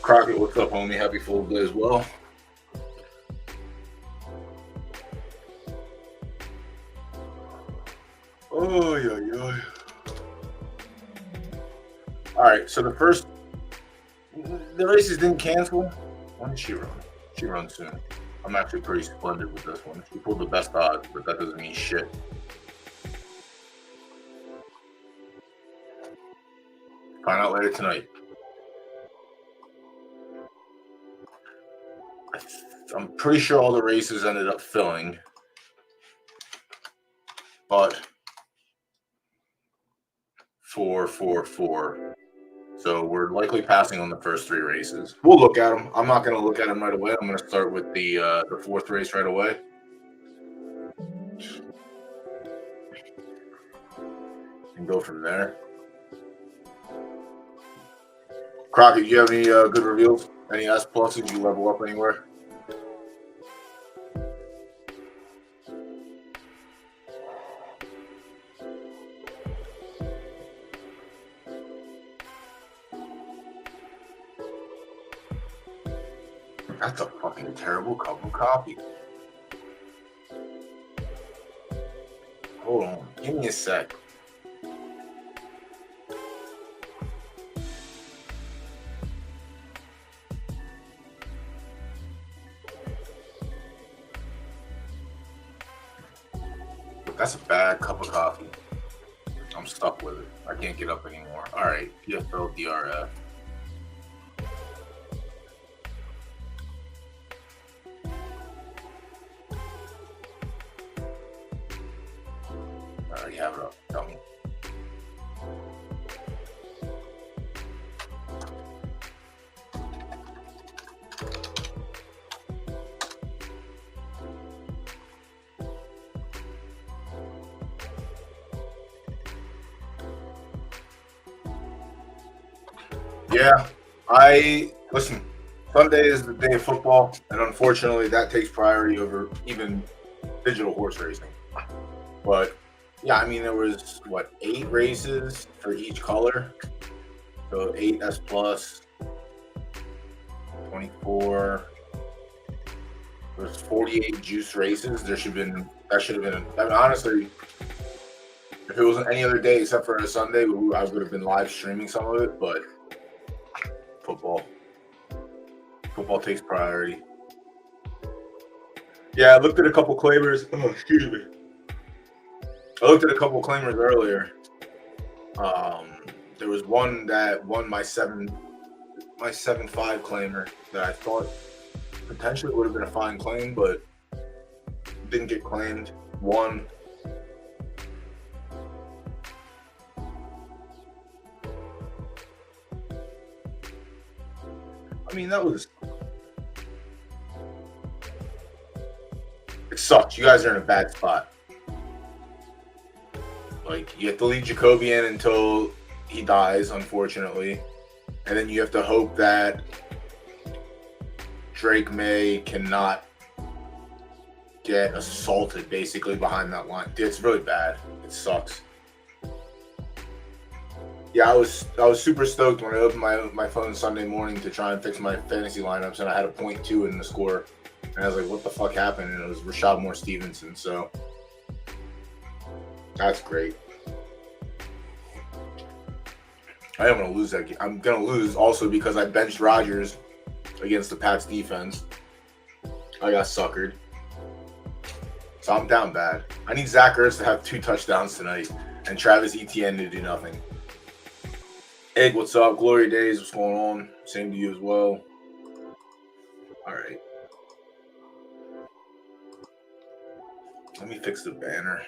Crockett, what's up, homie? Happy full day as well. Oh, yeah. All right, so the races didn't cancel. When did she run? She runs soon. I'm actually pretty splendid with this one. She pulled the best odds, but that doesn't mean shit. Find out later tonight. I'm pretty sure all the races ended up filling, but 4. So we're likely passing on the first 3 races. We'll look at them. I'm not going to look at them right away. I'm going to start with the 4th race right away. And go from there. Crockett, do you have any good reveals? Any S pluses? Did you level up anywhere? That's a fucking terrible cup of coffee. Hold on. Give me a sec. That's a bad cup of coffee. I'm stuck with it. I can't get up anymore. All right. PFL DRF. I already have it up. Tell me. Yeah, listen. Sunday is the day of football, and unfortunately, that takes priority over even digital horse racing. But yeah, I mean, there was 8 races for each color, so 8 S plus, 24. There's 48 juice races. That should have been. I mean, honestly, if it wasn't any other day except for a Sunday, I would have been live streaming some of it. But football takes priority. Yeah, I looked at a couple claimers. Oh, excuse me. I looked at a couple claimers earlier. There was one that won my 7.5 claimer that I thought potentially would have been a fine claim, but didn't get claimed. Won. I mean, it sucks. You guys are in a bad spot. Like, you have to leave Jacoby in until he dies, unfortunately. And then you have to hope that Drake May cannot get assaulted, basically, behind that line. Dude, it's really bad. It sucks. Yeah, I was super stoked when I opened my phone Sunday morning to try and fix my fantasy lineups, and I had a 0.2 in the score. And I was like, what the fuck happened? And it was Rashad Moore Stevenson, so that's great. I am going to lose that game. I'm going to lose also because I benched Rodgers against the Pats defense. I got suckered. So I'm down bad. I need Zach Ertz to have 2 touchdowns tonight and Travis Etienne to do nothing. Egg, what's up? Glory Days, what's going on? Same to you as well. All right. Let me fix the banner.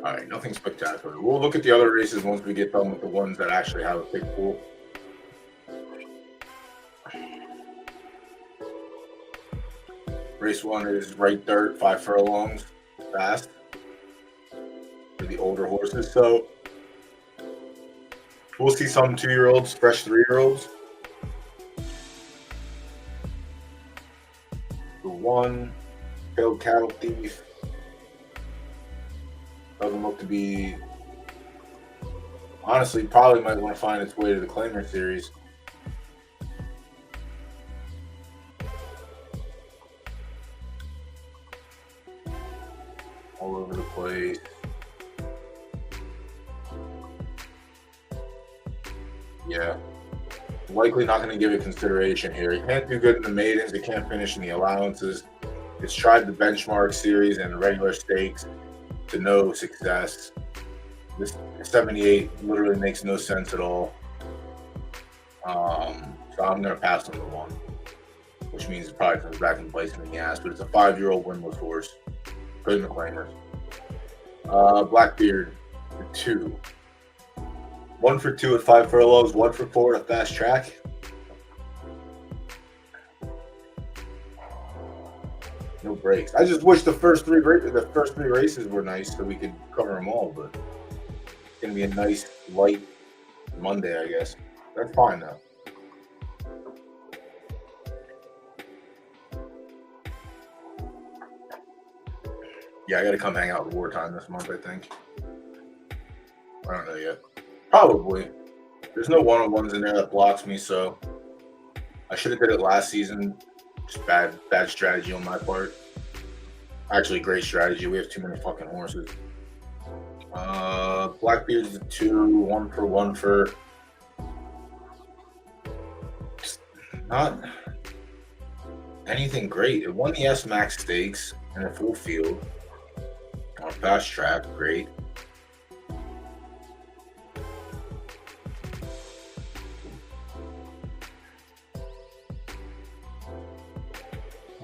All right, nothing spectacular. We'll look at the other races once we get done with the ones that actually have a big pool. Race 1 is right dirt, 5 furlongs, fast for the older horses. So we'll see some 2-year-olds, fresh 3-year-olds. The 1, Failed Cattle Thief, doesn't look to be, honestly, probably might want to find its way to the Claimer Series. All over the place. Yeah. Likely not going to give it consideration here. It can't do good in the maidens. It can't finish in the allowances. It's tried the benchmark series and regular stakes to no success. This 78 literally makes no sense at all. So I'm going to pass on the 1, which means it probably comes back and bites me in the ass. But it's a 5-year-old winless horse. Good in the Claimers. Blackbeard for 2. 1 for 2 at 5 furlongs, 1 for 4 at a fast track. No breaks. I just wish the first three races were nice so we could cover them all, but it's gonna be a nice light Monday, I guess. That's fine though. Yeah, I gotta come hang out with Wartime this month, I think. I don't know yet. Probably. There's no one-on-ones in there that blocks me, so I should have did it last season. Just bad strategy on my part. Actually, great strategy. We have too many fucking horses. Blackbeard's a 2, 1 for 1 for. Not anything great. It won the S-Max Stakes in a full field on a fast track. Great.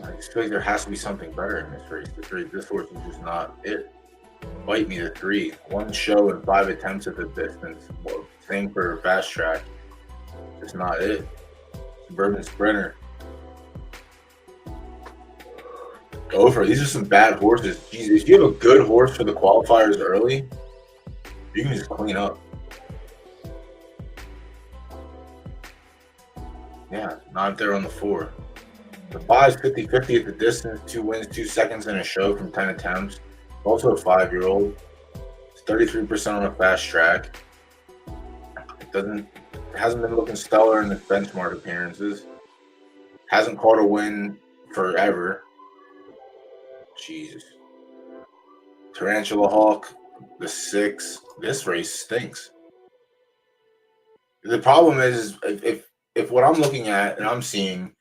I just feel like there has to be something better in this race. This horse is just not it. Bite me to 3. 1 show and 5 attempts at the distance. Well, same for fast track. Just not it. Suburban Sprinter. Go for it. These are some bad horses. Jesus, if you have a good horse for the qualifiers early, you can just clean up. Yeah, not there on the 4. The 5's 50-50 at the distance, 2 wins, 2 seconds in a show from 10 attempts. Also a 5-year-old. It's 33% on a fast track. It hasn't been looking stellar in the benchmark appearances. Hasn't caught a win forever. Jesus. Tarantula Hawk, the 6. This race stinks. The problem is if what I'm looking at and I'm seeing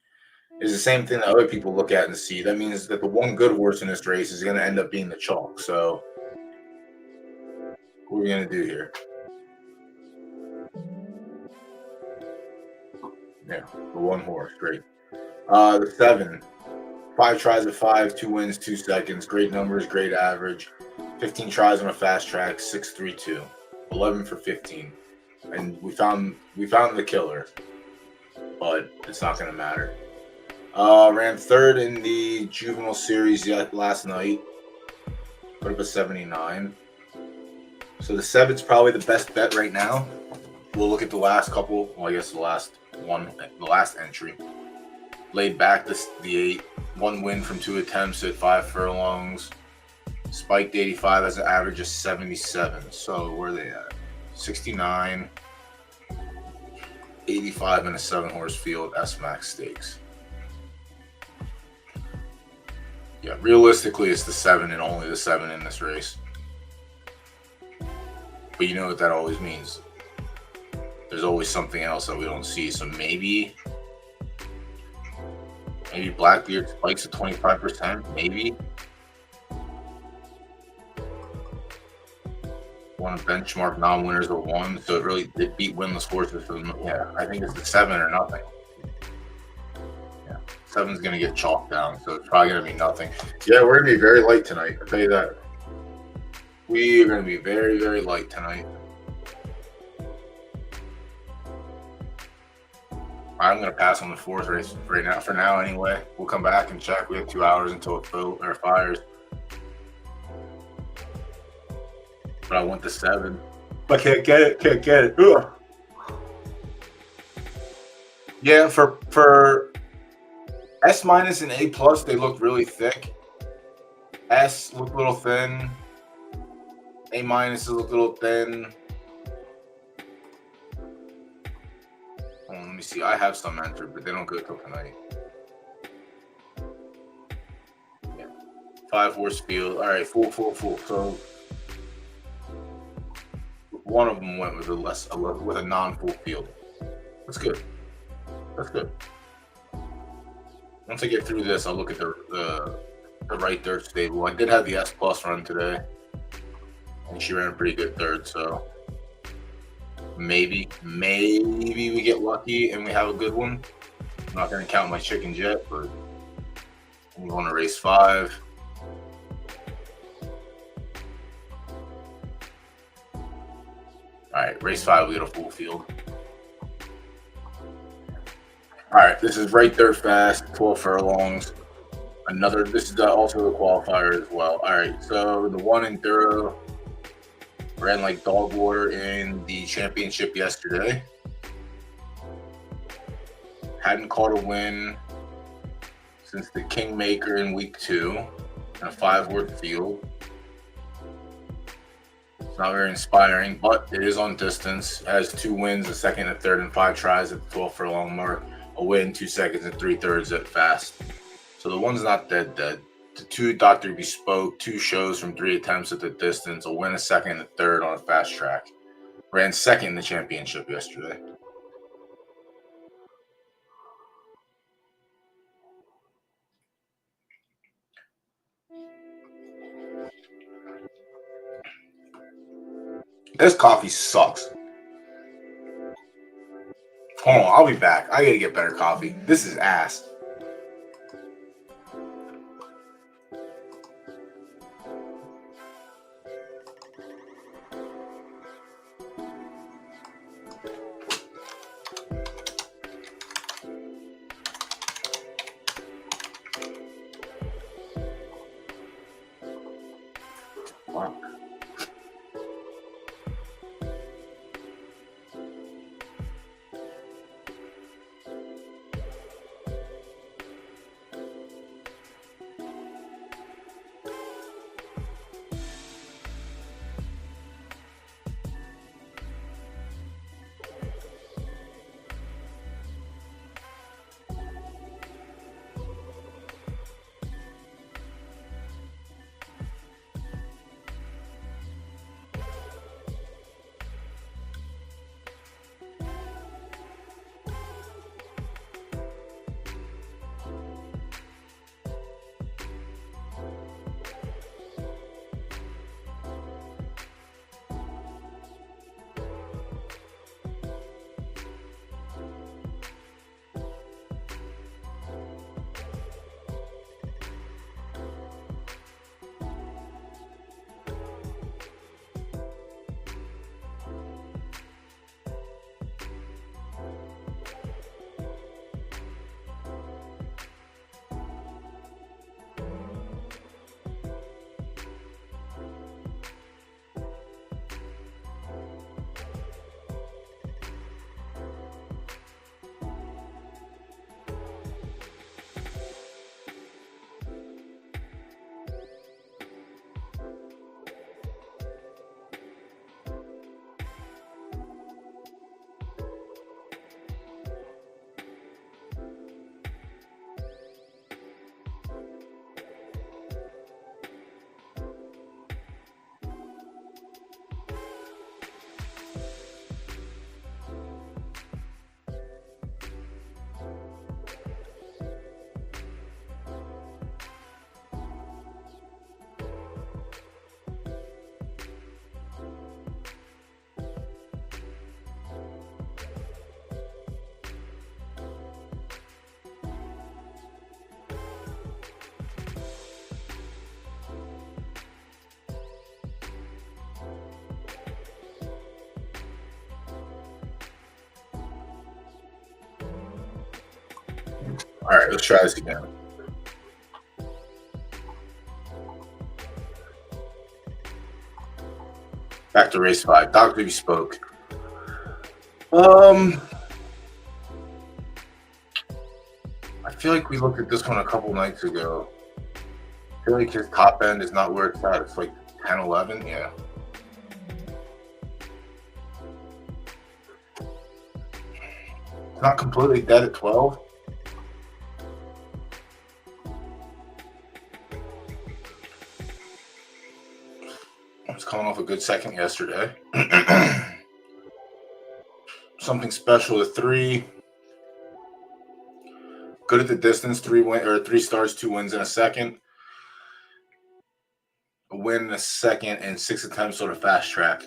is the same thing that other people look at and see, that means that the one good horse in this race is going to end up being the chalk. So what are we going to do here? Yeah, the 1 horse. Great. The 7. 5 tries at 5, 2 wins, 2 seconds. Great numbers, great average. 15 tries on a fast track, 6.32. 11 for 15. And we found the killer, but it's not going to matter. Ran 3rd in the juvenile series last night. Put up a 79. So the 7's probably the best bet right now. We'll look at the last couple. Well, I guess the last entry. Laid back the 8. 1 win from 2 attempts at 5 furlongs. Spiked 85 as an average of 77. So where are they at? 69. 85 in a 7-horse field S-Max Stakes. Yeah, realistically, it's the 7 and only the 7 in this race. But you know what that always means. There's always something else that we don't see. So maybe Blackbeard spikes at 25%. Maybe. One of benchmark non-winners of 1. So it really did beat winless horses for them. Yeah, I think it's the 7 or nothing. 7's going to get chalked down, so it's probably going to be nothing. Yeah, we're going to be very light tonight. I'll tell you that. We are going to be very, very light tonight. I'm gonna pass on the fourth race right now. For now, anyway. We'll come back and check. We have 2 hours until it fires. But I want the 7. I can't get it. Can't get it. Ugh. Yeah, for S minus and A plus, they look really thick. S look a little thin. A minus is a little thin. Let me see. I have some entered, but they don't go till tonight. Yeah. 5 horse field. All right, full. So one of them went with a non-full field. That's good. That's good. Once I get through this, I'll look at the right dirt stable. I did have the S plus run today, and she ran a pretty good third. So maybe we get lucky and we have a good one. I'm not going to count my chickens yet, but I'm going to race 5. All right, race 5, we get a full field. All right, this is right there fast, 12 furlongs. This is also the qualifier as well. All right, so the one Enduro ran like dog water in the championship yesterday. Hadn't caught a win since the Kingmaker in week 2 in a 5-horse field. It's not very inspiring, but it is on distance. It has 2 wins, a second, a third, and 5 tries at the 12 furlong mark. A win, 2 seconds, and 3/3 at fast. So the one's not dead. The 2 Dr. Bespoke, 2 shows from 3 attempts at the distance. A win, a second, and a third on a fast track. Ran second in the championship yesterday. This coffee sucks. Hold on, I'll be back. I gotta get better coffee. This is ass. Wow. All right, let's try this again. Back to race 5. Doctor, you spoke. I feel like we looked at this one a couple nights ago. I feel like his top end is not where it's at. It's like 10, 11. Yeah. It's not completely dead at 12. I was coming off a good second yesterday. Something special at 3. Good at the distance, 3 stars, 2 wins in a second. A win in a second and 6 attempts on a fast track.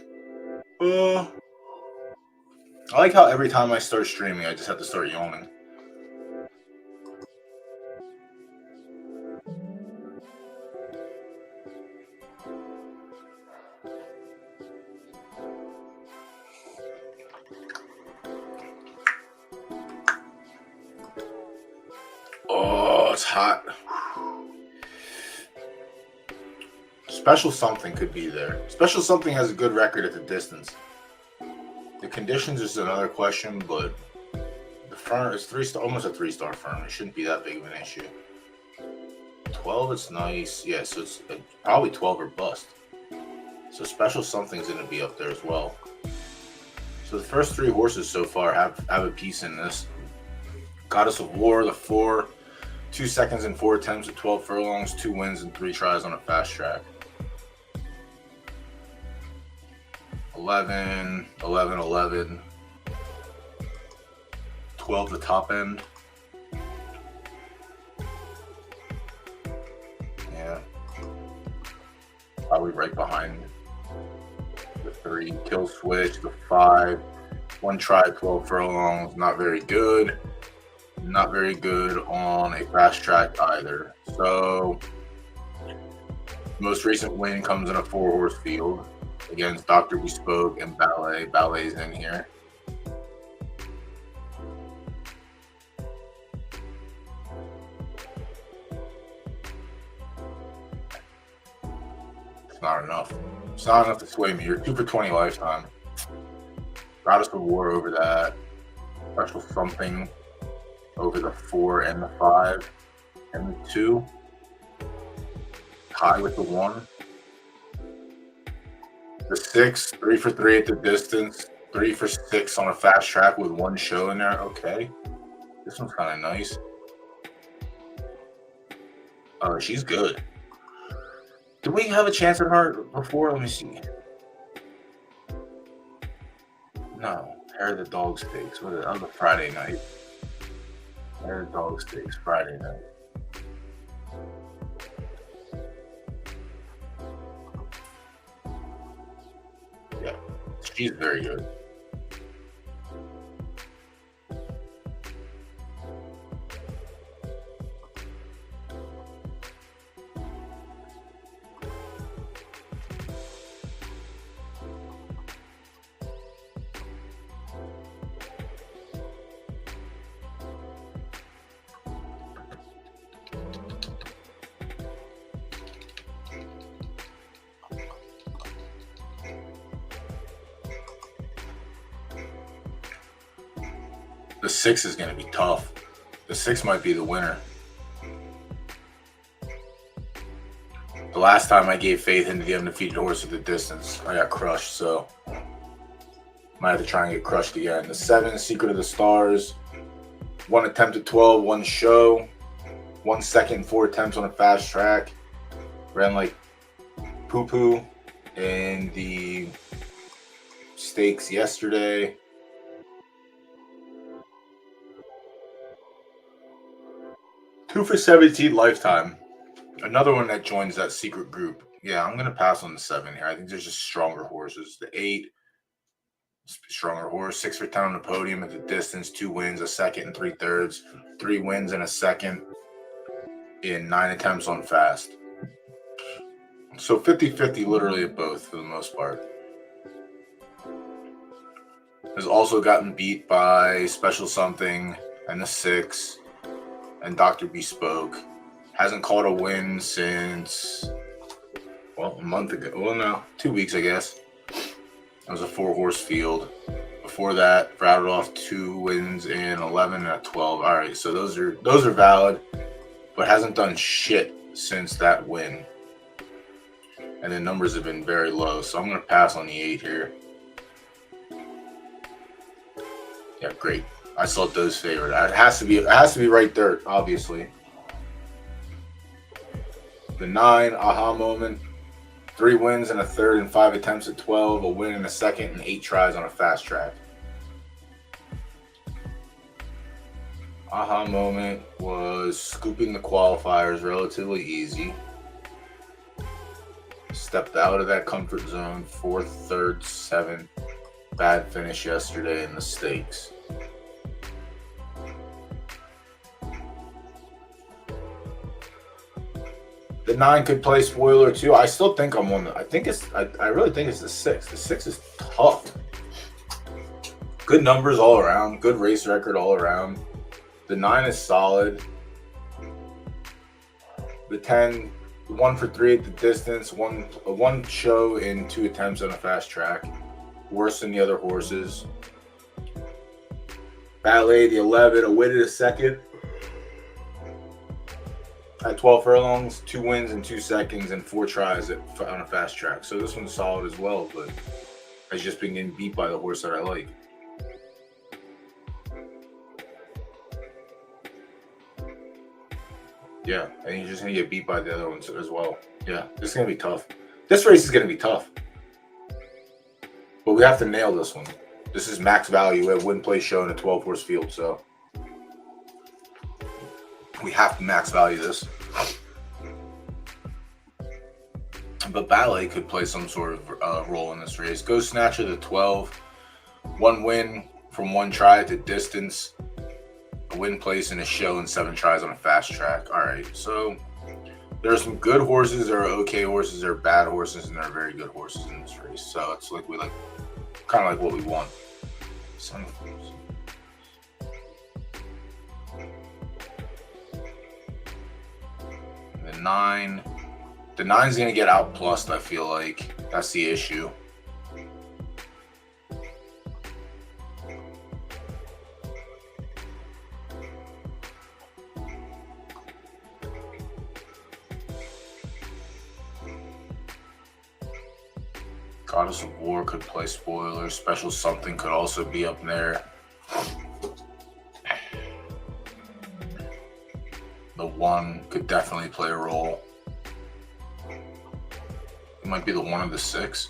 I like how every time I start streaming, I just have to start yawning. Oh, it's hot. Special something could be there. Special something has a good record at the distance. The conditions is another question, but the firm is 3-star, almost a 3-star firm. It shouldn't be that big of an issue. 12, it's nice. Yeah, so it's probably 12 or bust. So special something's going to be up there as well. So the first 3 horses so far have a piece in this. Goddess of War, the 4, 2 seconds and 4 attempts at 12 furlongs, 2 wins and 3 tries on a fast track. 11, 11, 11. 12 the top end. Yeah. Probably right behind the 3. Kill switch, the 5. 1 try, 12 furlongs. Not very good. Not very good on a fast track either. So, most recent win comes in a 4-horse field against Dr. Bespoke and Ballet. Ballet's in here. It's not enough. It's not enough to sway me. You're 2 for 20 lifetime. Goddess of War over that. Special something over the 4 and the 5 and the 2. Tie with the 1. The 6, 3 for 3 at the distance, 3 for 6 on a fast track with 1 show in there. Okay. This one's kind of nice. Oh, she's good. Did we have a chance at her before? Let me see. No. Hair of the Dog Stakes. What is it? That was a Friday night. Hair of the Dog Stakes, Friday night. Yeah. She's very good. The 6 is going to be tough. The 6 might be the winner. The last time I gave faith into the undefeated horse at the distance, I got crushed, so might have to try and get crushed again. The 7, Secret of the Stars, 1 attempt at 12, 1 show, 1 second, 4 attempts on a fast track. Ran like poo-poo in the stakes yesterday. Two for 17 lifetime. Another one that joins that secret group. Yeah, I'm going to pass on the 7 here. I think there's just stronger horses. The 8, stronger horse. 6 for 10 on the podium at the distance. 2 wins, a second and 3/3. 3 wins and a second in 9 attempts on fast. So 50-50 literally at both for the most part. Has also gotten beat by Special Something and the 6. and Dr. Bespoke. Hasn't caught a win since, well, a month ago. Well, no, 2 weeks, I guess. That was a 4-horse field. Before that, rattled off 2 wins in 11 and a 12. All right, so those are valid, but hasn't done shit since that win. And the numbers have been very low, so I'm going to pass on the 8 here. Yeah, great. I saw those favored. It has to be right there, obviously. The 9, aha moment. 3 wins in a third and 5 attempts at 12, a win in a second, and 8 tries on a fast track. Aha moment was scooping the qualifiers relatively easy. Stepped out of that comfort zone, 4th, 3rd, 7th. Bad finish yesterday in the stakes. The 9 could play spoiler too. I still think I'm on the. I really think it's the 6. The 6 is tough. Good numbers all around. Good race record all around. The 9 is solid. The 10, 1 for 3 at the distance. One show in 2 attempts on a fast track. Worse than the other horses. Ballet, the 11, a win in a second. At 12 furlongs, 2 wins in 2 seconds, and 4 tries on a fast track. So this one's solid as well, but has just been getting beat by the horse that I like. Yeah, and he's just going to get beat by the other ones as well. Yeah, this is going to be tough. This race is going to be tough. But we have to nail this one. This is max value at win play show in a 12-horse field, so we have to max value this. But Ballet could play some sort of role in this race. Go Snatcher the 12. 1 win from 1 try at the distance. A win place in a show and 7 tries on a fast track. All right, so there are some good horses, there are okay horses, there are bad horses, and there are very good horses in this race. So it's like kind of like what we want. The 9. The 9's going to get outplussed, I feel like. That's the issue. Goddess of War could play spoiler. Special Something could also be up there. The 1 could definitely play a role. It might be the 1 of the 6.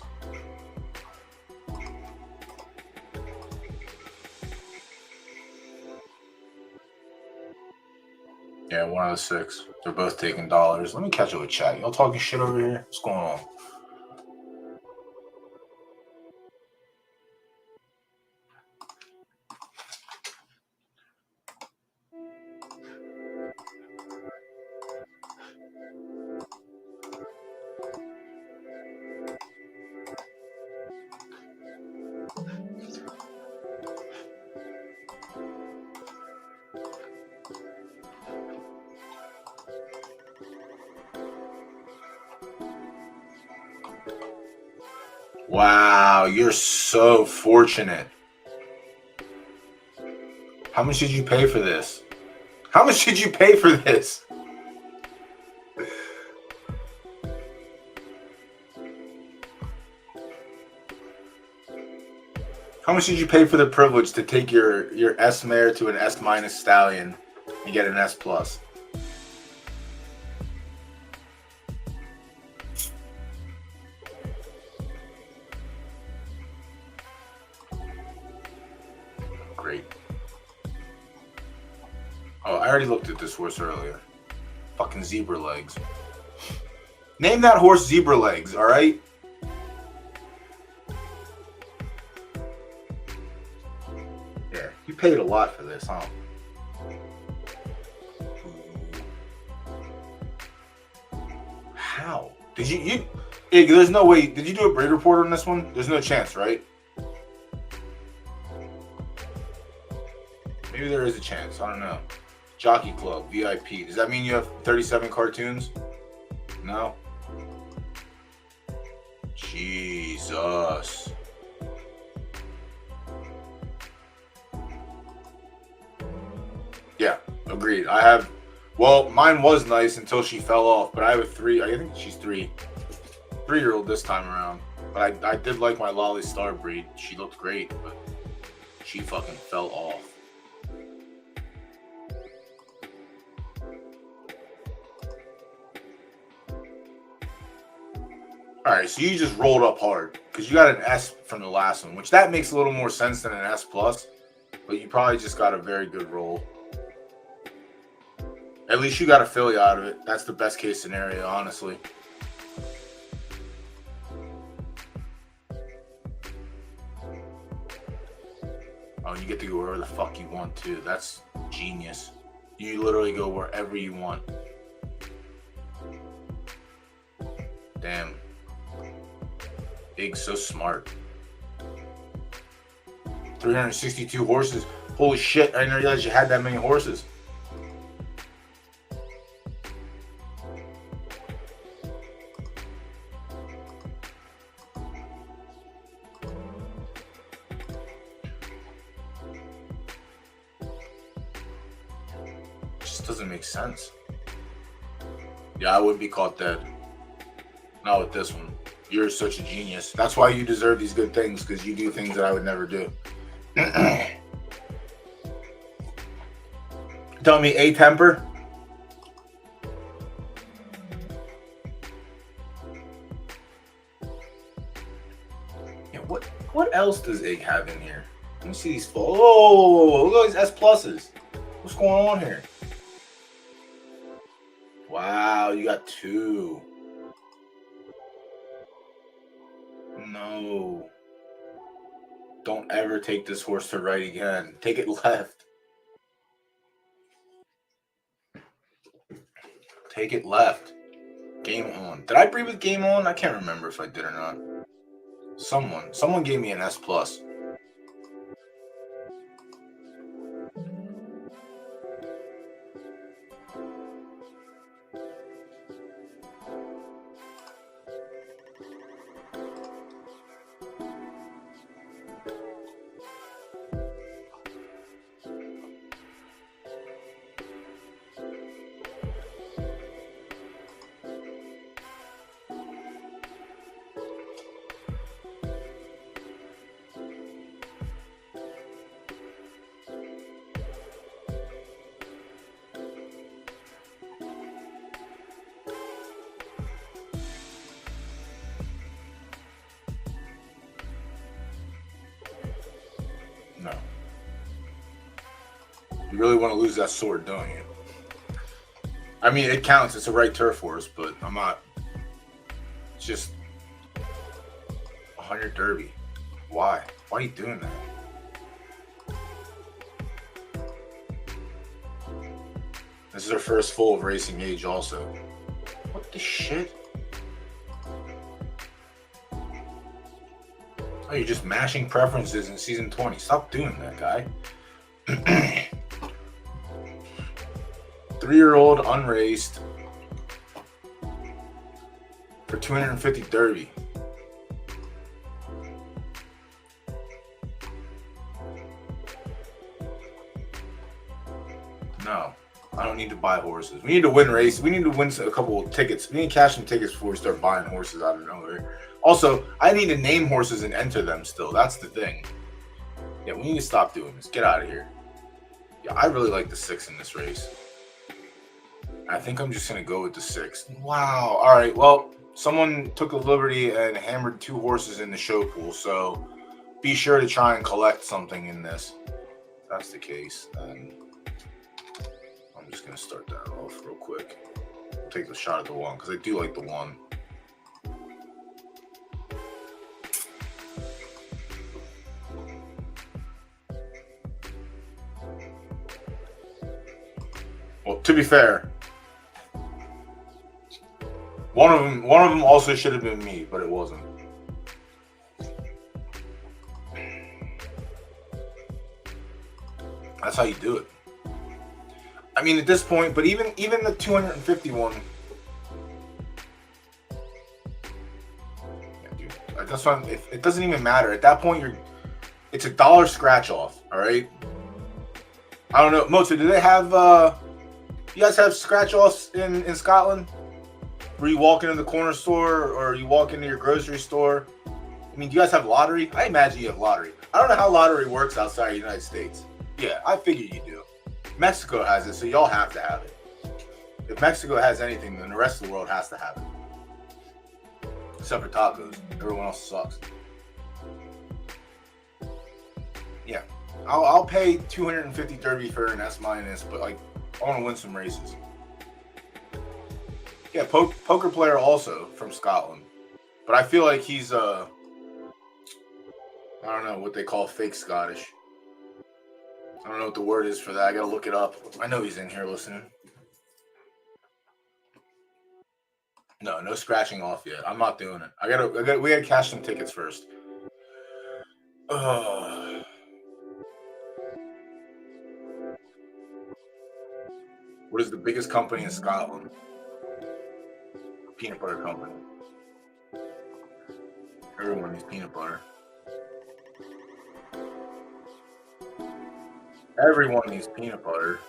Yeah, 1 of the 6. They're both taking dollars. Let me catch up with chat. Y'all talking shit over here? What's going on? Wow, you're so fortunate. How much did you pay for this? How much did you pay for this? How much did you pay for the privilege to take your S mare to an S minus stallion and get an S plus? Great. Oh, I already looked at this horse earlier. Fucking Zebra Legs. Name that horse Zebra Legs, all right? Yeah, you paid a lot for this, huh? How? Did you there's no way. Did you do a breed report on this one? There's no chance, right? Maybe there is a chance. I don't know. Jockey Club, VIP. Does that mean you have 37 cartoons? No? Jesus. Yeah, agreed. I have, well, mine was nice until she fell off, but I have a 3, I think she's 3-year-old this time around. But I did like my Lolly Star breed. She looked great, but she fucking fell off. All right, so you just rolled up hard because you got an S from the last one, which that makes a little more sense than an S plus, but you probably just got a very good roll. At least you got a Philly out of it. That's the best case scenario, honestly. Oh, you get to go wherever the fuck you want to. That's genius. You literally go wherever you want. Damn. Big's so smart. 362 horses. Holy shit, I didn't realize you had that many horses. Just doesn't make sense. Yeah, I would be caught dead. Not with this one. You're such a genius. That's why you deserve these good things, because you do things that I would never do. Tell me A temper. Yeah, what else does Ig have in here? Let me see these. Oh, look at these S pluses. What's going on here? Wow, you got 2. No. Don't ever take this horse to right again. Take it left. Take it left. Game on. Did I breed with game on? I can't remember if I did or not. Someone gave me an S plus. No. You really want to lose that sword, don't you? I mean, it counts. It's a right turf horse, but I'm not. It's just 100 Derby. Why? Why are you doing that? This is her first full of racing age also. What the shit? Oh, you're just mashing preferences in season 20. Stop doing that, guy. 3-year-old unraced for 250 Derby. No, I don't need to buy horses. We need to win races. We need to win a couple of tickets. We need to cash some tickets before we start buying horses out of nowhere. Also, I need to name horses and enter them still. That's the thing. Yeah, we need to stop doing this. Get out of here. Yeah, I really like the 6 in this race. I think I'm just going to go with the 6. Wow. All right. Well, someone took a liberty and hammered 2 horses in the show pool. So be sure to try and collect something in this. If that's the case, then I'm just going to start that off real quick. I'll take the shot at the 1 because I do like the 1. Well, to be fair, one of them also should have been me, but it wasn't. That's how you do it. I mean, at this point, but even the 251. Yeah, dude, that's why it doesn't even matter at that point. It's a dollar scratch off. All right. I don't know, Moza. Do they have? You guys have scratch offs in Scotland? Where you walk into the corner store or you walk into your grocery store? I mean, do you guys have lottery? I imagine you have lottery. I don't know how lottery works outside the United States. Yeah, I figure you do. Mexico has it, so y'all have to have it. If Mexico has anything, then the rest of the world has to have it. Except for tacos. Everyone else sucks. Yeah. I'll pay 250 Derby for an S-, but like I want to win some races. Yeah, poker player also from Scotland. But I feel like he's I don't know what they call fake Scottish. I don't know what the word is for that. I gotta look it up. I know he's in here listening. No scratching off yet. I'm not doing it. We gotta cash some tickets first. What is the biggest company in Scotland? Peanut butter company. Everyone needs peanut butter. Everyone needs peanut butter.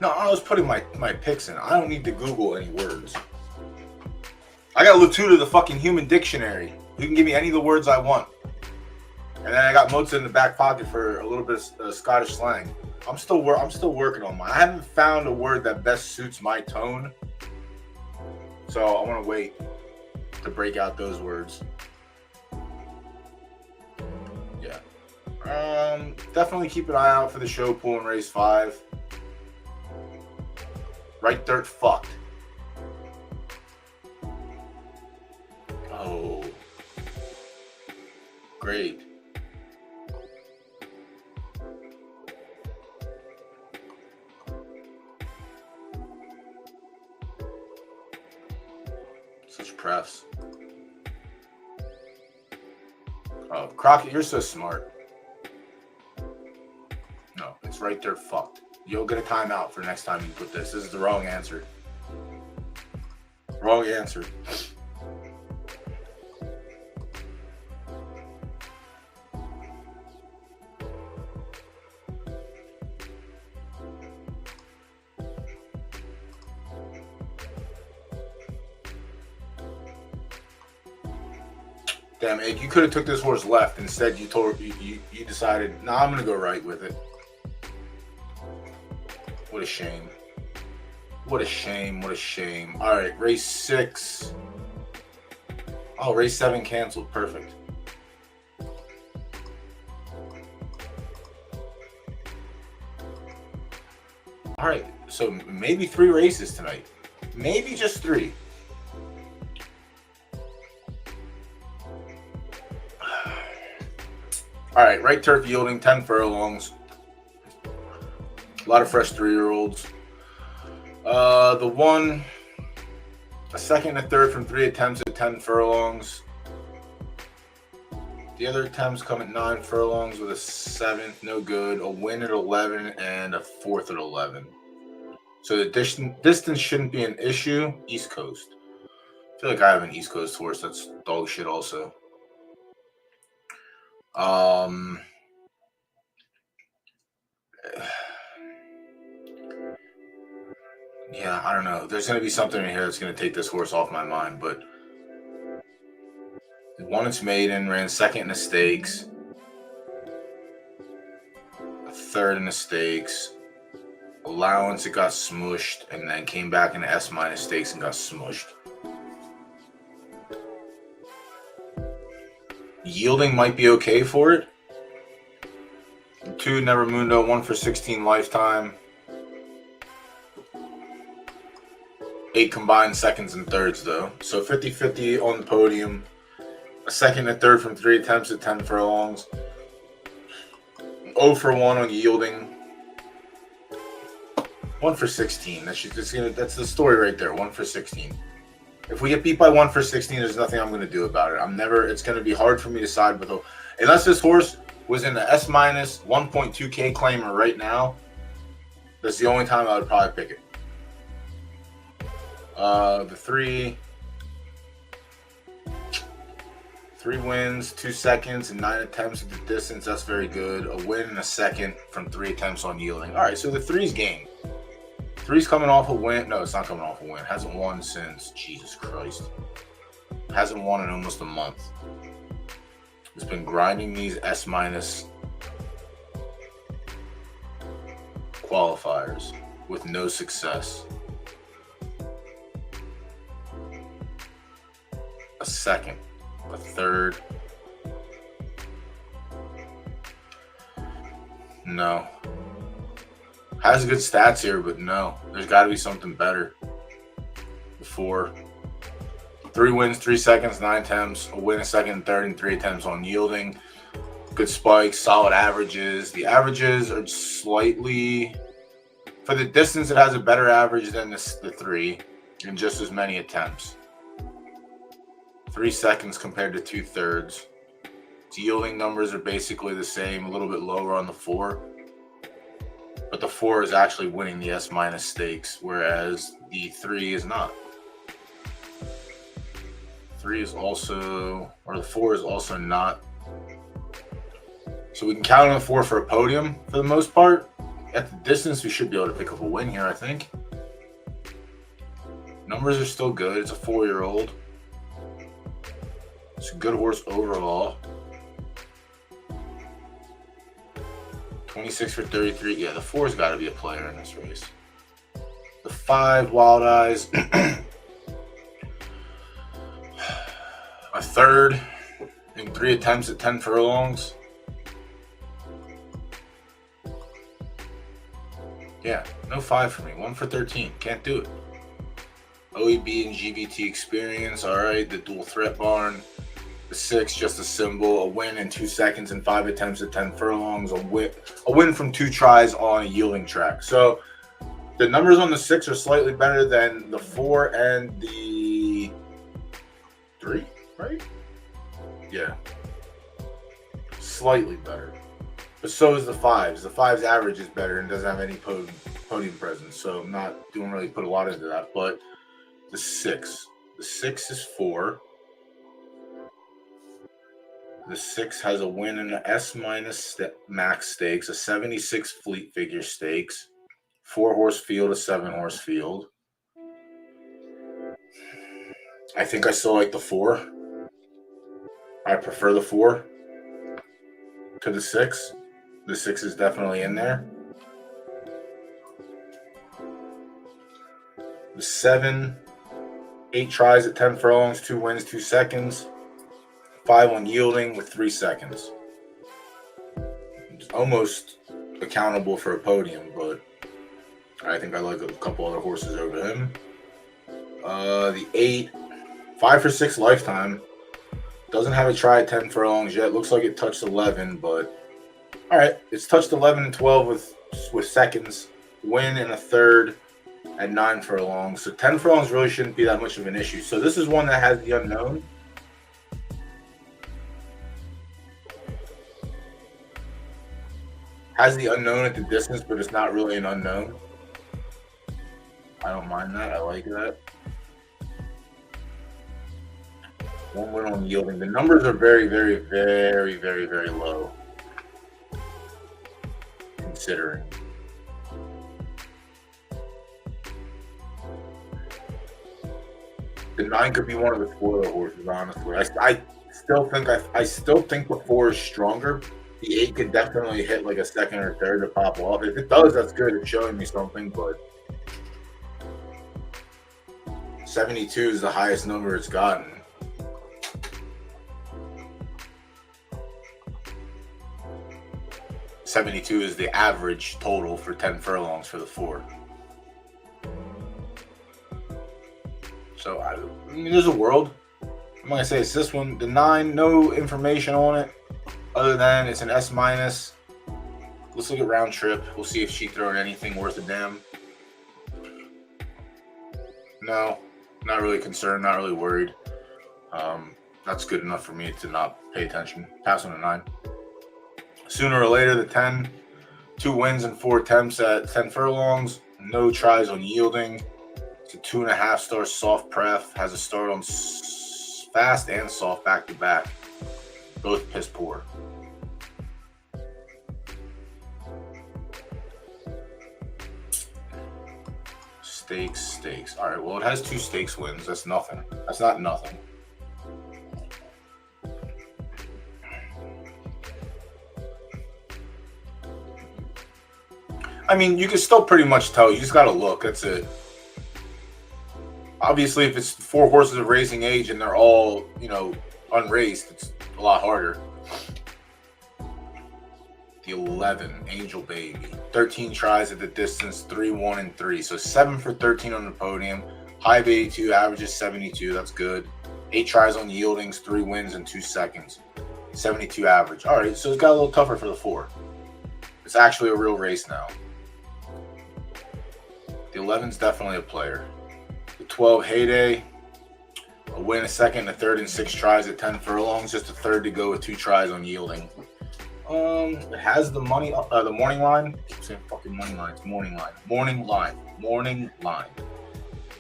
No, I was putting my picks in. I don't need to Google any words. I got Latuda, the fucking human dictionary. You can give me any of the words I want. And then I got Moza in the back pocket for a little bit of Scottish slang. I'm still working on mine. I haven't found a word that best suits my tone. So I want to wait to break out those words. Yeah. Definitely keep an eye out for the show pool in race 5. Right dirt fucked. Oh. Great. Such prefs. Oh, Crockett, you're so smart. No, it's right there fucked. You'll get a timeout for next time you put this. This is the wrong answer. Wrong answer. Damn, Egg, you could have took this horse left. Instead, you decided, nah, I'm gonna go right with it. What a shame. What a shame. What a shame. All right, race 6. Oh, race 7 canceled. Perfect. All right, so maybe 3 races tonight. Maybe just 3. All right, right turf yielding, 10 furlongs. A lot of fresh 3-year-olds. A second and a third from 3 attempts at 10 furlongs. The other attempts come at 9 furlongs with a 7th, no good. A win at 11 and a 4th at 11. So the distance shouldn't be an issue. East Coast. I feel like I have an East Coast horse that's dog shit also. Yeah, I don't know. There's going to be something in here that's going to take this horse off my mind, but it won its maiden, ran second in the stakes, third in the stakes. Allowance, it got smushed, and then came back in the S- stakes and got smushed. Yielding might be okay for it. 2 Never Mundo, 1 for 16 lifetime. 8 combined seconds and thirds, though. So 50-50 on the podium. A second and third from 3 attempts at 10 furlongs. 0 for 1 on yielding. 1 for 16. That's the story right there. 1 for 16. If we get beat by 1 for 16, there's nothing I'm going to do about it. It's going to be hard for me to side with. Unless this horse was in the S- 1.2K claimer right now, that's the only time I would probably pick it. The 3 wins, 2 seconds, and 9 attempts at the distance. That's very good. A win and a second from 3 attempts on yielding. All right, so the 3's game. 3's coming off a win. No, it's not coming off a win. Hasn't won since, Jesus Christ. Hasn't won in almost a month. It's been grinding these S- qualifiers with no success. A second, a third. No. Has good stats here, but no. There's got to be something better. 4. 3 wins, 3 seconds, 9 attempts. A win, a second, and third, and 3 attempts on yielding. Good spikes, solid averages. The averages are slightly... For the distance, it has a better average than the 3 and just as many attempts. 3 seconds compared to 2 thirds. Its yielding numbers are basically the same, a little bit lower on the 4. But the 4 is actually winning the S- stakes, whereas the 3 is not. 3 is also, or the 4 is also not. So we can count on the 4 for a podium for the most part. At the distance, we should be able to pick up a win here, I think. Numbers are still good. It's a 4-year-old. It's a good horse overall. 26 for 33. Yeah, the 4's got to be a player in this race. The 5, Wild Eyes. A third in 3 attempts at 10 furlongs. Yeah, no 5 for me. 1 for 13. Can't do it. OEB and GBT experience. All right, the dual threat barn. The 6, just a symbol. A win in 2 seconds and 5 attempts at 10 furlongs. A win from 2 tries on a yielding track. So the numbers on the 6 are slightly better than the 4 and the 3, right? Yeah. Slightly better. But so is the 5's. The 5's average is better and doesn't have any podium presence. So I'm not doing really put a lot into that. But the 6. The 6 is 4. The 6 has a win in the S- max stakes, a 76 fleet figure stakes, 4-horse field, a 7-horse field. I think I still like the 4. I prefer the 4 to the 6. The 6 is definitely in there. The 7, 8 tries at 10 furlongs, 2 wins, 2 seconds. 5 on yielding with 3 seconds. It's almost accountable for a podium, but I think I like a couple other horses over him. The 8, 5 for 6 lifetime. Doesn't have a try at 10 furlongs yet. Looks like it touched 11, but all right. It's touched 11 and 12 with seconds. Win in a third at 9 furlongs. So 10 furlongs really shouldn't be that much of an issue. So this is one that has the unknown. Has the unknown at the distance, but it's not really an unknown. I don't mind that. I like that. 1 win on yielding. The numbers are very, very, very, very, very low. Considering. The 9 could be one of the spoiler horses, honestly. I still think the 4 is stronger. The 8 could definitely hit like a second or third to pop off. If it does, that's good. It's showing me something, but 72 is the highest number it's gotten. $72 is the average total for 10 furlongs for the 4. So, I mean, there's a world. I'm going to say it's this one. The 9, no information on it other than it's an S-. Let's look at round trip. We'll see if she's throwing anything worth a damn. No, not really concerned, not really worried. That's good enough for me to not pay attention. Pass on the 9. Sooner or later, the 10, 2 wins and 4 attempts at 10 furlongs. No tries on yielding. It's a 2.5-star soft pref. Has a start on fast and soft back-to-back. Both piss poor. Stakes. All right, well, it has 2 stakes wins. That's nothing. That's not nothing. I mean, you can still pretty much tell. You just got to look. That's it. Obviously, if it's 4 horses of racing age and they're all, unraced, it's a lot harder. The 11, Angel Baby. 13 tries at the distance, 3, 1, and 3. So 7 for 13 on the podium. High of 82, averages 72. That's good. 8 tries on yieldings, 3 wins and 2 seconds. 72 average. All right, so it's got a little tougher for the 4. It's actually a real race now. The 11's definitely a player. The 12, Heyday. A win, a second, a third, and 6 tries at 10 furlongs. Just a third to go with 2 tries on yielding. It has the morning line. I keep saying fucking money line. It's morning line. Morning line.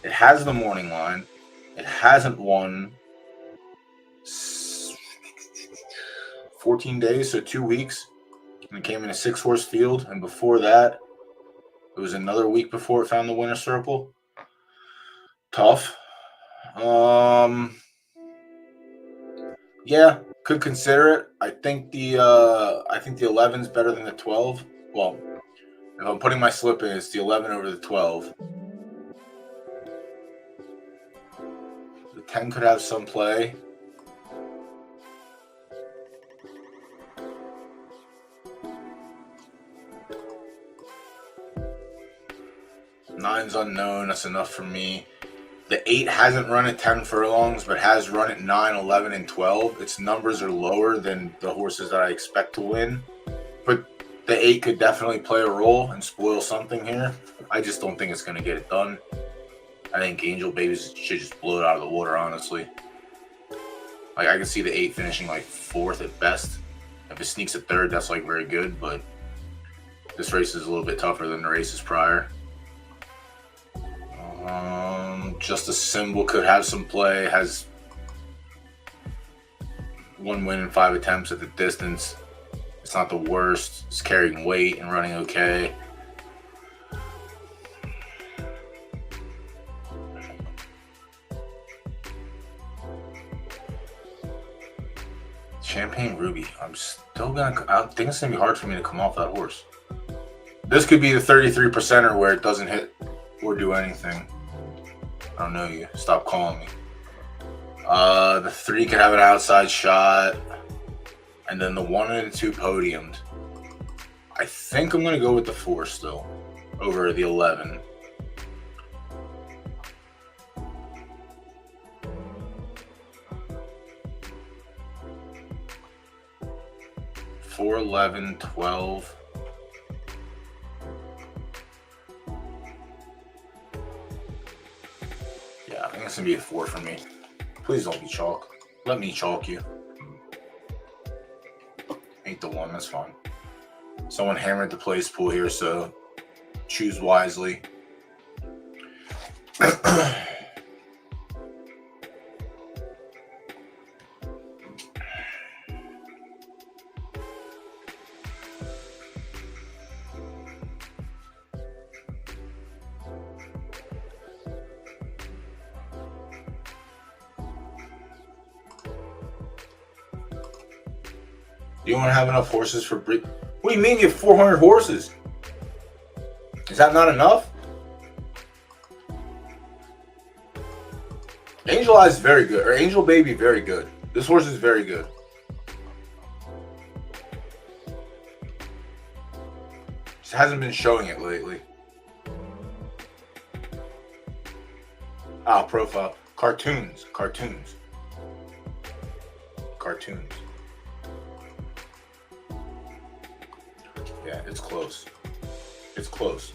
It has the morning line. It hasn't won 14 days, so 2 weeks. And it came in a 6-horse field. And before that, it was another week before it found the winner's circle. Tough. Yeah, could consider it. I think the 11's better than the 12. Well, if I'm putting my slip in, it's the 11 over the 12. The 10 could have some play. Nine's unknown. That's enough for me. The 8 hasn't run at 10 furlongs, but has run at 9, 11, and 12. Its numbers are lower than the horses that I expect to win. But the 8 could definitely play a role and spoil something here. I just don't think it's going to get it done. I think Angel Baby should just blow it out of the water, honestly. Like, I can see the 8 finishing like 4th at best. If it sneaks a 3rd, that's like very good, but this race is a little bit tougher than the races prior. Just a Symbol could have some play. Has 1 win in 5 attempts at the distance. It's not the worst. It's carrying weight and running okay. Champagne Ruby. I think it's gonna be hard for me to come off that horse. This could be the 33%er where it doesn't hit or do anything. I don't know you. Stop calling me. The 3 could have an outside shot. And then the 1 and the 2 podiumed. I think I'm going to go with the 4 still over the 11. Four, 11, 12. Yeah, I think it's going to be a 4 for me. Please don't be chalk. Let me chalk you. Ain't the 1, that's fine. Someone hammered the place pool here, so choose wisely. You don't have enough horses for breed. What do you mean you have 400 horses? Is that not enough? Angel Eye is very good, or Angel Baby, very good. This horse is very good. Just hasn't been showing it lately. Ah, profile. Cartoons. Yeah, it's close. It's close.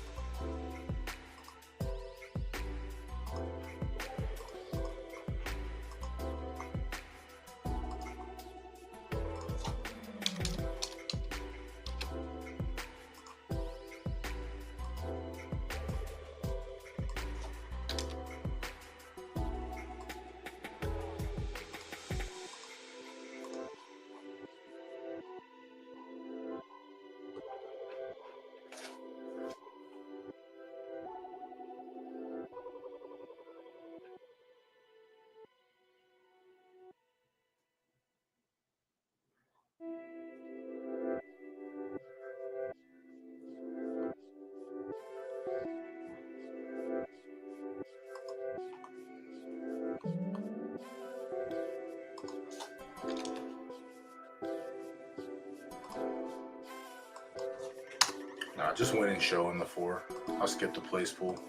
Nah, just win and show in the 4. I'll skip the place pool.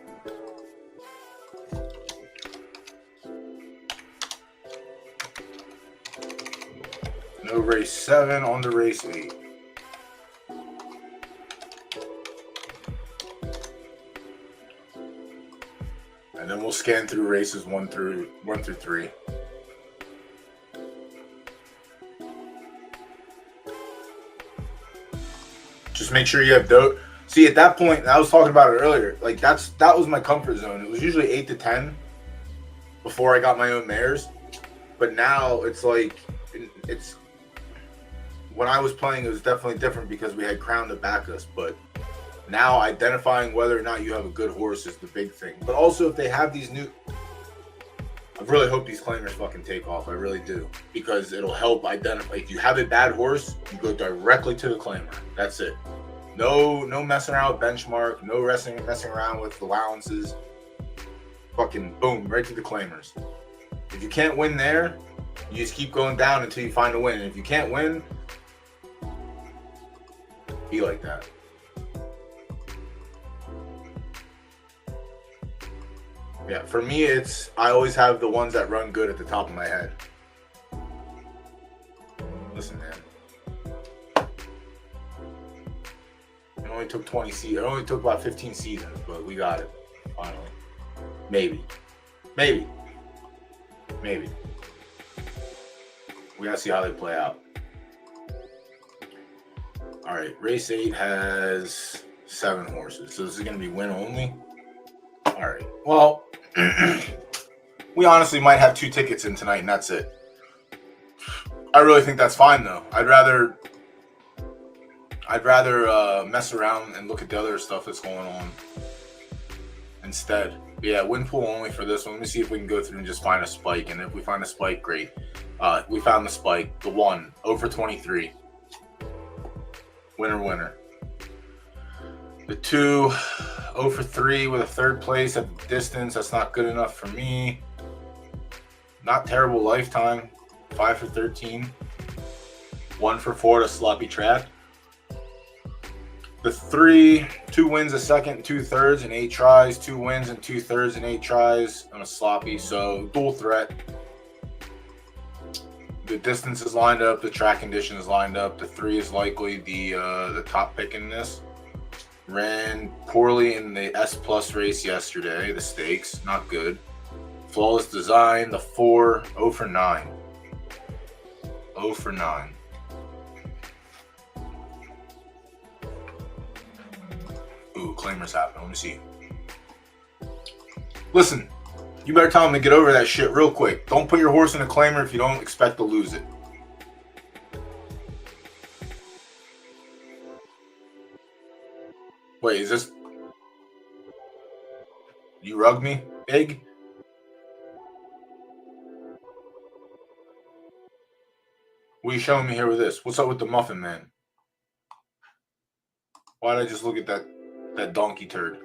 No race 7, on to race 8. And then we'll scan through races 1 through 3. Just make sure you have dope. See, at that point, I was talking about it earlier. Like that was my comfort zone. It was usually 8 to 10 before I got my own mares. But now it's like it's when I was playing, it was definitely different because we had Crown to back us. But now identifying whether or not you have a good horse is the big thing. But also, if they have these new, I really hope these claimers fucking take off. I really do, because it'll help identify. If you have a bad horse, you go directly to the claimer. That's it. No messing around with benchmark. No messing around with allowances. Fucking boom, right to the claimers. If you can't win there, you just keep going down until you find a win. And if you can't win, be like that. Yeah, for me, I always have the ones that run good at the top of my head. Listen, man. It only took 20 seasons. It only took about 15 seasons, but we got it finally. Maybe. We gotta see how they play out. All right, race 8 has 7 horses, so this is gonna be win only. All right. Well, we honestly might have 2 tickets in tonight, and that's it. I really think that's fine, though. I'd rather mess around and look at the other stuff that's going on instead. But yeah, win pool only for this one. Let me see if we can go through and just find a spike. And if we find a spike, great. We found the spike. The 1, 0 for 23. Winner. The 2, 0 for 3 with a 3rd place at the distance. That's not good enough for me. Not terrible lifetime. 5 for 13. 1 for 4 to sloppy track. The 3, 2 wins a second, 2/3 and 8 tries. 2 wins and 2/3 and 8 tries on a sloppy. So dual threat. The distance is lined up. The track condition is lined up. The 3 is likely the top pick in this. Ran poorly in the S Plus race yesterday. The stakes, not good. Flawless design. The 4, 0 for 9. 0 for 9. Ooh, claimers happen. Let me see. Listen, you better tell him to get over that shit real quick. Don't put your horse in a claimer if you don't expect to lose it. Wait, is this... You rug me, Egg? What are you showing me here with this? What's up with the Muffin Man? Why did I just look at that donkey turd?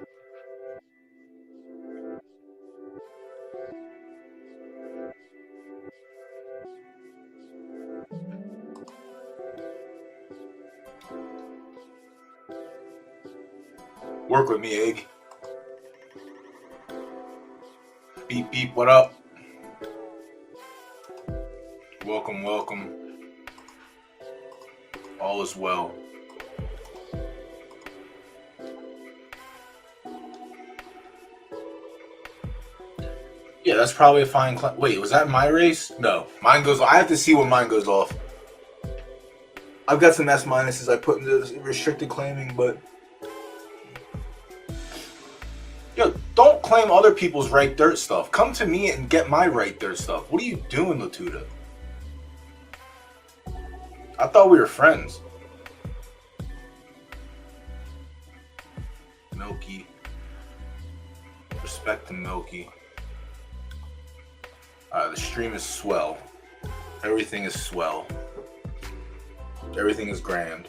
Work with me, Egg. Beep, beep, what up? Welcome, welcome. All is well. Yeah, that's probably a fine claim. Wait, was that my race? No, mine goes. I have to see when mine goes off. I've got some S minuses I put into this restricted claiming, but yo, don't claim other people's right dirt stuff. Come to me and get my right dirt stuff. What are you doing, Latuda? I thought we were friends. Milky. Respect to Milky. The stream is swell. Everything is swell. Everything is grand.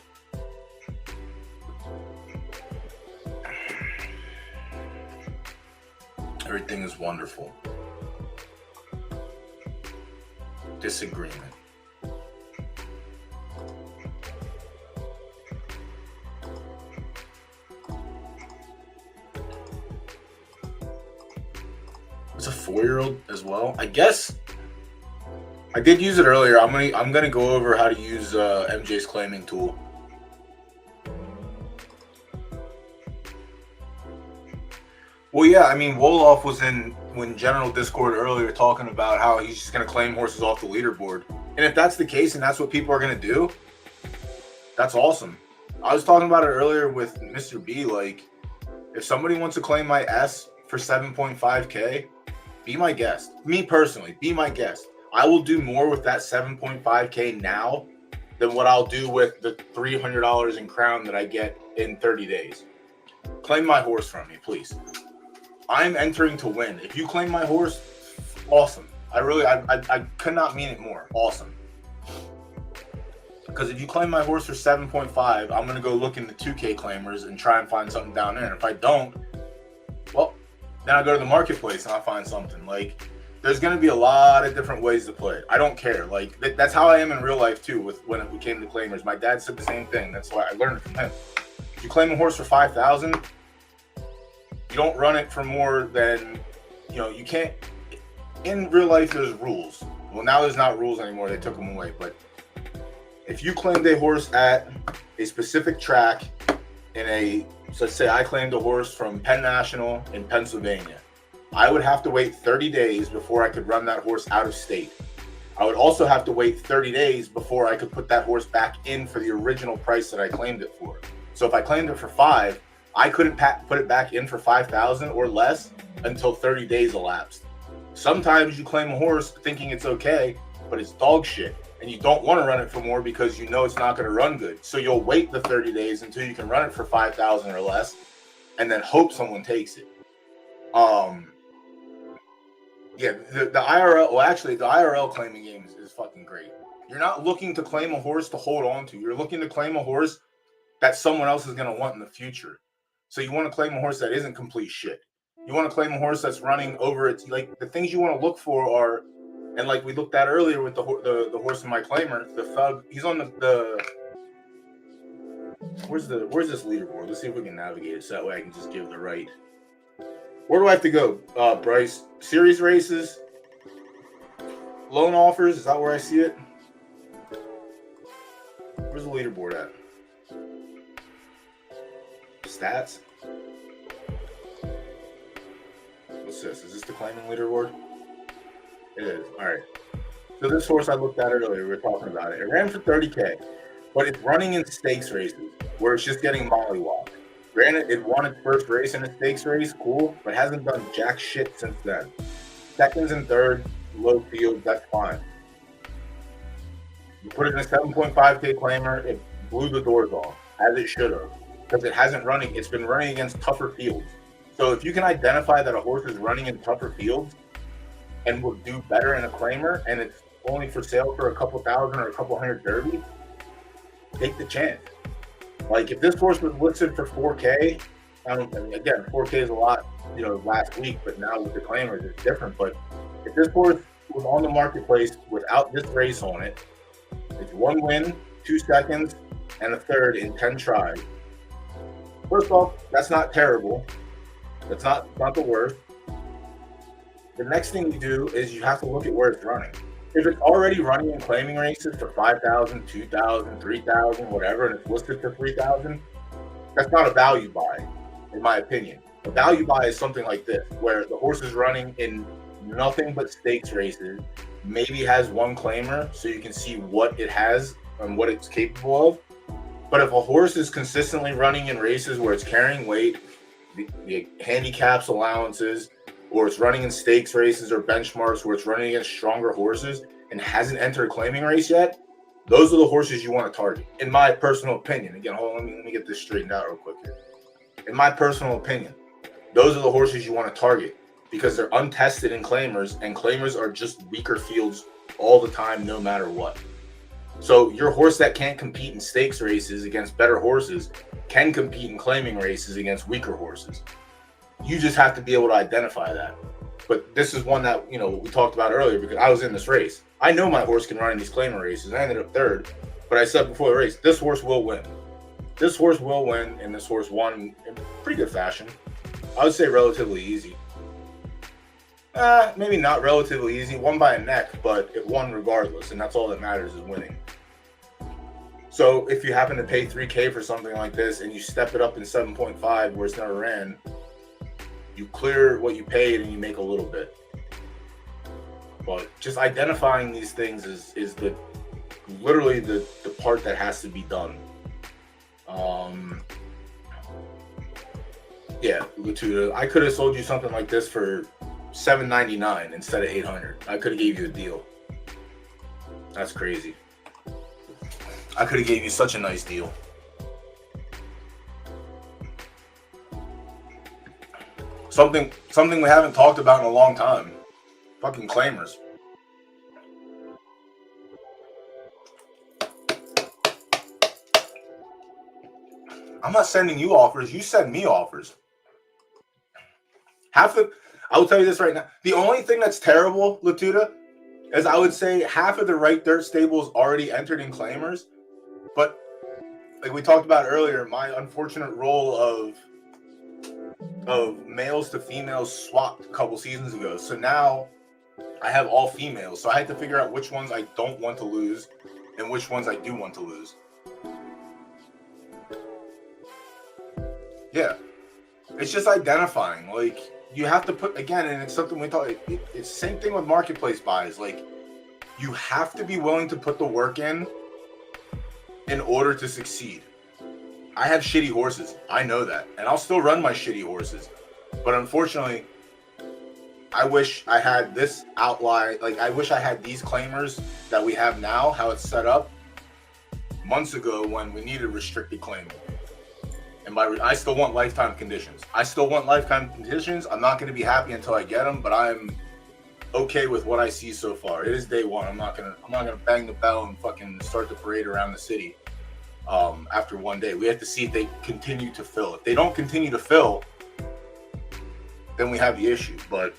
Everything is wonderful. Disagreement. It's a 4-year-old as well. I guess I did use it earlier. I'm gonna go over how to use MJ's claiming tool. Well, yeah, I mean, Wolof was when General Discord earlier talking about how he's just gonna claim horses off the leaderboard. And if that's the case and that's what people are gonna do, that's awesome. I was talking about it earlier with Mr. B. Like, if somebody wants to claim my S for 7.5K, be my guest. Me personally, be my guest. I will do more with that 7.5K now than what I'll do with the $300 in crown that I get in 30 days. Claim my horse from me, please. I'm entering to win. If you claim my horse, awesome. I could not mean it more. Awesome. Because if you claim my horse for 7.5, I'm going to go look in the 2K claimers and try and find something down there. And if I don't, well, then I go to the marketplace and I find something. Like, there's going to be a lot of different ways to play it. I don't care. Like, that's how I am in real life, too, when it came to claimers. My dad said the same thing. That's why I learned it from him. If you claim a horse for 5,000, you don't run it for more than, you can't. In real life, there's rules. Well, now there's not rules anymore. They took them away. But if you claimed a horse at a specific track so let's say I claimed a horse from Penn National in Pennsylvania, I would have to wait 30 days before I could run that horse out of state. I would also have to wait 30 days before I could put that horse back in for the original price that I claimed it for. So if I claimed it for 5, I couldn't put it back in for 5,000 or less until 30 days elapsed. Sometimes you claim a horse thinking it's okay, but it's dog shit. And you don't want to run it for more because you know it's not going to run good. So you'll wait the 30 days until you can run it for 5,000 or less and then hope someone takes it. Yeah, the IRL, well, actually, the IRL claiming game is fucking great. You're not looking to claim a horse to hold on to. You're looking to claim a horse that someone else is going to want in the future. So you want to claim a horse that isn't complete shit. You want to claim a horse that's running over its, like, the things you want to look for are, and like we looked at earlier with the horse in my claimer, the Thug. He's on the where's this leaderboard? Let's see if we can navigate it so that way I can just give the right. Where do I have to go, Bryce? Series races, loan offers. Is that where I see it? Where's the leaderboard at? Stats. What's this? Is this the claiming leaderboard? It is. All right. So this horse I looked at earlier, we were talking about it. It ran for 30K, but it's running in stakes races where it's just getting mollywopped. Granted, it won its first race in a stakes race, cool, but hasn't done jack shit since then. Seconds and third, low field, that's fine. You put it in a 7.5K claimer, it blew the doors off, as it should have, because it's been running against tougher fields. So if you can identify that a horse is running in tougher fields and will do better in a claimer, and it's only for sale for a couple thousand or a couple hundred derby, take the chance. Like if this horse was listed for 4K, I mean, again, 4K is a lot, last week, but now with the claimers, it's different. But if this horse was on the marketplace without this race on it, it's 1 win, 2 seconds, and a third in 10 tries. First off, that's not terrible. That's not the worst. The next thing you do is you have to look at where it's running. If it's already running in claiming races for 5,000, 2,000, 3,000, whatever, and it's listed for 3,000, that's not a value buy, in my opinion. A value buy is something like this, where the horse is running in nothing but stakes races, maybe has 1 claimer, so you can see what it has and what it's capable of. But if a horse is consistently running in races where it's carrying weight, the handicaps, allowances, or it's running in stakes races or benchmarks where it's running against stronger horses and hasn't entered a claiming race yet, those are the horses you want to target. In my personal opinion, again, hold on, let me get this straightened out real quick here. In my personal opinion, those are the horses you want to target because they're untested in claimers, and claimers are just weaker fields all the time, no matter what. So your horse that can't compete in stakes races against better horses can compete in claiming races against weaker horses. You just have to be able to identify that. But this is one that, we talked about earlier because I was in this race. I know my horse can run in these claimer races. I ended up third, but I said before the race, this horse will win. This horse will win, and this horse won in pretty good fashion. I would say relatively easy. Maybe not relatively easy. Won by a neck, but it won regardless, and that's all that matters is winning. So if you happen to pay $3K for something like this and you step it up in 7.5 where it's never ran, you clear what you paid and you make a little bit. But just identifying these things is literally the part that has to be done. Yeah, Latuda, I could have sold you something like this for $7.99 instead of $800. I could have gave you a deal. That's crazy. I could have gave you such a nice deal. Something we haven't talked about in a long time. Fucking claimers. I'm not sending you offers. You send me offers. I will tell you this right now. The only thing that's terrible, Latuda, is I would say half of the right dirt stables already entered in claimers. But like we talked about earlier, my unfortunate role of males to females swapped a couple seasons ago. So now I have all females. So I had to figure out which ones I don't want to lose and which ones I do want to lose. Yeah. It's just identifying. Like, you have to put, again, and it's something we thought, it's the same thing with marketplace buys. Like, you have to be willing to put the work in order to succeed. I have shitty horses. I know that. And I'll still run my shitty horses. But unfortunately, I wish I had this outline. Like, I wish I had these claimers that we have now, how it's set up, months ago when we needed restricted claiming. And I still want lifetime conditions. I'm not going to be happy until I get them, but I'm okay with what I see so far. It is day one. I'm not gonna bang the bell and fucking start the parade around the city after one day. We have to see if they continue to fill. If they don't continue to fill, then we have the issue. But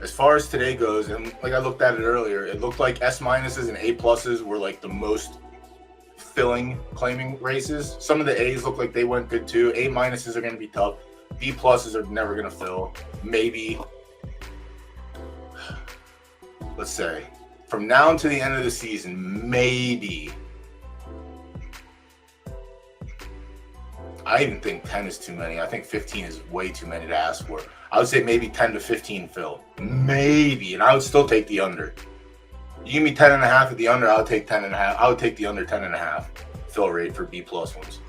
as far as today goes, and like I looked at it earlier, it looked like S- and A+ were like the most filling claiming races. Some of the A's look like they went good too. A- are going to be tough. B+ are never going to fill. Maybe, let's say, from now until the end of the season, maybe. I even think 10 is too many. I think 15 is way too many to ask for. I would say maybe 10 to 15 fill. Maybe. And I would still take the under. You give me 10.5 at the under, I'll take 10.5. I would take the under 10.5 fill rate for B+ ones.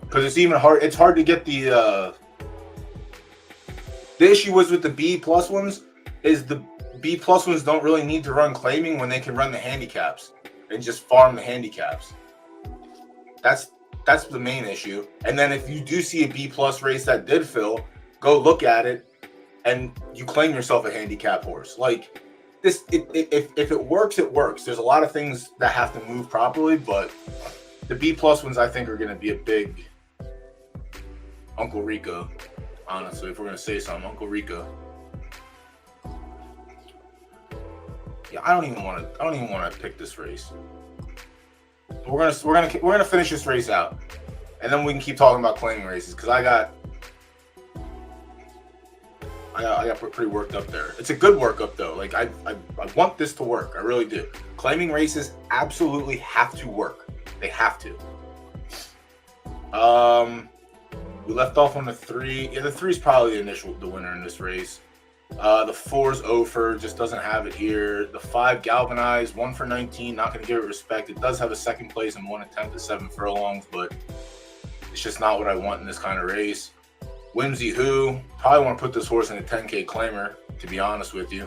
Because it's even hard. It's hard to get the issue was with the B+ ones is the B+ ones don't really need to run claiming when they can run the handicaps and just farm the handicaps. That's the main issue. And then if you do see a B+ race that did fill, go look at it and you claim yourself a handicap horse. Like, if it works, it works. There's a lot of things that have to move properly, but the B+ ones I think are going to be a big Uncle Rico. Honestly, if we're going to say something, Uncle Rico. Yeah, I don't even want to pick this race. We're gonna finish this race out, and then we can keep talking about claiming races because I got pretty worked up there. It's a good workup though. Like I want this to work. I really do. Claiming races absolutely have to work. They have to. We left off on the 3. Yeah, the 3 is probably the winner in this race. The 4's Ofer, just doesn't have it here. The 5 Galvanized, 1 for 19, not going to give it respect. It does have a second place and 1 attempt at 7 furlongs, but it's just not what I want in this kind of race. Whimsy Who, probably want to put this horse in a 10K claimer, to be honest with you.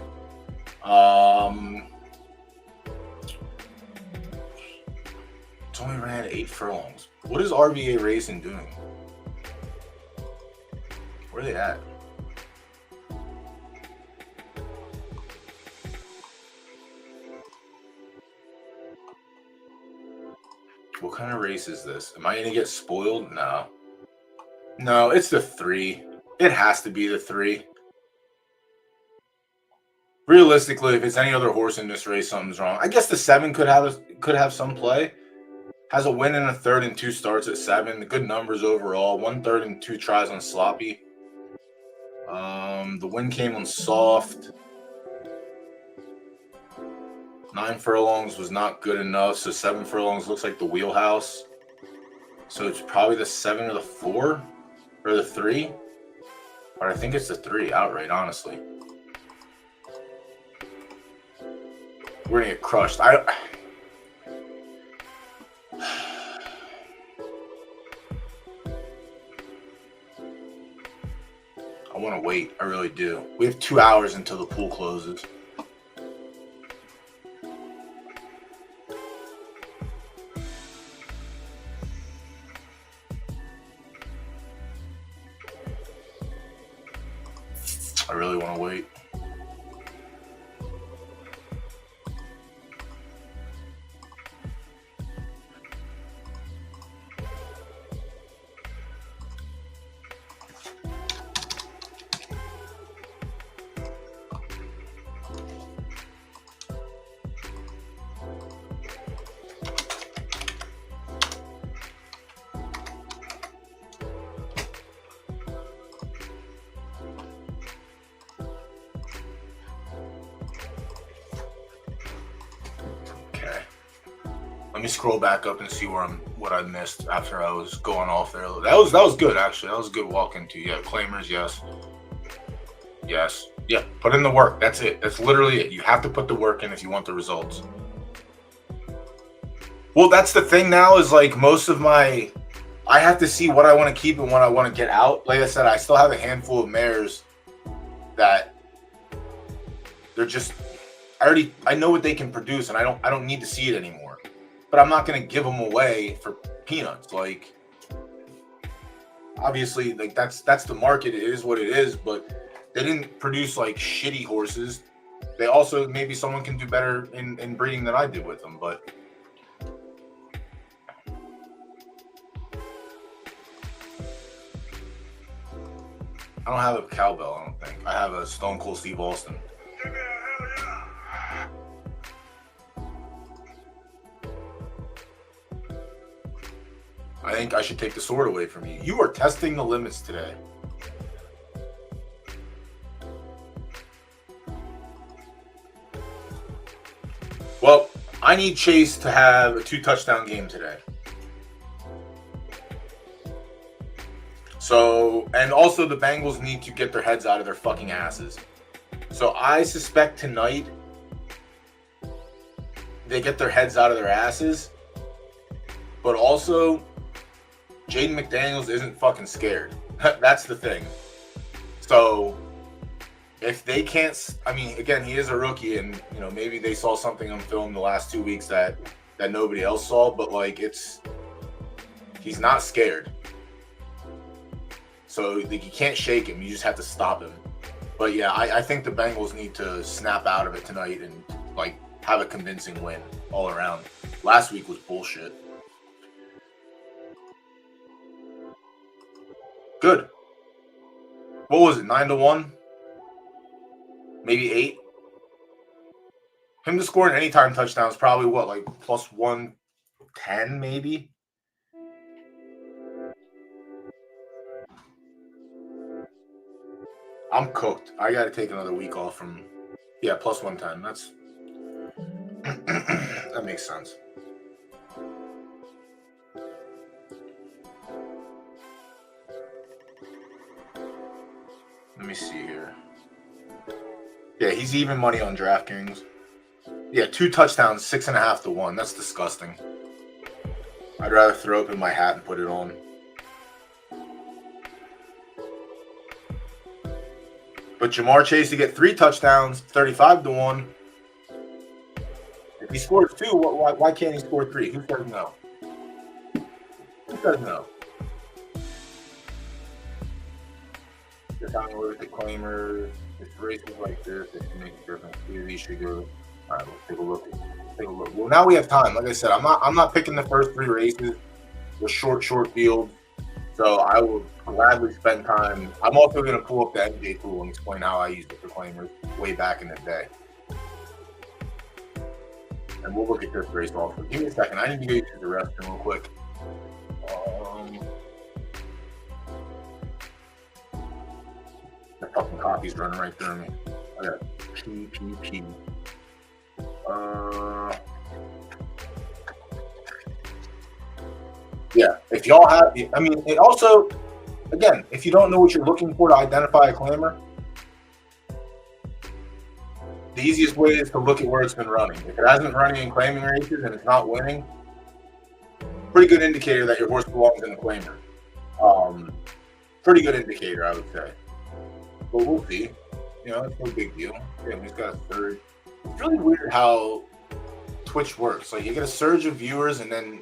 It's only ran 8 furlongs. What is RVA Racing doing? Where are they at? What kind of race is this? Am I going to get spoiled? No. No, it's the 3. It has to be the 3. Realistically, if it's any other horse in this race, something's wrong. I guess the 7 could have some play. Has a win in a 3rd and 2 starts at 7. The good numbers overall. 1 3rd and 2 tries on Sloppy. The win came on Soft. 9 furlongs was not good enough, so 7 furlongs looks like the wheelhouse. So it's probably the 7 or the 4 or the 3. But I think it's the 3 outright, honestly. We're gonna get crushed. I want to wait. I really do. We have 2 hours until the pool closes. I really want to wait. Let me scroll back up and see what I missed after I was going off there. That was good actually. That was a good walk into. Yeah, claimers, yes. Yes. Yeah, put in the work. That's it. That's literally it. You have to put the work in if you want the results. Well, that's the thing now is like most of I have to see what I want to keep and what I want to get out. Like I said, I still have a handful of mares that they're just I know what they can produce and I don't need to see it anymore. But I'm not going to give them away for peanuts. Like, obviously, like that's the market. It is what it is. But they didn't produce like shitty horses. They also maybe someone can do better in breeding than I did with them. But I don't have a cowbell. I don't think I have a Stone Cold Steve Austin. I think I should take the sword away from you. You are testing the limits today. Well, I need Chase to have a 2-touchdown game today. So, and also the Bengals need to get their heads out of their fucking asses. So I suspect tonight they get their heads out of their asses. But also, Jaden McDaniels isn't fucking scared. That's the thing. So, if they can't, I mean, again, he is a rookie, and you know maybe they saw something on film the last 2 weeks that nobody else saw. But like, he's not scared. So like, you can't shake him. You just have to stop him. But yeah, I think the Bengals need to snap out of it tonight and like have a convincing win all around. Last week was bullshit. Good. What was it? 9-1? Maybe 8? Him to score an anytime touchdown is probably what, like plus 110 maybe? I'm cooked. I got to take another week off from, yeah, plus 110. That's, that makes sense. Let me see here. Yeah, he's even money on DraftKings. Yeah, 2 touchdowns, 6.5 to 1. That's disgusting. I'd rather throw up in my hat and put it on. But Jamar Chase to get 3 touchdowns, 35 to 1. If he scores 2, why can't he score 3? Who says no? Who says no? Just having a look at the claimers. It's races like this. It can make a difference. These should go. All right, let's take a look. Take a look. Well, now we have time. Like I said, I'm not picking the first 3 races. The short field. So I will gladly spend time. I'm also going to pull up the NJ tool and explain how I used it for claimers way back in the day. And we'll look at this race also. Give me a second. I need to go use the restroom real quick. The fucking coffee's running right through me. I got PPP. Yeah, if y'all have, I mean, it also, again, if you don't know what you're looking for to identify a claimer, the easiest way is to look at where it's been running. If it hasn't been running in claiming races and it's not winning, pretty good indicator that your horse belongs in the claimer. Pretty good indicator, I would say. But we'll see. You know, it's no big deal. Yeah, he's got a third. It's really weird how Twitch works. Like, you get a surge of viewers and then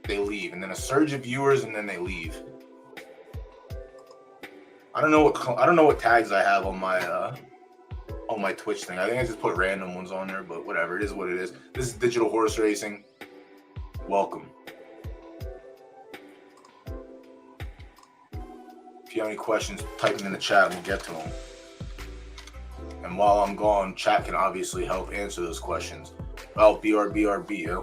they leave, and then a surge of viewers and then they leave. I don't know what tags I have on my Twitch thing. I think I just put random ones on there, but whatever. It is what it is. This is Digital Horse Racing. Welcome. If you have any questions, type them in the chat and we'll get to them. And while I'm gone, chat can obviously help answer those questions. Oh, BRB, yo.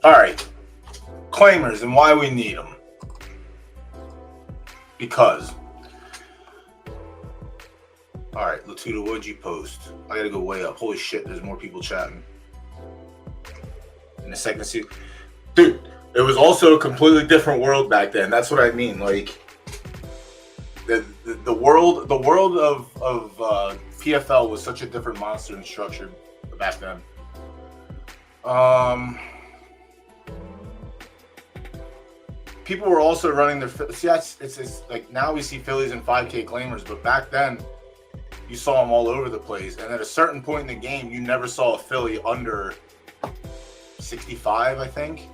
All right. Claimers and why we need them. Because. All right, Latuda, what'd you post? I gotta go way up. Holy shit, there's more people chatting. In the second season. Dude, it was also a completely different world back then. That's what I mean. Like, the world of PFL was such a different monster and structure back then. People were also running their. See, it's like now we see Phillies and 5K claimers, but back then you saw them all over the place. And at a certain point in the game, you never saw a Philly under 65, I think.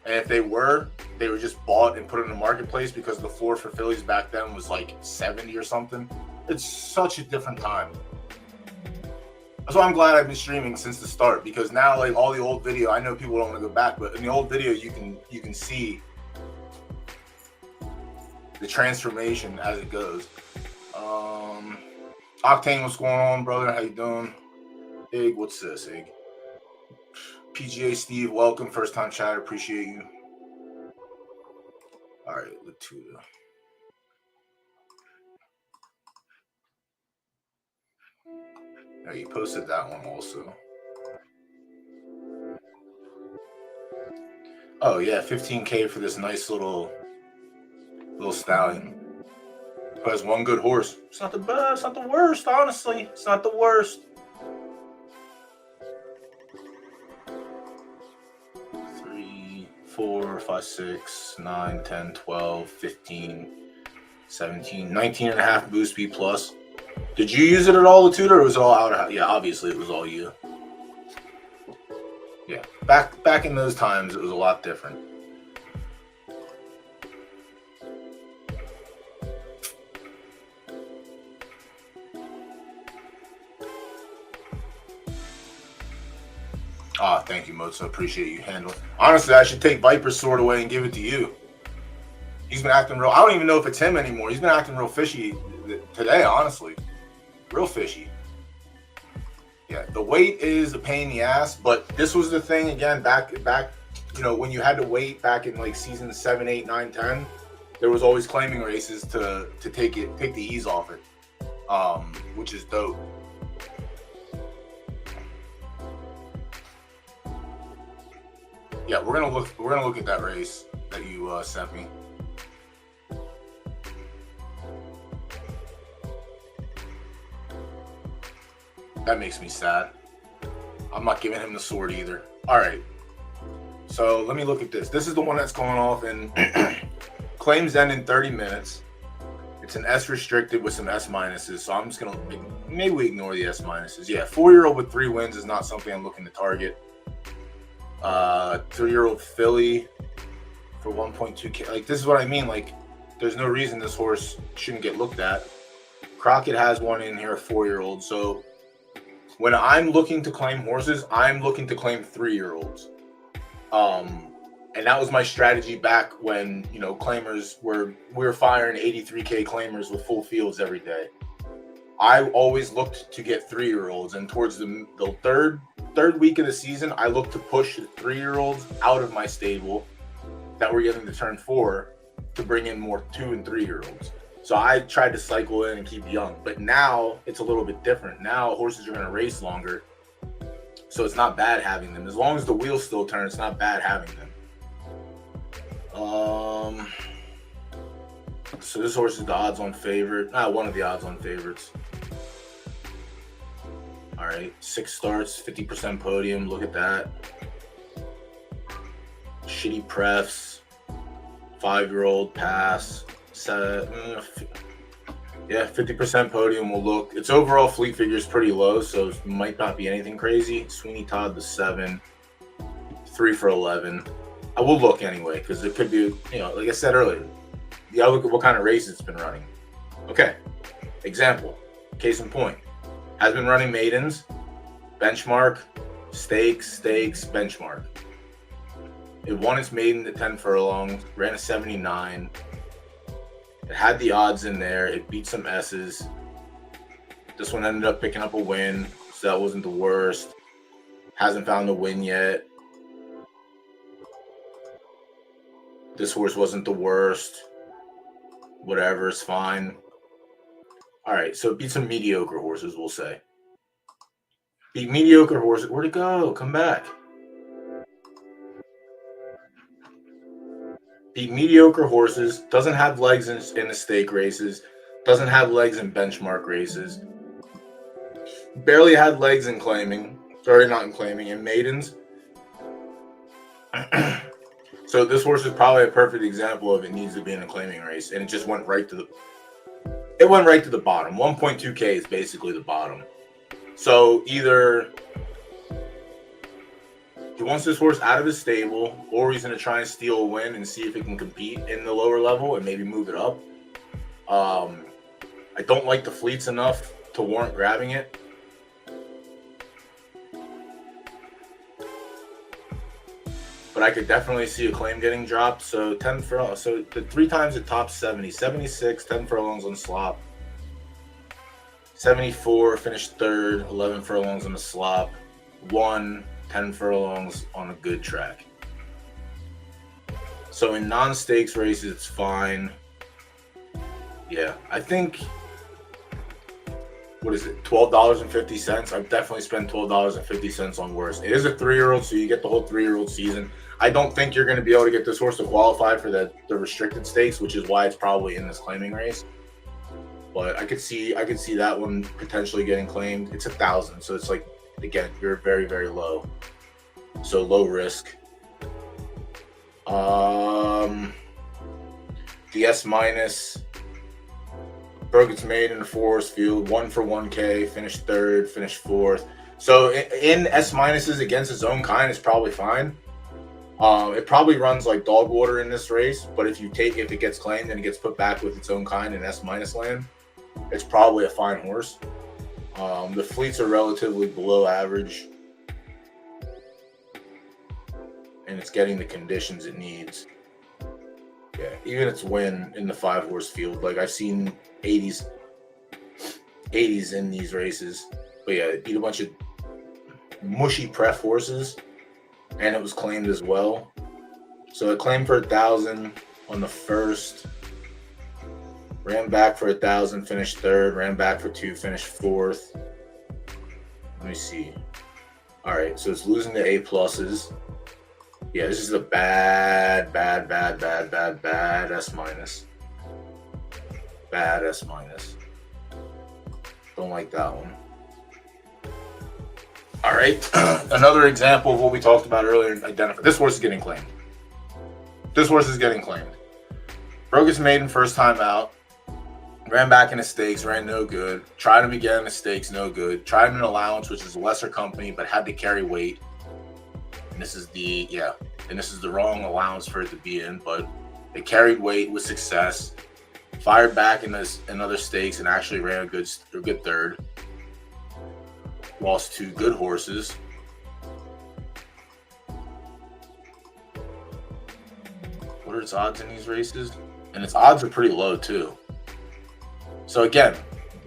And if they were just bought and put in the marketplace because the floor for Phillies back then was like 70 or something. It's such a different time. That's why I'm glad I've been streaming since the start, because now, like, all the old video, I know people don't want to go back, but in the old video you can see the transformation as it goes. Octane, what's going on, brother? How you doing? Ig, what's this, Ig? PGA Steve, welcome. First time chatter, appreciate you. All right, Latuda. Now you posted that one also. Oh yeah, 15K for this nice little stallion. Who has one good horse. It's not the best, it's not the worst, honestly. It's not the worst. 3, 4, 5, 6, 9, 10, 12, 15, 17, 19 and a half boost speed plus. Did you use it at all, Latuda, or was it all out of house? Yeah, obviously it was all you. Yeah, back in those times, it was a lot different. Ah, thank you, Moza. Appreciate you handling. Honestly, I should take Viper's sword away and give it to you. He's been acting real. I don't even know if it's him anymore. He's been acting real fishy today, honestly. Real fishy. Yeah, the wait is a pain in the ass, but this was the thing again back, you know, when you had to wait back in like season 7, 8, 9, 10, there was always claiming races to take the ease off it. Which is dope. Yeah, we're gonna look at that race that you sent me. That makes me sad. I'm not giving him the sword either. All right. So let me look at this. This is the one that's going off in claims end in 30 minutes. It's an S restricted with some S minuses. So I'm just going to, maybe we ignore the S minuses. Yeah, 4-year-old with 3 wins is not something I'm looking to target. 3-year-old filly for 1.2K. Like, this is what I mean. Like, there's no reason this horse shouldn't get looked at. Crockett has one in here, a 4-year-old. So when I'm looking to claim horses, I'm looking to claim 3-year-olds. And that was my strategy back when, you know, claimers we were firing 83K claimers with full fields every day. I always looked to get 3-year-olds, and towards the third week of the season, I looked to push the 3-year-olds out of my stable that were getting to turn 4 to bring in more 2 and 3-year-olds. So I tried to cycle in and keep young, but now it's a little bit different. Now horses are going to race longer, so it's not bad having them. As long as the wheels still turn, it's not bad having them. So this horse is the odds-on favorite. One of the odds-on favorites. All right, 6 starts, 50% podium. Look at that. Shitty prefs. 5-year-old pass. Yeah, 50% podium will look. Its overall fleet figure is pretty low, so it might not be anything crazy. Sweeney Todd the 7, 3 for 11. I will look anyway, because it could be, you know, like I said earlier, you gotta look at what kind of race it's been running. Okay, example, case in point, has been running maidens, benchmark, stakes, benchmark. It won its maiden at 10 furlongs, ran a 79. It had the odds in there. It beat some S's. This one ended up picking up a win, so that wasn't the worst. Hasn't found the win yet. This horse wasn't the worst. Whatever, it's fine. All right, so beat some mediocre horses, we'll say. Beat mediocre horses. Where'd it go? Come back. Beat mediocre horses. Doesn't have legs in the stake races. Doesn't have legs in benchmark races. Barely had legs in claiming. Sorry, not in claiming. In maidens. So this horse is probably a perfect example of it needs to be in a claiming race, and it just went right to the. It went right to the bottom. 1.2K is basically the bottom. So either he wants this horse out of his stable, or he's going to try and steal a win and see if he can compete in the lower level and maybe move it up. I don't like the fleets enough to warrant grabbing it. But I could definitely see a claim getting dropped. So 10 furlongs. So the 3 times it topped 70, 76, 10 furlongs on slop. 74, finished third, 11 furlongs on the slop. 10 furlongs on a good track. So in non-stakes races, it's fine. Yeah, I think, what is it, $12.50? I've definitely spent $12.50 on worse. It is a 3-year-old, so you get the whole 3-year-old season. I don't think you're going to be able to get this horse to qualify for the restricted stakes, which is why it's probably in this claiming race. But I could see that one potentially getting claimed. It's 1,000, so it's like, again, you're very, very low. So low risk. The S minus broke its maiden in the 4-horse field, 1 for 1K, finished third, finished fourth. So in S minuses against its own kind is probably fine. It probably runs like dog water in this race, but if it gets claimed and it gets put back with its own kind in S minus land, it's probably a fine horse. The fleets are relatively below average, and it's getting the conditions it needs. Yeah, even its win in the 5-horse field, like I've seen 80s in these races, but yeah, it beat a bunch of mushy pref horses, and it was claimed as well. So it claimed for 1,000 on the first, ran back for 1,000, finished third, ran back for 2, finished fourth. Let me see. All right, so it's losing to A pluses. Yeah, this is a bad S minus. Bad S minus. Don't like that one. All right, another example of what we talked about earlier. This horse is getting claimed. This horse is getting claimed. Broke its maiden first time out. Ran back in the stakes, ran no good. Tried him again in the stakes, no good. Tried him in allowance, which is a lesser company, but had to carry weight. And this is the wrong allowance for it to be in, but it carried weight with success. Fired back in other stakes and actually ran a good third. Lost 2 good horses. What are its odds in these races? And its odds are pretty low too. So again,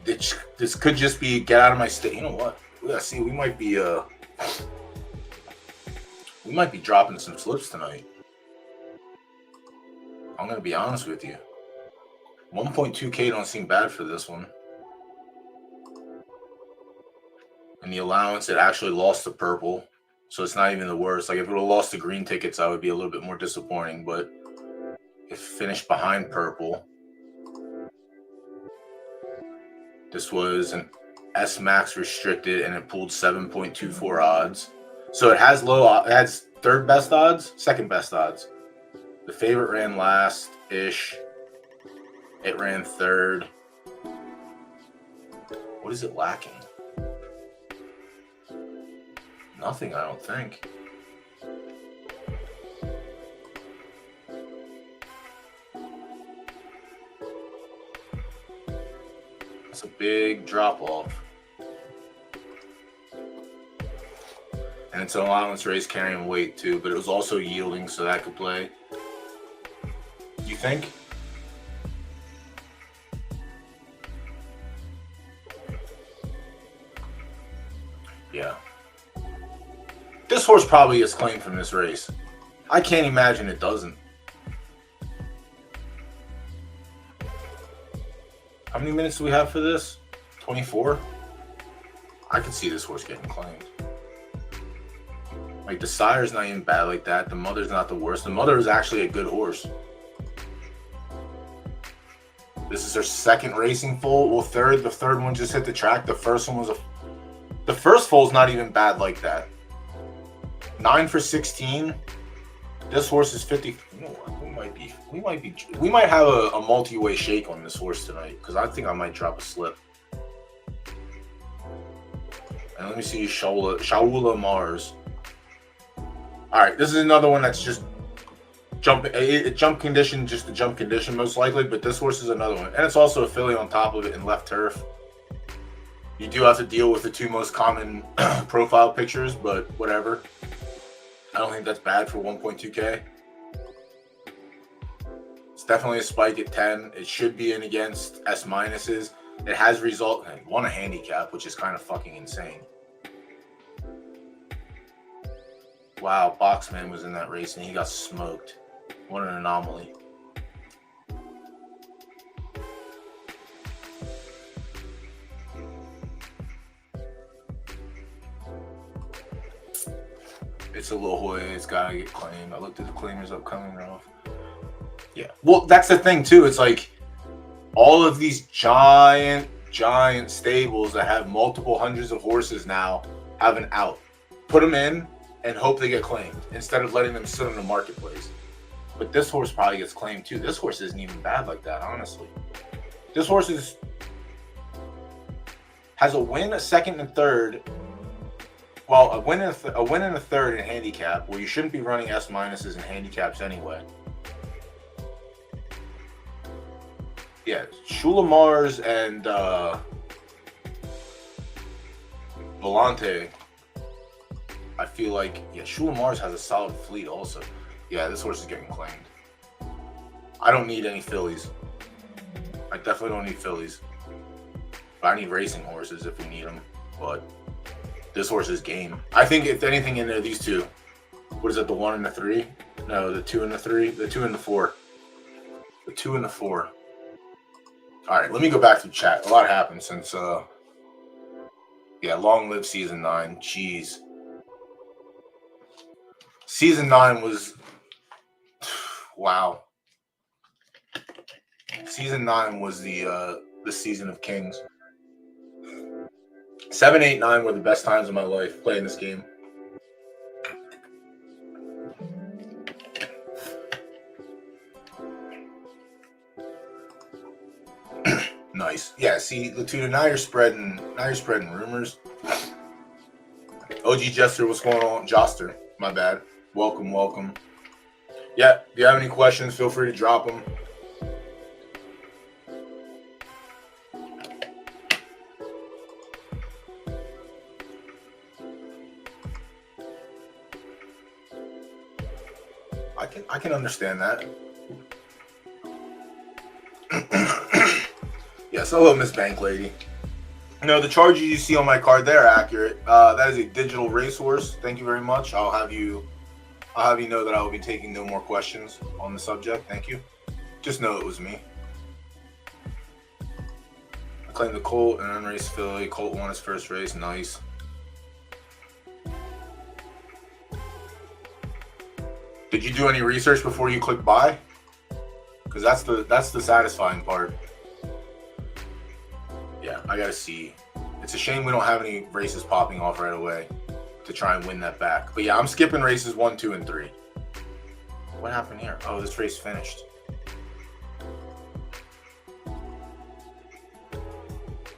this could just be get out of my state. You know what? Yeah, see, we might be dropping some slips tonight. I'm gonna be honest with you. 1.2K don't seem bad for this one. And the allowance, it actually lost the purple, so it's not even the worst. Like if it would have lost the green tickets, I would be a little bit more disappointing. But it finished behind purple. This was an S max restricted, and it pulled 7.24 odds. So it has it has third best odds, second best odds. The favorite ran last-ish. It ran third. What is it lacking? Nothing, I don't think. That's a big drop-off. And it's an allowance race carrying weight too, but it was also yielding, so that could play. You think? Yeah. This horse probably gets claimed from this race. I can't imagine it doesn't. How many minutes do we have for this? 24? I could see this horse getting claimed. Like, the sire's not even bad like that. The mother's not the worst. The mother is actually a good horse. This is her second racing foal. Well, third. The third one just hit the track. The first one was the first foal's not even bad like that. 9 for 16. This horse is 50. You know what? We might have a multi-way shake on this horse tonight, because I think I might drop a slip. And let me see Shaula Mars. All right, this is another one that's just jump condition, just the jump condition most likely, but this horse is another one. And it's also a filly on top of it in left turf. You do have to deal with the two most common profile pictures, but whatever. I don't think that's bad for 1.2K. It's definitely a spike at 10. It should be in against S minuses. It has won a handicap, which is kind of fucking insane. Wow, Boxman was in that race and he got smoked. What an anomaly. It's a little hoy. It's got to get claimed. I looked at the claimers upcoming off. Yeah. Well, that's the thing, too. It's like all of these giant stables that have multiple hundreds of horses now have an out. Put them in and hope they get claimed instead of letting them sit in the marketplace. But this horse probably gets claimed, too. This horse isn't even bad like that, honestly. This horse has a win, a second, and third. Well, a win and a third in handicap, where you shouldn't be running S minuses in handicaps anyway. Yeah, Shula Mars and Volante. I feel like, yeah, Shula Mars has a solid fleet also. Yeah, this horse is getting claimed. I don't need any fillies. I definitely don't need fillies. But I need racing horses if we need them. But this horse is game. I think if anything in there, these two. What is it, the 1 and the 3? No, the 2 and the 3. The 2 and the 4. The 2 and the 4. All right, let me go back to chat. A lot happened since, yeah, long live season 9. Jeez. Season 9 was, wow. Season 9 was the season of kings. 7, 8, 9 were the best times of my life playing this game. Nice. Yeah, see, Latuda, now you're spreading rumors. OG Jester, what's going on? Joster, my bad. Welcome. Yeah, if you have any questions, feel free to drop them. I can understand that. Yes, hello, Miss Bank Lady. No, the charges you see on my card, they're accurate. That is a digital racehorse. Thank you very much. I'll have you know that I will be taking no more questions on the subject. Thank you. Just know it was me. I claimed the Colt and unraced filly. Colt won his first race. Nice. Did you do any research before you click buy? Because that's the satisfying part. Yeah, I gotta see. It's a shame we don't have any races popping off right away to try and win that back. But yeah, I'm skipping races 1, 2, and 3. What happened here? Oh, this race finished.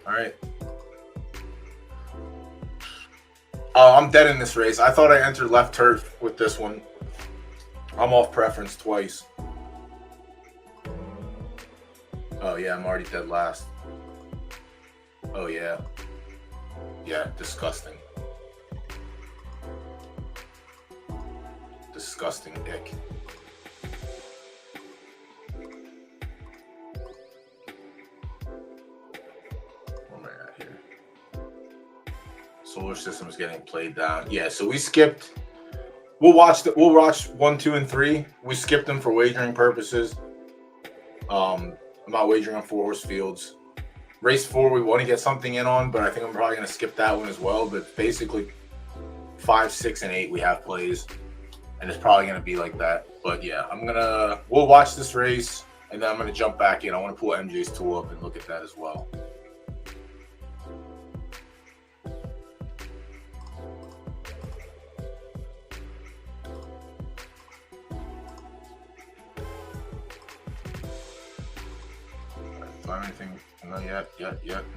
All right. Oh, I'm dead in this race. I thought I entered left turf with this one. I'm off preference twice. Oh yeah, I'm already dead last. Oh yeah. Yeah, disgusting. Disgusting ick. Where am I at here? Solar system is getting played down. Yeah, so we skipped. We'll watch 1, 2, and 3. We skipped them for wagering purposes. I'm not wagering on 4-horse fields. Race 4 we want to get something in on, but I think I'm probably going to skip that one as well. But basically 5, 6, and 8 we have plays, and it's probably going to be like that. But yeah, we'll watch this race, and then I'm going to jump back in. I want to pull MJ's tool up and look at that as well. Find anything? No, yet.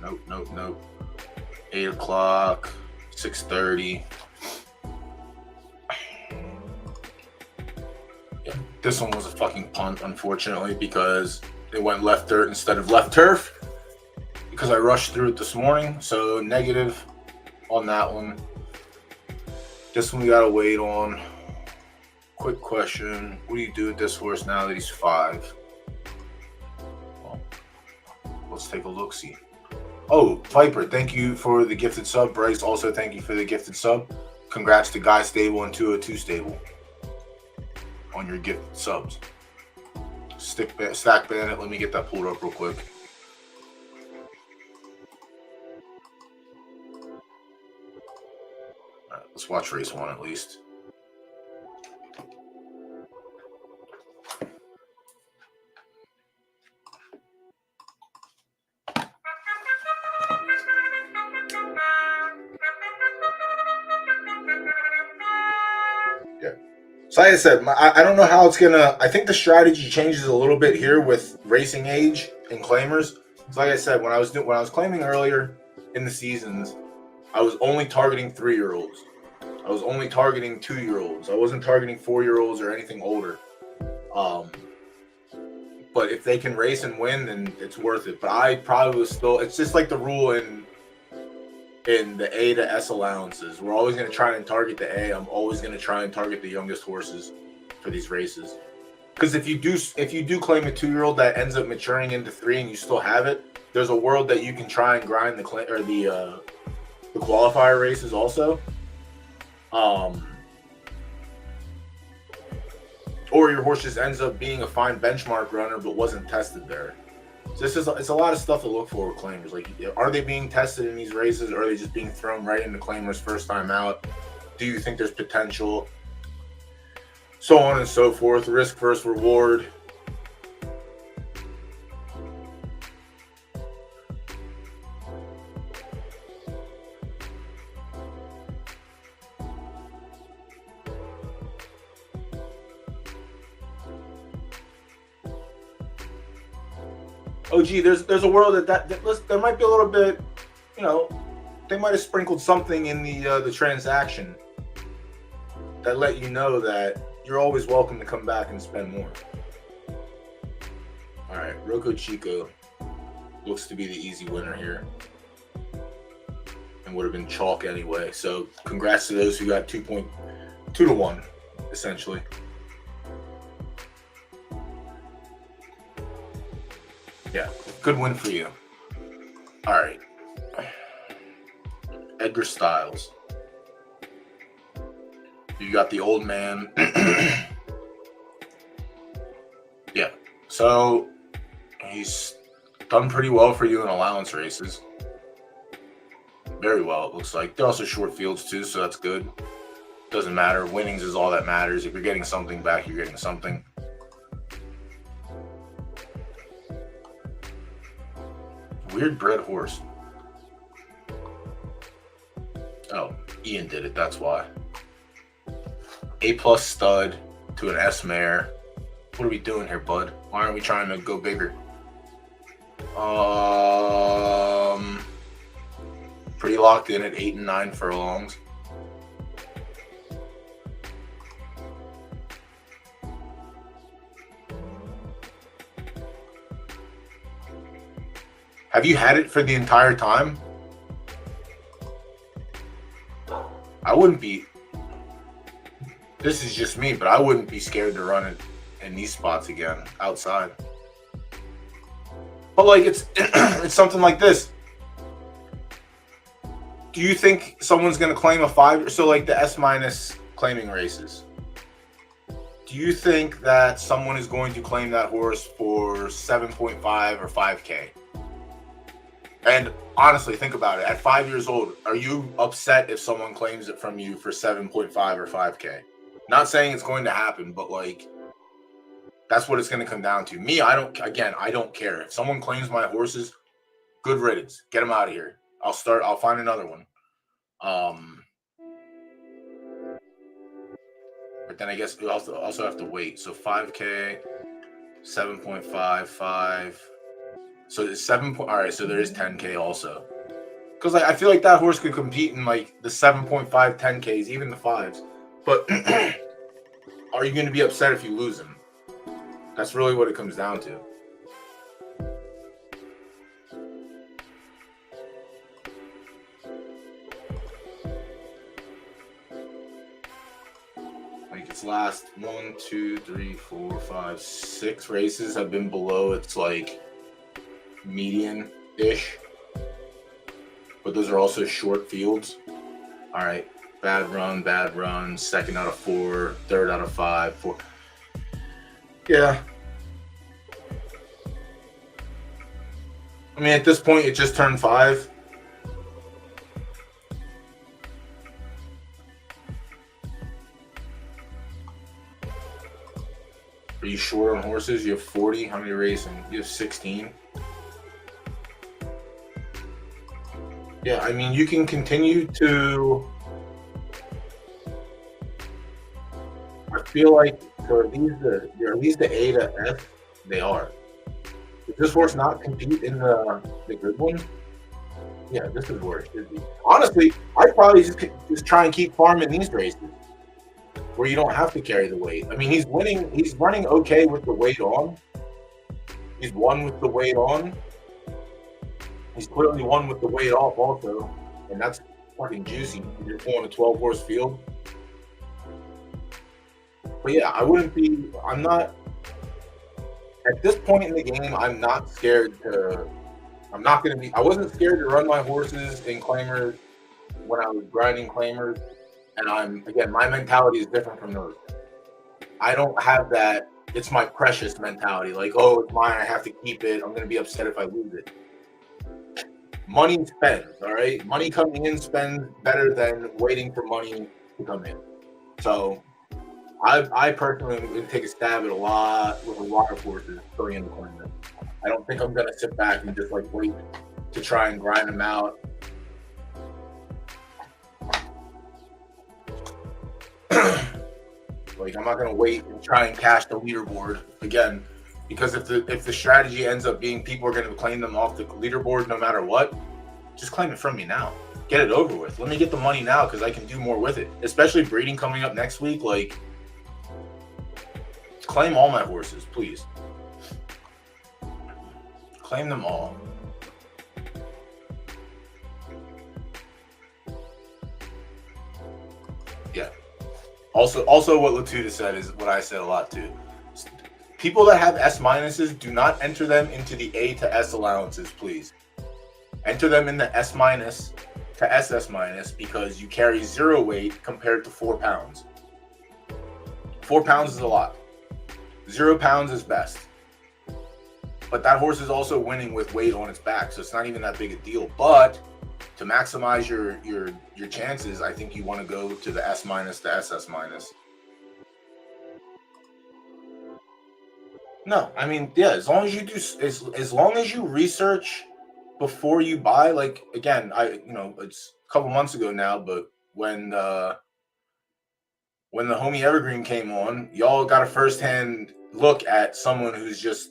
Nope. 8 o'clock, 6:30. Yeah, this one was a fucking punt, unfortunately, because it went left dirt instead of left turf. Because I rushed through it this morning, so negative on that one. This one we gotta wait on. Quick question: what do you do with this horse now that he's 5? Let's take a look-see. Oh, Viper, thank you for the gifted sub. Bryce, also thank you for the gifted sub. Congrats to Guy Stable and 202 Stable on your gifted subs. Stack Bandit, let me get that pulled up real quick. All right, let's watch race 1 at least. So like I said, I don't know how it's gonna. I think the strategy changes a little bit here with racing age and claimers. So like I said, when I was claiming earlier in the seasons, I was only targeting 3-year-olds. I was only targeting 2-year-olds. I wasn't targeting 4-year-olds or anything older. But if they can race and win, then it's worth it. But I probably was still. It's just like the rule in the A to S allowances. We're always going to try and target the A. I'm always going to try and target the youngest horses for these races. Because if you do claim a 2-year-old that ends up maturing into 3 and you still have it, there's a world that you can try and grind the qualifier races also. Or your horse just ends up being a fine benchmark runner but wasn't tested there. So it's a lot of stuff to look for with claimers. Like, are they being tested in these races, or are they just being thrown right into claimers first time out? Do you think there's potential? So on and so forth. Risk versus reward. Oh, gee, there's a world that there might be a little bit, they might have sprinkled something in the transaction that let you know that you're always welcome to come back and spend more. All right, Rocco Chico looks to be the easy winner here and would have been chalk anyway. So congrats to those who got 2 to 1, essentially. Yeah, good win for you. All right. Edgar Styles. You got the old man. Yeah, so he's done pretty well for you in allowance races. Very well, it looks like. They're also short fields too, so that's good. Doesn't matter. Winnings is all that matters. If you're getting something back, you're getting something. Weird bred horse. Oh, Ian did it, that's why. A+ stud to an S mare. What are we doing here, bud? Why aren't we trying to go bigger? Pretty locked in at 8 and 9 furlongs. Have you had it for the entire time? I wouldn't be. This is just me, but I wouldn't be scared to run it in these spots again outside. But like it's something like this. Do you think someone's going to claim a 5? So like the S- claiming races. Do you think that someone is going to claim that horse for 7.5 or 5K? And honestly, think about it. At 5 years old, are you upset if someone claims it from you for 7.5 or 5K? Not saying it's going to happen, but like that's what it's going to come down to. Me, I don't care. If someone claims my horses, good riddance. Get them out of here. I'll find another one. But then I guess we also have to wait. So 5K, 7.55. So it's 7. All right, so there is 10K also. Because like, I feel like that horse could compete in like the 7.5, 10Ks, even the 5s. But are you going to be upset if you lose him? That's really what it comes down to. Like its last 1, 2, 3, 4, 5, 6 races have been below its like median-ish. But those are also short fields. All right, bad run, second out of 4, third out of 5, 4. Yeah. I mean, at this point, it just turned 5. Are you short on horses? You have 40. How many racing? You have 16. Yeah, I mean, you can continue to. I feel like for they're at least the A to F, they are. Does this horse not compete in the good one? Yeah, this is where it should be. Honestly, I'd probably just try and keep farming these races where you don't have to carry the weight. I mean, he's winning. He's running okay with the weight on. He's won with the weight on. He's clearly won with the weight off also, and that's fucking juicy. You're pulling a 12-horse field. But yeah, I'm not, at this point in the game, I'm not scared to, I wasn't scared to run my horses in claimers when I was grinding claimers. And again, my mentality is different from those. I don't have that, it's my precious mentality. Like, oh, it's mine, I have to keep it. I'm going to be upset if I lose it. Money spends, all right? Money coming in spends better than waiting for money to come in. So I personally would take a stab at a lot of horses going in the corner. I don't think I'm going to sit back and just like wait to try and grind them out. Like, I'm not going to wait and try and cash the leaderboard again, because if the strategy ends up being people are going to claim them off the leaderboard no matter what, just claim it from me now. Get it over with. Let me get the money now because I can do more with it. Especially breeding coming up next week. Like, claim all my horses, please. Claim them all. Yeah. Also, what Latuda said is what I said a lot too. People that have S minuses, do not enter them into the A to S allowances, please. Enter them in the S minus to SS minus because you carry 0 weight compared to 4 pounds. 4 pounds is a lot. 0 pounds is best. But that horse is also winning with weight on its back, so it's not even that big a deal. But to maximize your chances, I think you want to go to the S minus to SS minus. No, I mean, yeah, as long as you do, as long as you research before you buy. Like, again, it's a couple months ago now, but when the homie Evergreen came on, y'all got a firsthand look at someone who's just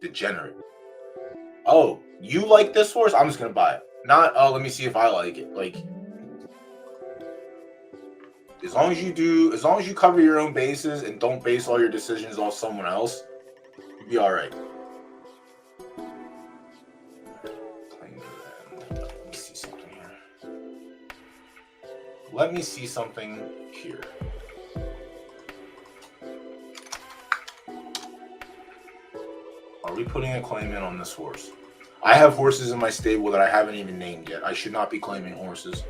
degenerate. Oh, you like this horse? I'm just gonna buy it. Not, oh, let me see if I like it. Like, as long as you cover your own bases and don't base all your decisions off someone else, you'll be all right. Let me see something here. Let me see something here. Are we putting a claim in on this horse? I have horses in my stable that I haven't even named yet. I should not be claiming horses.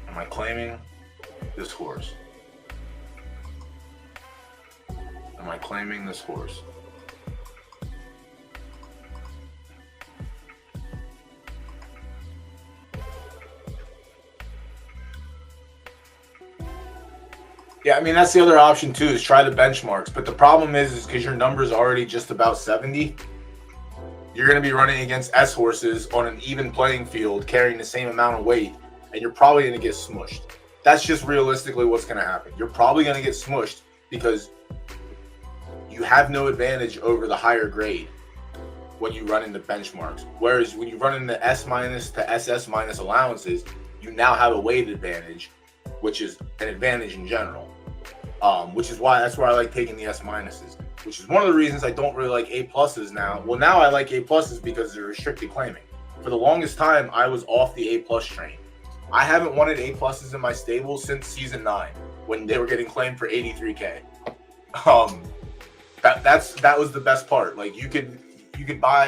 Am I claiming? this horse? Am I claiming this horse? Yeah, I mean, that's the other option too, is try the benchmarks. But the problem is because your number's already just about 70, you're going to be running against S horses on an even playing field carrying the same amount of weight, and you're probably going to get smushed. That's just realistically what's going to happen. You're probably going to get smushed because you have no advantage over the higher grade when you run into benchmarks. Whereas when you run into S- to SS- allowances, you now have a weight advantage, which is an advantage in general. Which is why that's why I like taking the S-, which is one of the reasons I don't really like A+ now. Well, now I like A+ because they're restricted claiming. For the longest time, I was off the A+ train. I haven't wanted A+ in my stable since season 9 when they were getting claimed for 83K. That was the best part. Like you could buy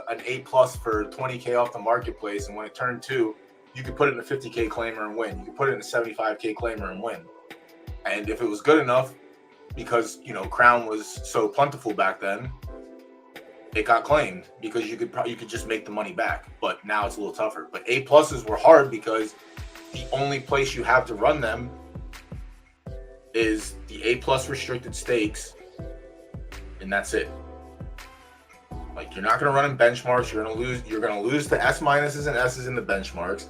an A+ for 20K off the marketplace, and when it turned 2, you could put it in a 50K claimer and win. You could put it in a 75K claimer and win. And if it was good enough, because Crown was so plentiful back then, it got claimed because you could just make the money back. But now it's a little tougher. But A+ were hard because the only place you have to run them is the A+ restricted stakes, and that's it. Like, you're not going to run in benchmarks. You're going to lose to S- and S's in the benchmarks.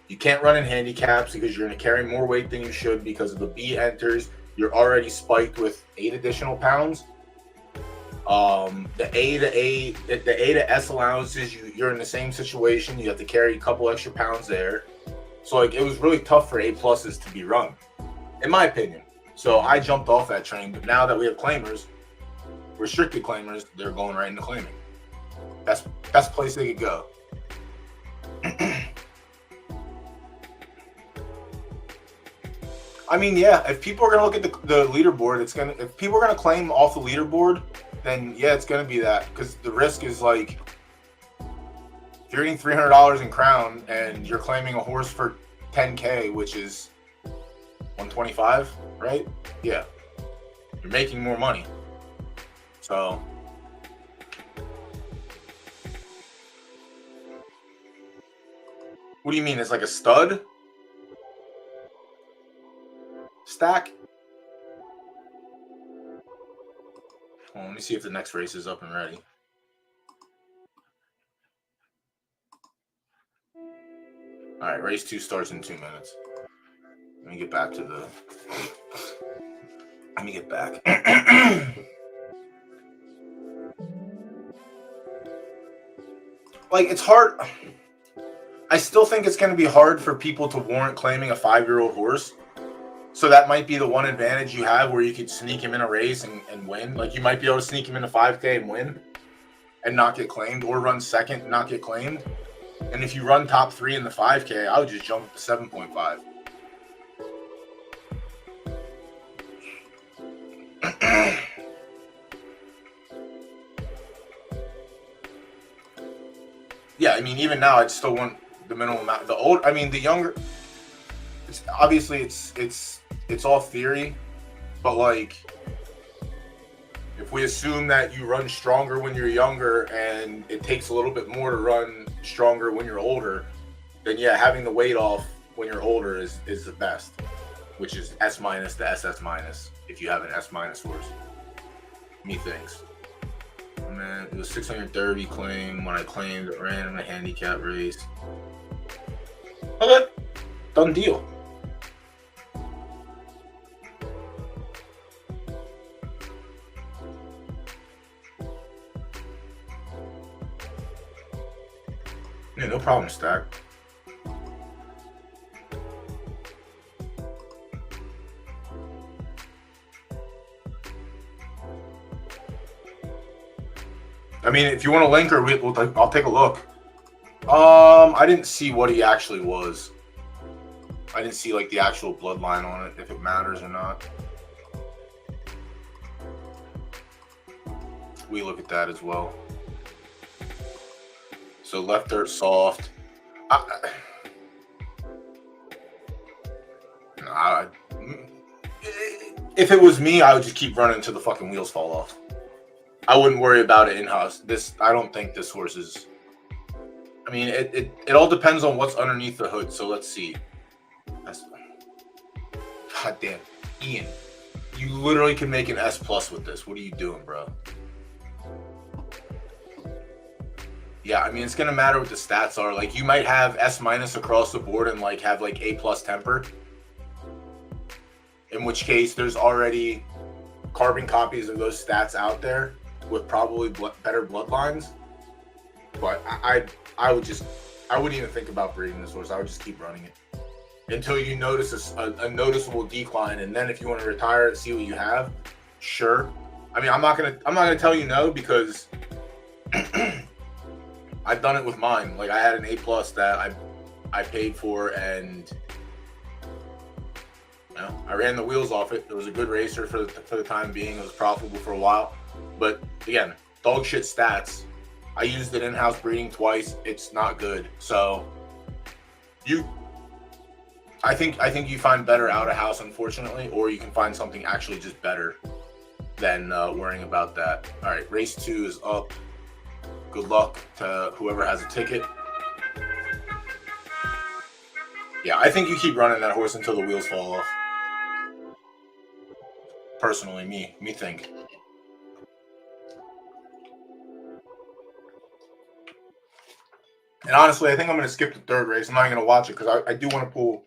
You can't run in handicaps because you're going to carry more weight than you should because of the B enters. You're already spiked with 8 additional pounds. The A to S allowances, you're in the same situation. You have to carry a couple extra pounds there. So like, it was really tough for A+ to be run, in my opinion. So I jumped off that train. But now that we have claimers, restricted claimers, they're going right into claiming. Best place they could go. I mean, yeah, if people are going to look at the leaderboard, if people are going to claim off the leaderboard, then yeah, it's going to be that. Because the risk is like, if you're getting $300 in Crown and you're claiming a horse for 10K, which is 125, right? Yeah. You're making more money. So what do you mean? It's like a stud stack? Well, let me see if the next race is up and ready. All right, race 2 starts in 2 minutes. Let me get back. Like, it's hard. I still think it's going to be hard for people to warrant claiming a 5-year-old horse. So that might be the one advantage you have where you could sneak him in a race and win. Like, you might be able to sneak him in a 5K and win and not get claimed, or run second and not get claimed. And if you run top 3 in the 5K, I would just jump up to 7.5. Yeah, I mean, even now, I'd still want the minimum amount. The younger. It's obviously it's all theory, but like, if we assume that you run stronger when you're younger and it takes a little bit more to run stronger when you're older, then yeah, having the weight off when you're older is the best, which is S- to SS- if you have an S- horse. Methinks. Man, it was 630 claim when I claimed it, ran in a handicap race. Okay, done deal. Yeah, no problem, Stack. I mean, if you want to link her, I'll take a look. I didn't see what he actually was. I didn't see like the actual bloodline on it, if it matters or not. We look at that as well. So left dirt soft. No, If it was me, I would just keep running until the fucking wheels fall off. I wouldn't worry about it in-house. I don't think this horse is... I mean, it all depends on what's underneath the hood. So let's see. God damn. Ian, you literally can make an S+ with this. What are you doing, bro? Yeah, I mean, it's going to matter what the stats are. Like, you might have S- across the board and, like, have, like, A+ temper. In which case, there's already carbon copies of those stats out there with probably better bloodlines. But I wouldn't even think about breeding this horse. I would just keep running it until you notice a noticeable decline. And then if you want to retire it, see what you have, sure. I mean, I'm not gonna tell you no, because I've done it with mine. Like, I had an A+ that I paid for, and you know, I ran the wheels off it. It was a good racer for the time being. It was profitable for a while. But again, dog shit stats. I used it in-house breeding twice. It's not good. So I think you find better out of house, unfortunately, or you can find something actually just better than worrying about that. All right, race 2 is up. Good luck to whoever has a ticket. Yeah, I think you keep running that horse until the wheels fall off. Personally, me think. And honestly, I think I'm going to skip the third race. I'm not going to watch it because I do want to pull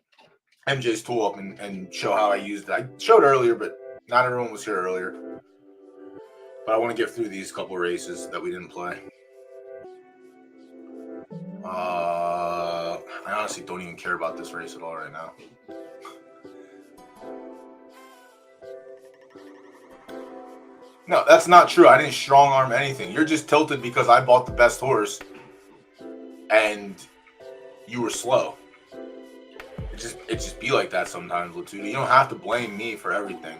MJ's tool up and show how I used it. I showed earlier, but not everyone was here earlier. But I want to get through these couple races that we didn't play. I honestly don't even care about this race at all right now. No, that's not true. I didn't strong arm anything. You're just tilted because I bought the best horse and you were slow. It just be like that sometimes, Latuda. You don't have to blame me for everything.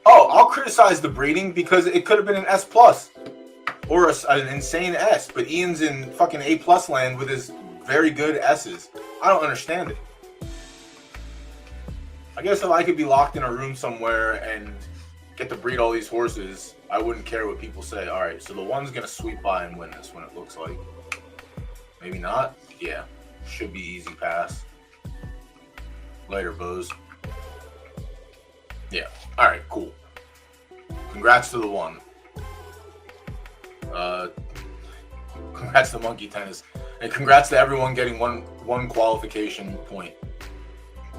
Oh, I'll criticize the breeding because it could have been an S+ or an insane S, but Ian's in fucking A+ land with his very good S's. I don't understand it. I guess if I could be locked in a room somewhere and get to breed all these horses, I wouldn't care what people say. All right, so the one's going to sweep by and win this one, it looks like. Maybe not. Yeah, should be easy pass. Later, Bose. Yeah, all right, cool. Congrats to the one. Congrats to Monkey Tennis. And congrats to everyone getting one qualification point.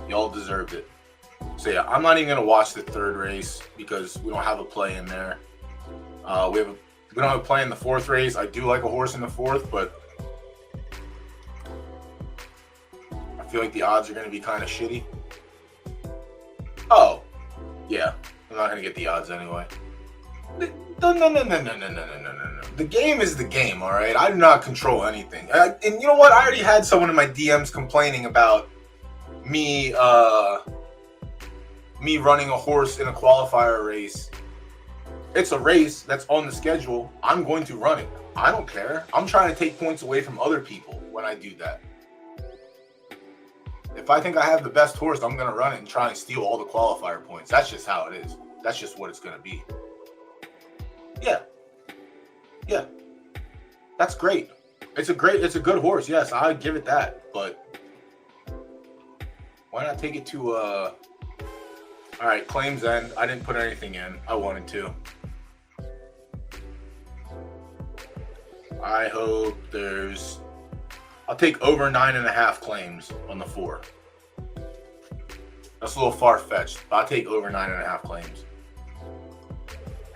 Y'all deserved it. So yeah, I'm not even gonna watch the third race because we don't have a play in there. We don't have a play in the fourth race. I do like a horse in the fourth, but I feel like the odds are gonna be kind of shitty. Oh, yeah, I'm not gonna get the odds anyway. No. The game is the game, all right? I do not control anything. And you know what? I already had someone in my DMs complaining about me running a horse in a qualifier race. It's a race that's on the schedule. I'm going to run it. I don't care. I'm trying to take points away from other people when I do that. If I think I have the best horse, I'm going to run it and try and steal all the qualifier points. That's just how it is. That's just what it's going to be. Yeah. That's great. It's a good horse. Yes, I give it that. But why not take it to all right, claims end. I didn't put anything in. I wanted to. I hope I'll take over 9.5 claims on the 4. That's a little far-fetched, but I'll take over 9.5 claims.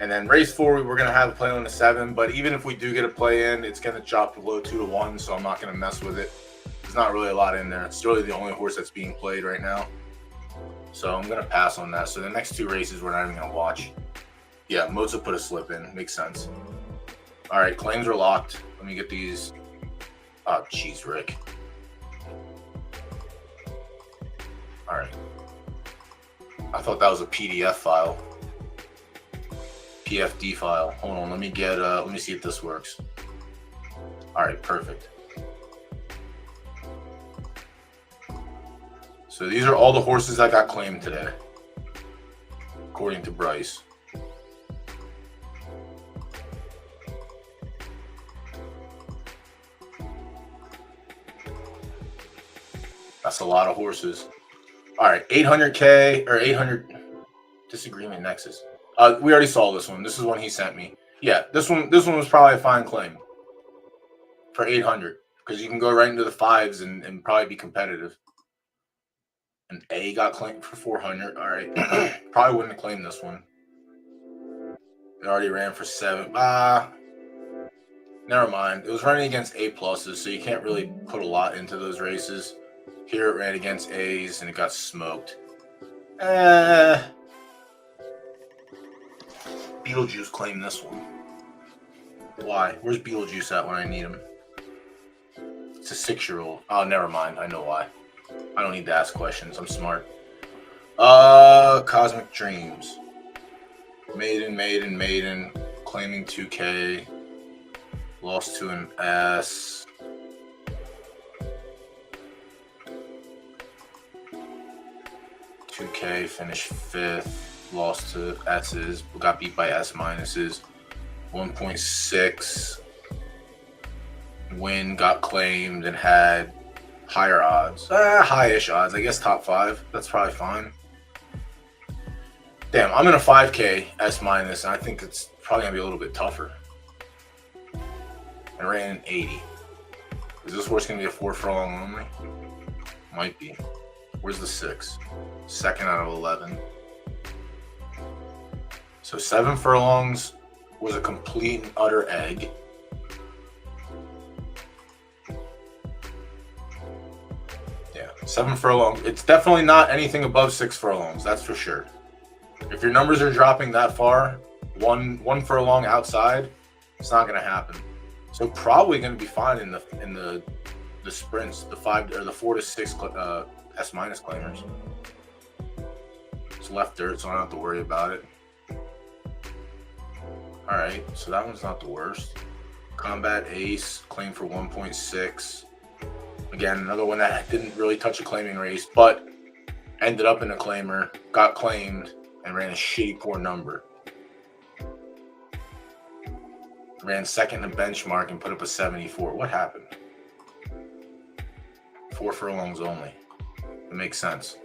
And then race 4, we're going to have a play on the 7, but even if we do get a play in, it's going to drop below 2-1, so I'm not going to mess with it. There's not really a lot in there. It's really the only horse that's being played right now. So I'm going to pass on that. So the next 2 races, we're not even going to watch. Yeah, Moza put a slip in. Makes sense. All right, claims are locked. Let me get these. Oh, jeez, Rick. All right. I thought that was a PDF file. PFD file. Hold on, let me see if this works. All right, perfect. So these are all the horses that got claimed today, according to Bryce. That's a lot of horses. All right, 800K or 800 disagreement nexus. We already saw this one. This is one he sent me. Yeah, this one was probably a fine claim for 800 because you can go right into the fives and probably be competitive. An A got claimed for 400. All right, probably wouldn't have claimed this one. It already ran for 7. Never mind. It was running against A pluses, so you can't really put a lot into those races. Here it ran against A's and it got smoked. Beetlejuice claimed this one. Why? Where's Beetlejuice at when I need him? It's a 6-year-old. Oh, never mind. I know why. I don't need to ask questions. I'm smart. Cosmic Dreams. Maiden. Claiming 2K. Lost to an S. K finished 5th, lost to S's, got beat by S minuses. 1.6 win, got claimed and had higher odds. High-ish odds. I guess top 5. That's probably fine. Damn, I'm in a 5K S minus, and I think it's probably gonna be a little bit tougher. And ran an 80. Is this horse gonna be a 4 furlong only? Might be. Where's the 6? 2nd out of 11. So 7 furlongs was a complete and utter egg. Yeah, 7 furlongs. It's definitely not anything above 6 furlongs. That's for sure. If your numbers are dropping that far, one furlong outside, it's not going to happen. So probably going to be fine in the sprints, the 4 to 6 S minus claimers. It's left dirt, so I don't have to worry about it. All right, so that one's not the worst. Combat Ace, claim for 1.6. Again, another one that didn't really touch a claiming race, but ended up in a claimer, got claimed, and ran a shitty poor number. Ran 2nd in the benchmark and put up a 74. What happened? 4 furlongs only. It makes sense.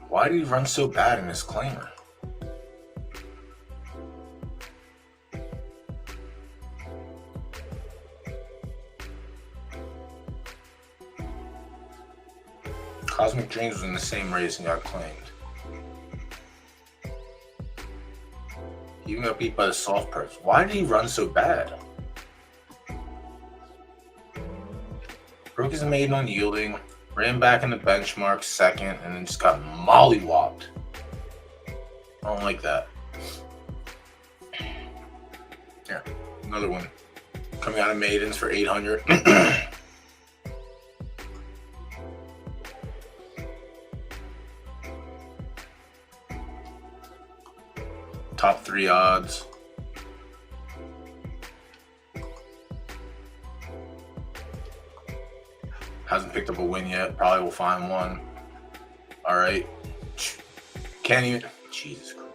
Why did he run so bad in his claimer? Cosmic Dreams was in the same race and got claimed. He even got beat by the soft perps. Why did he run so bad? Broke his maiden on yielding, ran back in the benchmark 2nd, and then just got mollywopped. I don't like that. Here, another one. Coming out of maidens for 800. Top 3 odds. Hasn't picked up a win yet. Probably will find one. All right. Can't even. Jesus Christ.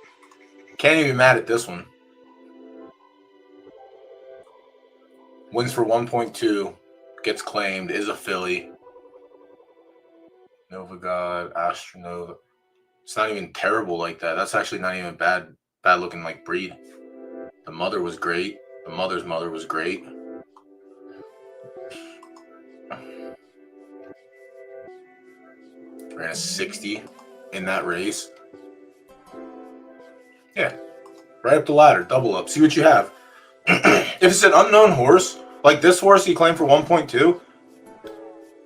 Can't even be mad at this one. Wins for 1.2. Gets claimed. Is a filly. Nova God. Astronova. It's not even terrible like that. That's actually not even bad looking like breed. The mother was great. The mother's mother was great. Ran a 60 in that race. Yeah. Right up the ladder. Double up. See what you have. If it's an unknown horse, like this horse he claimed for 1.2,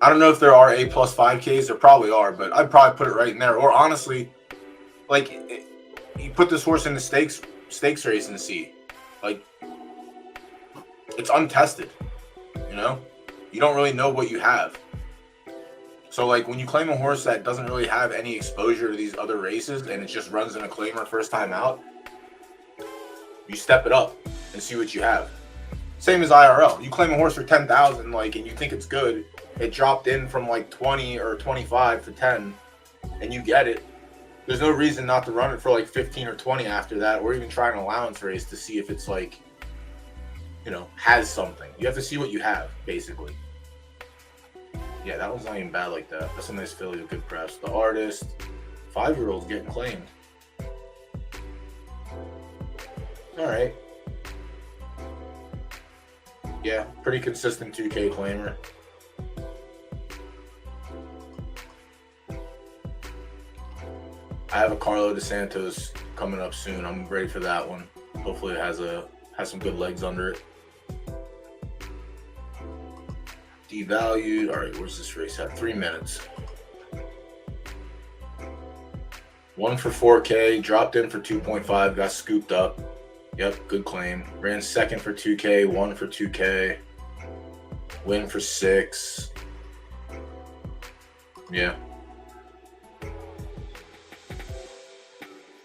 I don't know if there are A plus 5Ks. There probably are, but I'd probably put it right in there. Or honestly, like, you put this horse in the stakes race and see. Like, it's untested. You know? You don't really know what you have. So like when you claim a horse that doesn't really have any exposure to these other races and it just runs in a claimer first time out, you step it up and see what you have. Same as IRL. You claim a horse for 10,000, like, and you think it's good. It dropped in from like 20 or 25 for 10, and you get it. There's no reason not to run it for like 15 or 20 after that, or even try an allowance race to see if it's like, you know, has something. You have to see what you have, basically. Yeah, that one's not even bad like that. That's a nice filly with good press. The Artist, 5-year-old's getting claimed. All right. Yeah, pretty consistent 2K claimer. I have a Carlo DeSantos coming up soon. I'm ready for that one. Hopefully it has some good legs under it. Devalued. All right, where's this race at? 3 minutes. 1 for 4K, dropped in for 2.5, got scooped up. Yep, good claim. Ran second for 2K, 1 for 2K. Win for 6. Yeah.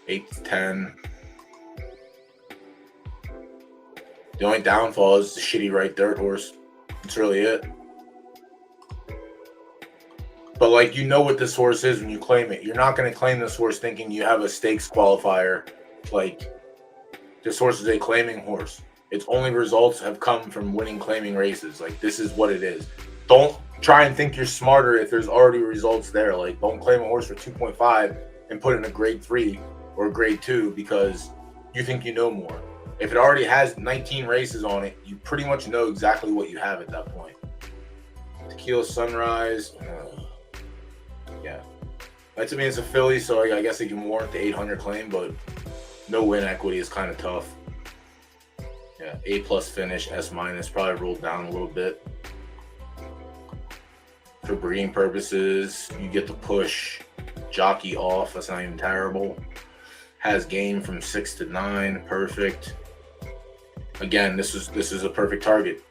8 to 10. The only downfall is the shitty right dirt horse. That's really it. But like, you know what this horse is when you claim it. You're not going to claim this horse thinking you have a stakes qualifier. Like, this horse is a claiming horse. Its only results have come from winning claiming races. Like, this is what it is. Don't try and think you're smarter if there's already results there. Like, don't claim a horse for 2.5 and put in a grade 3 or a grade 2 because you think you know more. If it already has 19 races on it, you pretty much know exactly what you have at that point. Tequila Sunrise. Yeah. That to me is a filly, so I guess they can warrant the 800 claim, but no win equity is kind of tough. Yeah, A+ finish, S-, probably rolled down a little bit. For breeding purposes, you get the push, jockey off, that's not even terrible. Has game from 6 to 9, perfect. Again, this is a perfect target.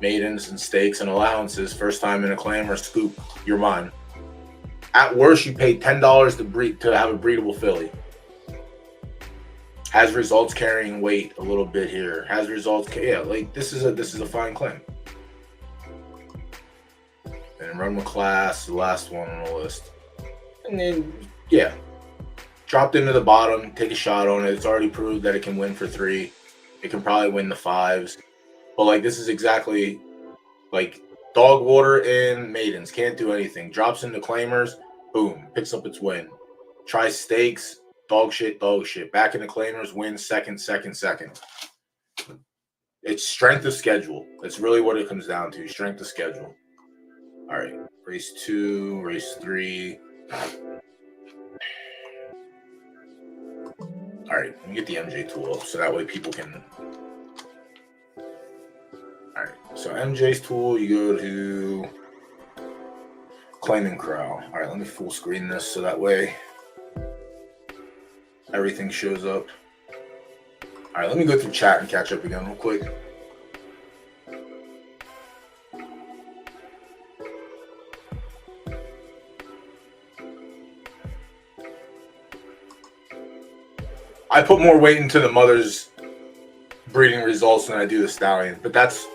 Maidens and stakes and allowances, first time in a claim or scoop, you're mine. At worst, you paid $10 to have a breedable filly. Has results carrying weight a little bit here. Has results, yeah, like this is a fine claim. And Run with Class, the last one on the list. And then, yeah, dropped into the bottom, take a shot on it. It's already proved that it can win for 3. It can probably win the 5s. But like, this is exactly like dog water in maidens. Can't do anything. Drops into claimers, boom, picks up its win. Tries stakes, dog shit. Back into claimers, wins second. It's strength of schedule. That's really what it comes down to. Strength of schedule. All right, race 2, race 3. All right, let me get the MJ tool up so that way people can. All right, so MJ's tool, you go to Claiming Corral. All right, let me full screen this so that way everything shows up. All right, let me go through chat and catch up again real quick. I put more weight into the mother's breeding results than I do the stallion, but that's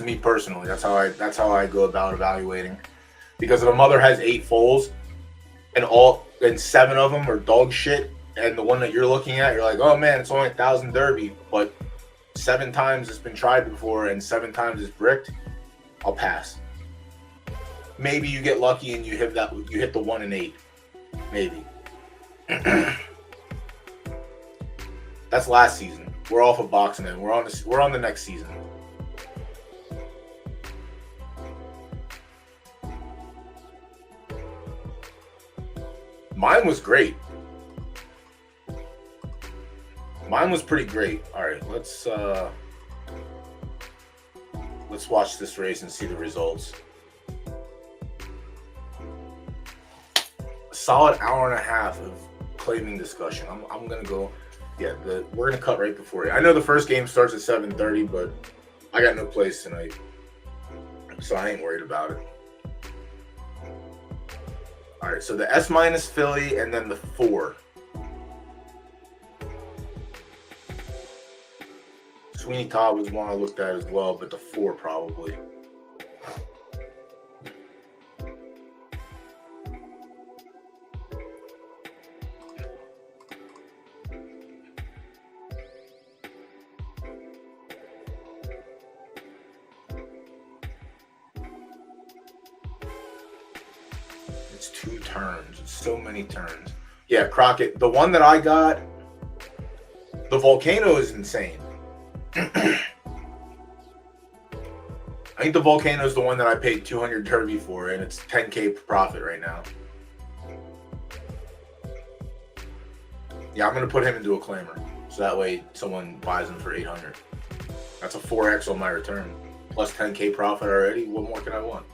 me personally. That's how I go about evaluating. Because if a mother has 8 foals and 7 of them are dog shit, and the one that you're looking at, you're like, oh man, it's only 1,000 Derby, but 7 times it's been tried before and 7 times it's bricked, I'll pass. Maybe you get lucky and you hit the 1 in 8, maybe. That's last season. We're off of boxing in. We're on the next season. Mine was great. Mine was pretty great. All right, let's watch this race and see the results. A solid hour and a half of claiming discussion. I'm gonna go. Yeah, we're gonna cut right before it. I know the first game starts at 7:30, but I got no place tonight, so I ain't worried about it. All right, so the S minus Philly and then the 4. Sweeney Todd was one I looked at as well, but the 4 probably. It's 2 turns. It's so many turns. Yeah, Crockett. The one that I got, the Volcano is insane. I think the Volcano is the one that I paid 200 Derby for, and it's 10K profit right now. Yeah, I'm going to put him into a claimer, so that way someone buys him for 800. That's a 4x on my return, plus 10K profit already. What more can I want?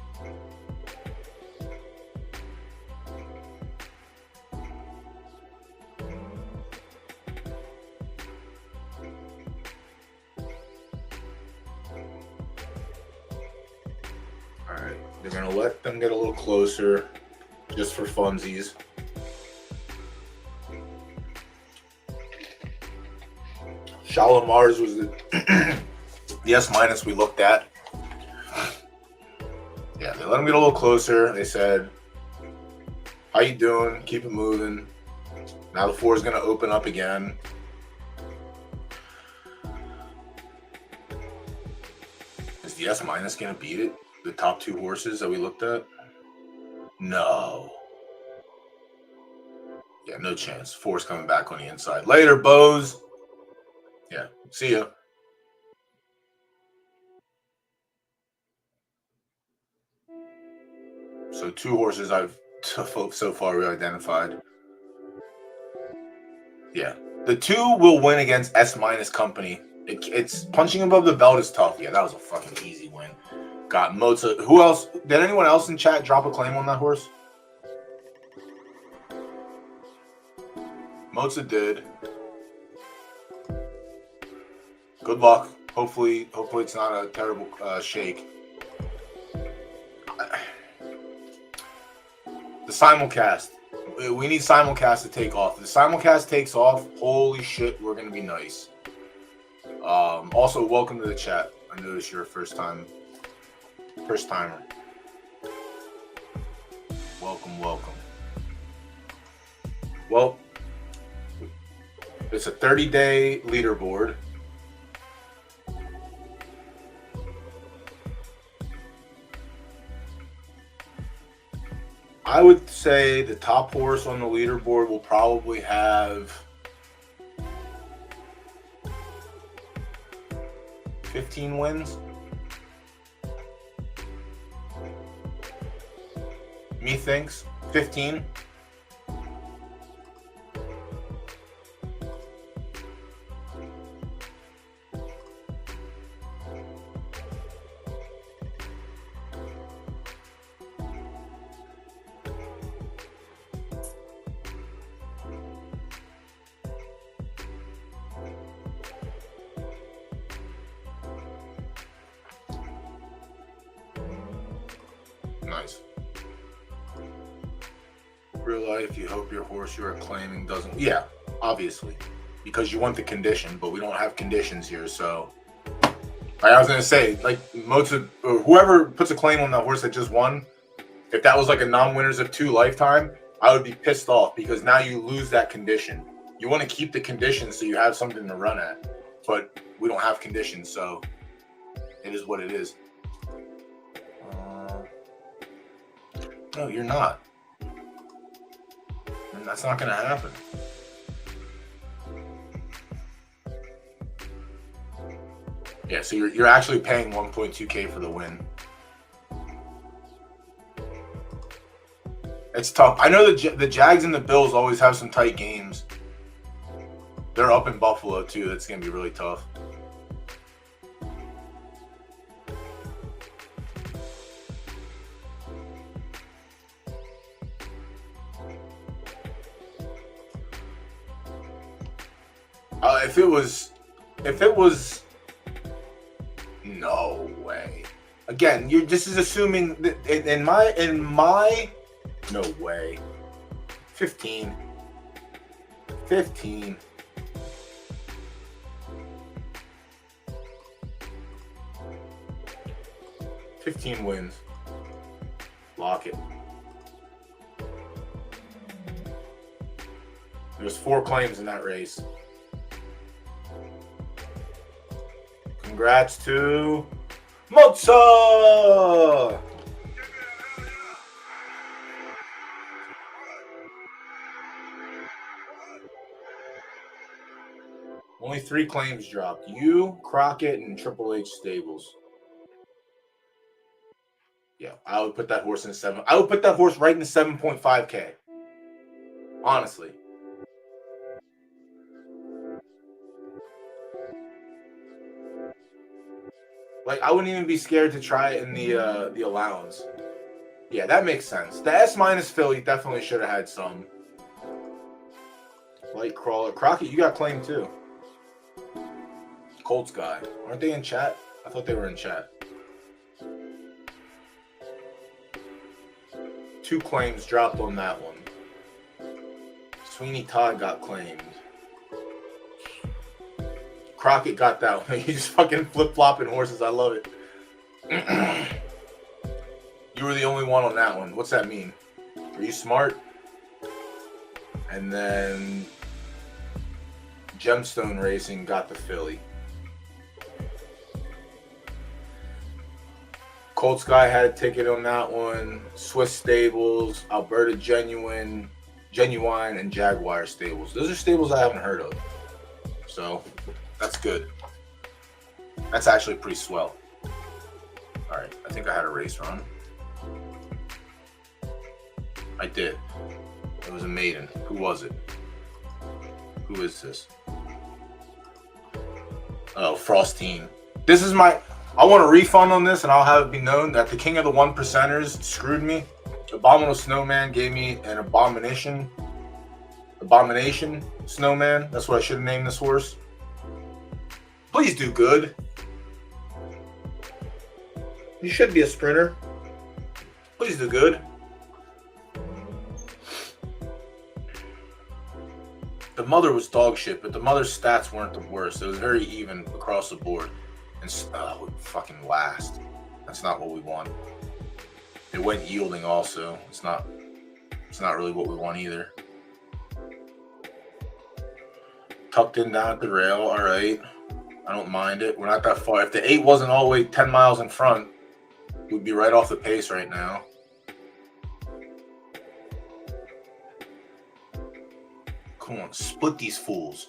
Alright, they're going to let them get a little closer just for funsies. Shalimars was the S minus we looked at. Yeah, they let them get a little closer. They said, how you doing? Keep it moving. Now the 4 is going to open up again. Is the S minus going to beat it? The top 2 horses that we looked at? No. Yeah, no chance. 4's coming back on the inside. Later, Bose. Yeah, see ya. So 2 horses I've so far identified. Yeah, the 2 will win against S minus company. It's punching above the belt is tough. Yeah, that was a fucking easy win. Got Mozart. Who else? Did anyone else in chat drop a claim on that horse? Mozart did. Good luck. Hopefully it's not a terrible shake. The simulcast. We need simulcast to take off. If the simulcast takes off, holy shit, we're gonna be nice. Also, welcome to the chat. I noticed you're a first timer. Welcome. Well, it's a 30-day leaderboard. I would say the top horse on the leaderboard will probably have 15 wins. Methinks 15. Nice. Real life, you hope your horse you are claiming doesn't. Yeah, obviously, because you want the condition, but we don't have conditions here. So, like I was gonna say, like Mozart or whoever puts a claim on that horse that just won, if that was like a non-winners of 2 lifetime, I would be pissed off because now you lose that condition. You want to keep the condition so you have something to run at, but we don't have conditions, so it is what it is. No, you're not. And that's not going to happen. Yeah, so you're actually paying 1.2K for the win. It's tough. I know the Jags and the Bills always have some tight games. They're up in Buffalo, too. That's going to be really tough. If it was, no way. Again, this is assuming that in my No way. 15. 15. Wins. Lock it. There's 4 claims in that race. Congrats to Mozza! Only 3 claims dropped. You, Crockett, and Triple H Stables. Yeah, I would put that horse in 7. I would put that horse right in the 7.5K. Honestly. Like, I wouldn't even be scared to try it in the allowance. Yeah, that makes sense. The S- Philly definitely should have had some. Light Crawler. Crockett, you got claimed too. Colts guy. Aren't they in chat? I thought they were in chat. 2 claims dropped on that one. Sweeney Todd got claimed. Crockett got that one. He's just fucking flip-flopping horses. I love it. You were the only one on that one. What's that mean? Are you smart? And then Gemstone Racing got the Philly. Colts guy had a ticket on that one. Swiss Stables, Alberta Genuine, and Jaguar Stables. Those are stables I haven't heard of. So that's good. That's actually pretty swell. All right, I think I had a race run. I did. It was a maiden. Who was it? Who is this? Oh, Frostine. This is my... I want a refund on this, and I'll have it be known that the king of the 1%ers screwed me. Abominable Snowman gave me an abomination Snowman. That's what I should have named this horse. Please do good. You should be a sprinter. Please do good. The mother was dog shit, but the mother's stats weren't the worst. It was very even across the board. And fucking last. That's not what we want. It went yielding also. It's not really what we want either. Tucked in down at the rail. All right. I don't mind it. We're not that far. If the 8 wasn't all the way 10 miles in front, we'd be right off the pace right now. Come on, split these fools.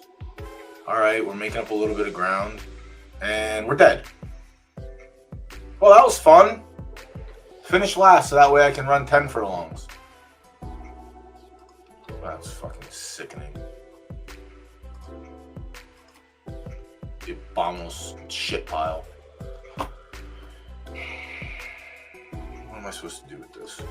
All right, we're making up a little bit of ground. And we're dead. Well, that was fun. Finish last so that way I can run 10 furlongs. That's fucking sickening. The abominable shit pile. What am I supposed to do with this?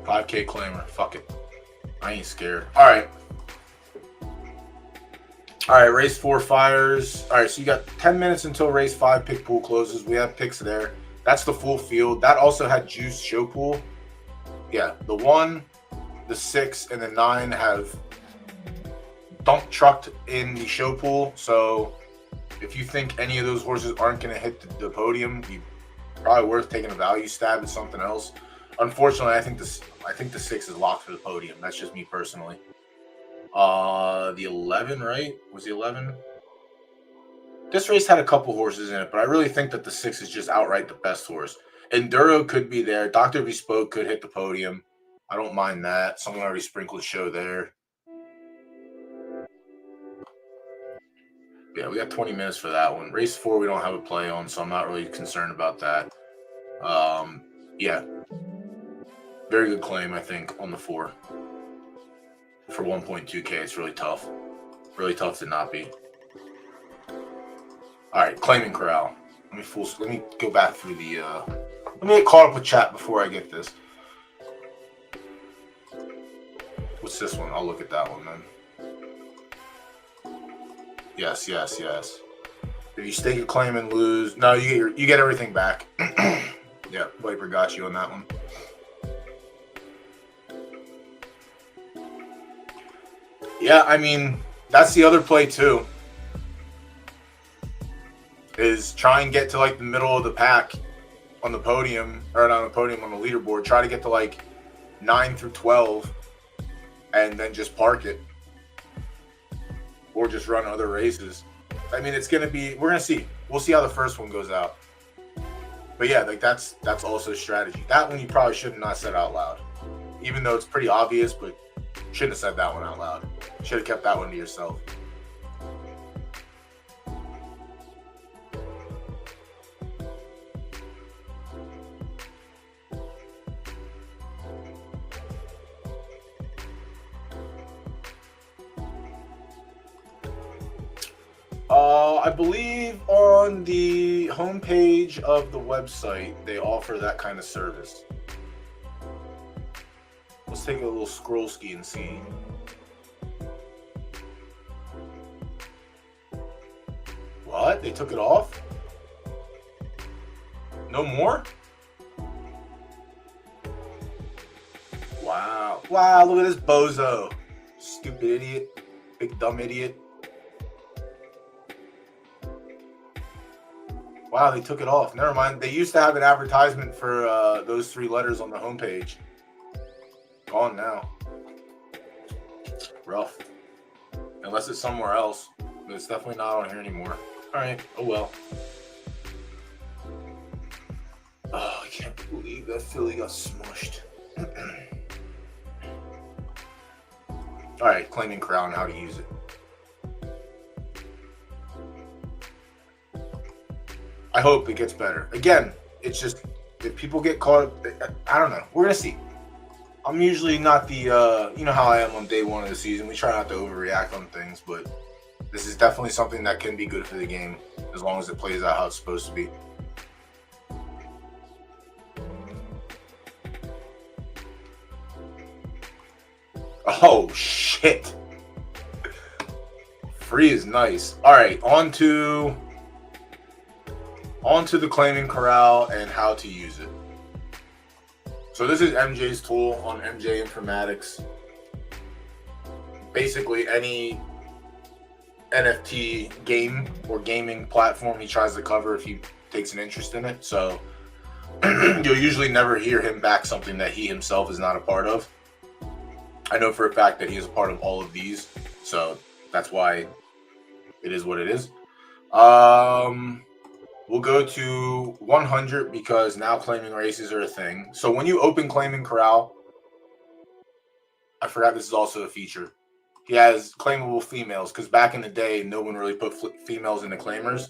$5K claimer. Fuck it. I ain't scared. All right, race 4 fires. All right, so you got 10 minutes until race 5 pick pool closes. We have picks there. That's the full field. That also had juice show pool. Yeah, the 1, the 6, and the 9 have dump trucked in the show pool. So if you think any of those horses aren't going to hit the podium, you probably worth taking a value stab at something else. Unfortunately, I think the 6 is locked for the podium. That's just me personally. The 11, right? Was the 11? This race had a couple horses in it, but I really think that the 6 is just outright the best horse. Enduro could be there. Dr. Bespoke could hit the podium. I don't mind that. Someone already sprinkled show there. Yeah, we got 20 minutes for that one. Race 4, we don't have a play on, so I'm not really concerned about that. Yeah. Very good claim, I think, on the 4. For 1.2K, it's really tough. Really tough to not be. All right, claiming corral. Let me go back through the Let me get caught up with chat before I get this. What's this one? I'll look at that one then. Yes. If you stake a claim and lose, no, you get everything back. Yeah, Viper got you on that one. Yeah, I mean, that's the other play too. Is try and get to like the middle of the pack on the podium, or not on the podium, on the leaderboard. Try to get to like 9 through 12 and then just park it. Or just run other races. I mean, it's going to be, we're going to see. We'll see how the first one goes out. But yeah, like that's also strategy. That one you probably should have not said out loud. Even though it's pretty obvious, but shouldn't have said that one out loud. Should have kept that one to yourself. I believe on the homepage of the website, they offer that kind of service. Let's take a little scroll ski and see. What? They took it off? No more? Wow. Wow, look at this bozo. Stupid idiot. Big dumb idiot. Wow, they took it off. Never mind. They used to have an advertisement for those 3 letters on the homepage. Gone now. Rough. Unless it's somewhere else. But it's definitely not on here anymore. Alright, oh well. Oh, I can't believe that Philly got smushed. Alright, claiming crown, how to use it. I hope it gets better. Again, it's just, if people get caught, I don't know. We're going to see. I'm usually not the, you know how I am on day 1 of the season. We try not to overreact on things, but this is definitely something that can be good for the game as long as it plays out how it's supposed to be. Oh, shit. Free is nice. All right, on to the claiming corral and how to use it. So this is MJ's tool on MJ Informatics. Basically any NFT game or gaming platform he tries to cover if he takes an interest in it. So you'll usually never hear him back something that he himself is not a part of. I know for a fact that he is a part of all of these, so that's why it is what it is. We'll go to 100 because now claiming races are a thing. So when you open Claiming Corral, I forgot this is also a feature. He has claimable females because back in the day, no one really put females in the claimers.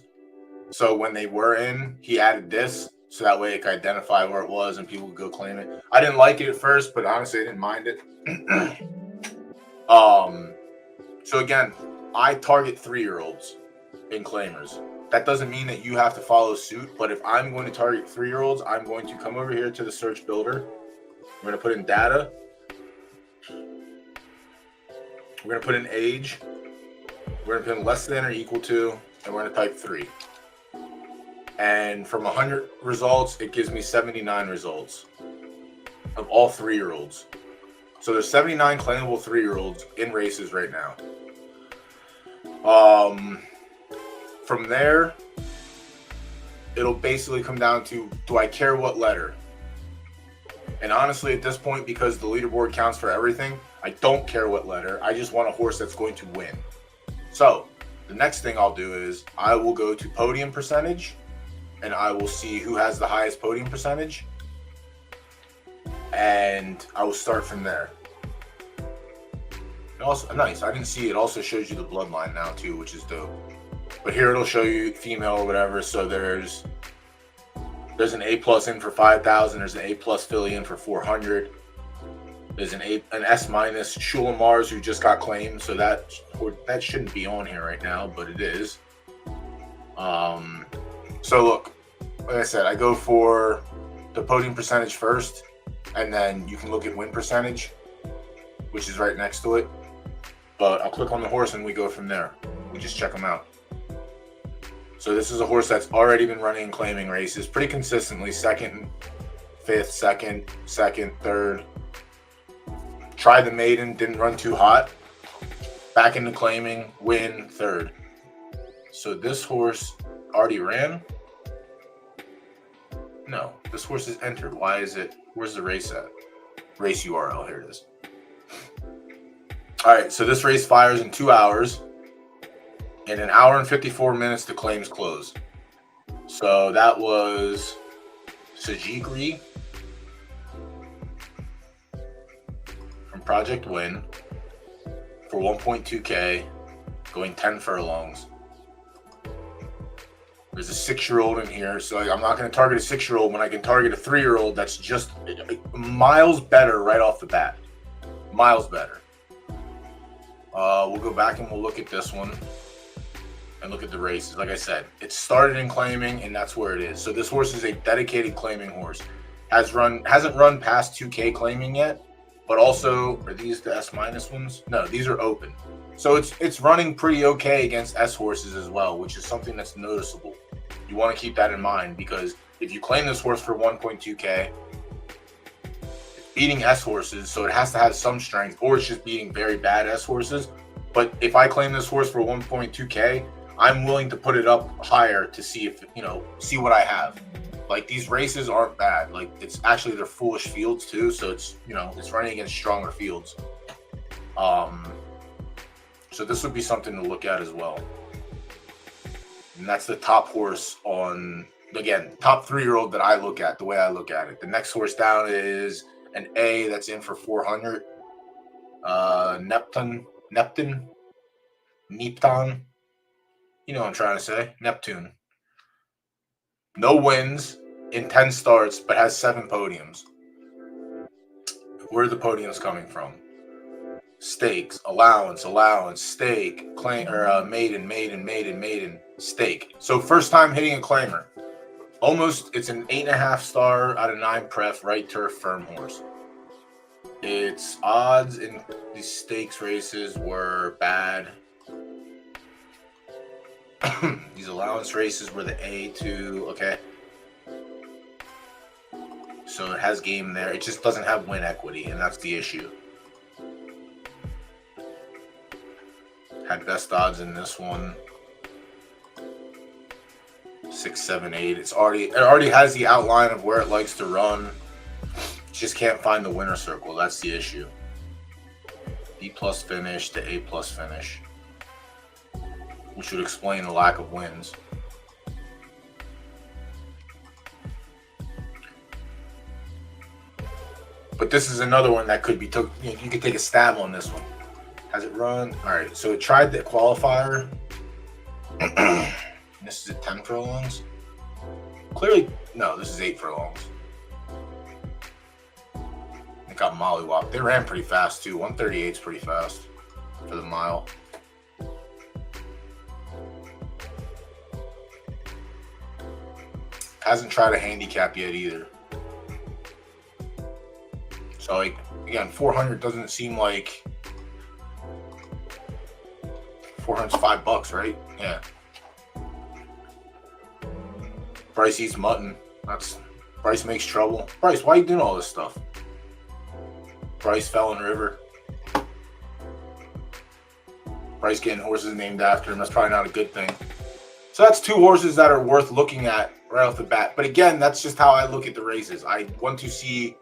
So when they were in, he added this so that way it could identify where it was and people would go claim it. I didn't like it at first, but honestly, I didn't mind it. So again, I target 3-year-olds in claimers. That doesn't mean that you have to follow suit, but if I'm going to target 3-year-olds, I'm going to come over here to the search builder. We're going to put in data. We're going to put in age. We're going to put in less than or equal to, and we're going to type 3. And from 100 results, it gives me 79 results of all 3-year-olds. So there's 79 claimable 3-year-olds in races right now. From there, it'll basically come down to, do I care what letter? And honestly, at this point, because the leaderboard counts for everything, I don't care what letter. I just want a horse that's going to win. So the next thing I'll do is I will go to podium percentage and I will see who has the highest podium percentage. And I will start from there. And also, nice, I didn't see it. Also shows you the bloodline now too, which is dope. But here it'll show you female or whatever. So there's an A+ in for 5,000. There's an A+ filly in for 400. There's an S- Shula Mars who just got claimed. So that shouldn't be on here right now, but it is. So look, like I said, I go for the podium percentage first, and then you can look at win percentage, which is right next to it. But I'll click on the horse and we go from there. We just check them out. So this is a horse that's already been running and claiming races pretty consistently. Second, fifth, second, third. Tried the maiden, didn't run too hot. Back into claiming, win, third. So this horse already ran? No, this horse is entered. Why is it? Where's the race at? Race URL, here it is. All right, so this race fires in 2 hours. In an hour and 54 minutes, the claims close. So that was Sajikri from Project Win for 1.2K, going 10 furlongs. There's a 6-year-old in here, so I'm not going to target a 6-year-old when I can target a 3-year-old that's just miles better right off the bat. Miles better. We'll go back and we'll look at this one and look at the races. Like I said, it started in claiming, and that's where it is. So this horse is a dedicated claiming horse. Hasn't run past 2K claiming yet, but also, are these the S- ones? No, these are open. So it's running pretty okay against S horses as well, which is something that's noticeable. You want to keep that in mind, because if you claim this horse for 1.2K, it's beating S horses, so it has to have some strength, or it's just beating very bad S horses. But if I claim this horse for 1.2K, I'm willing to put it up higher to see if, see what I have. Like, these races aren't bad. Like, it's actually, they're foolish fields too. So it's, it's running against stronger fields. So this would be something to look at as well. And that's the top horse on, again, top 3-year-old that I look at, the way I look at it. The next horse down is an A that's in for 400. Neptune. You know what I'm trying to say. Neptune. No wins in 10 starts, but has 7 podiums. Where are the podiums coming from? Stakes, allowance, stake, claim, or maiden, stake. So first time hitting a claimer. Almost, it's an 8.5 star out of 9 pref, right turf, firm horse. Its odds in these stakes races were bad. These allowance races were the A2, okay. So it has game there. It just doesn't have win equity, and that's the issue. Had best odds in this one. 6, 7, 8. It already has the outline of where it likes to run. Just can't find the winner circle. That's the issue. B+ finish to A+ finish, which would explain the lack of wins. But this is another one that could be took. You could take a stab on this one. Has it run? All right. So it tried the qualifier. This is at 10 furlongs. Clearly, no. This is 8 furlongs. It got mollywopped. They ran pretty fast too. 138 is pretty fast for the mile. Hasn't tried a handicap yet either. So, like, again, 400 doesn't seem like 400's $5, right? Yeah. Bryce eats mutton. Bryce makes trouble. Bryce, why are you doing all this stuff? Bryce fell in river. Bryce getting horses named after him. That's probably not a good thing. So that's 2 horses that are worth looking at right off the bat. But again, that's just how I look at the races. I want to see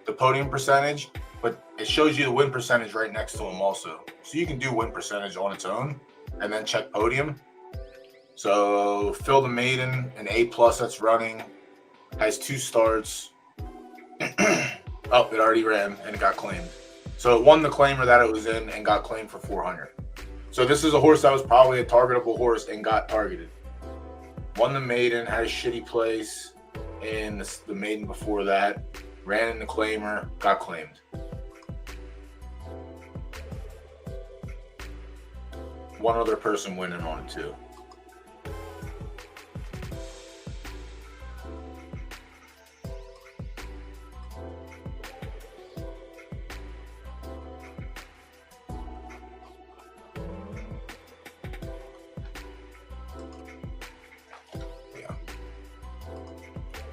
the podium percentage, but it shows you the win percentage right next to them also. So you can do win percentage on its own and then check podium. So Phil the Maiden, an A+ that's running, has 2 starts. Oh, it already ran and it got claimed. So it won the claimer that it was in and got claimed for 400. So this is a horse that was probably a targetable horse and got targeted. Won the maiden, had a shitty place in the maiden before that. Ran in the claimer, got claimed. One other person winning on it too.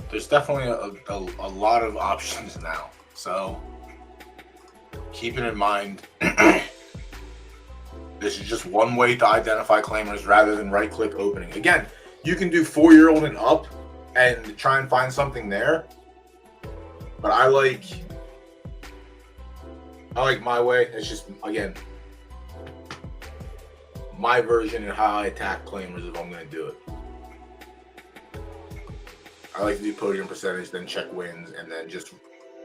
there's definitely a lot of options now. So keep it in mind. This is just one way to identify claimers rather than right-click opening. Again, you can do 4-year-old and up and try and find something there. But I like my way. It's just, again, my version and how I attack claimers if I'm going to do it. I like to do podium percentage, then check wins, and then just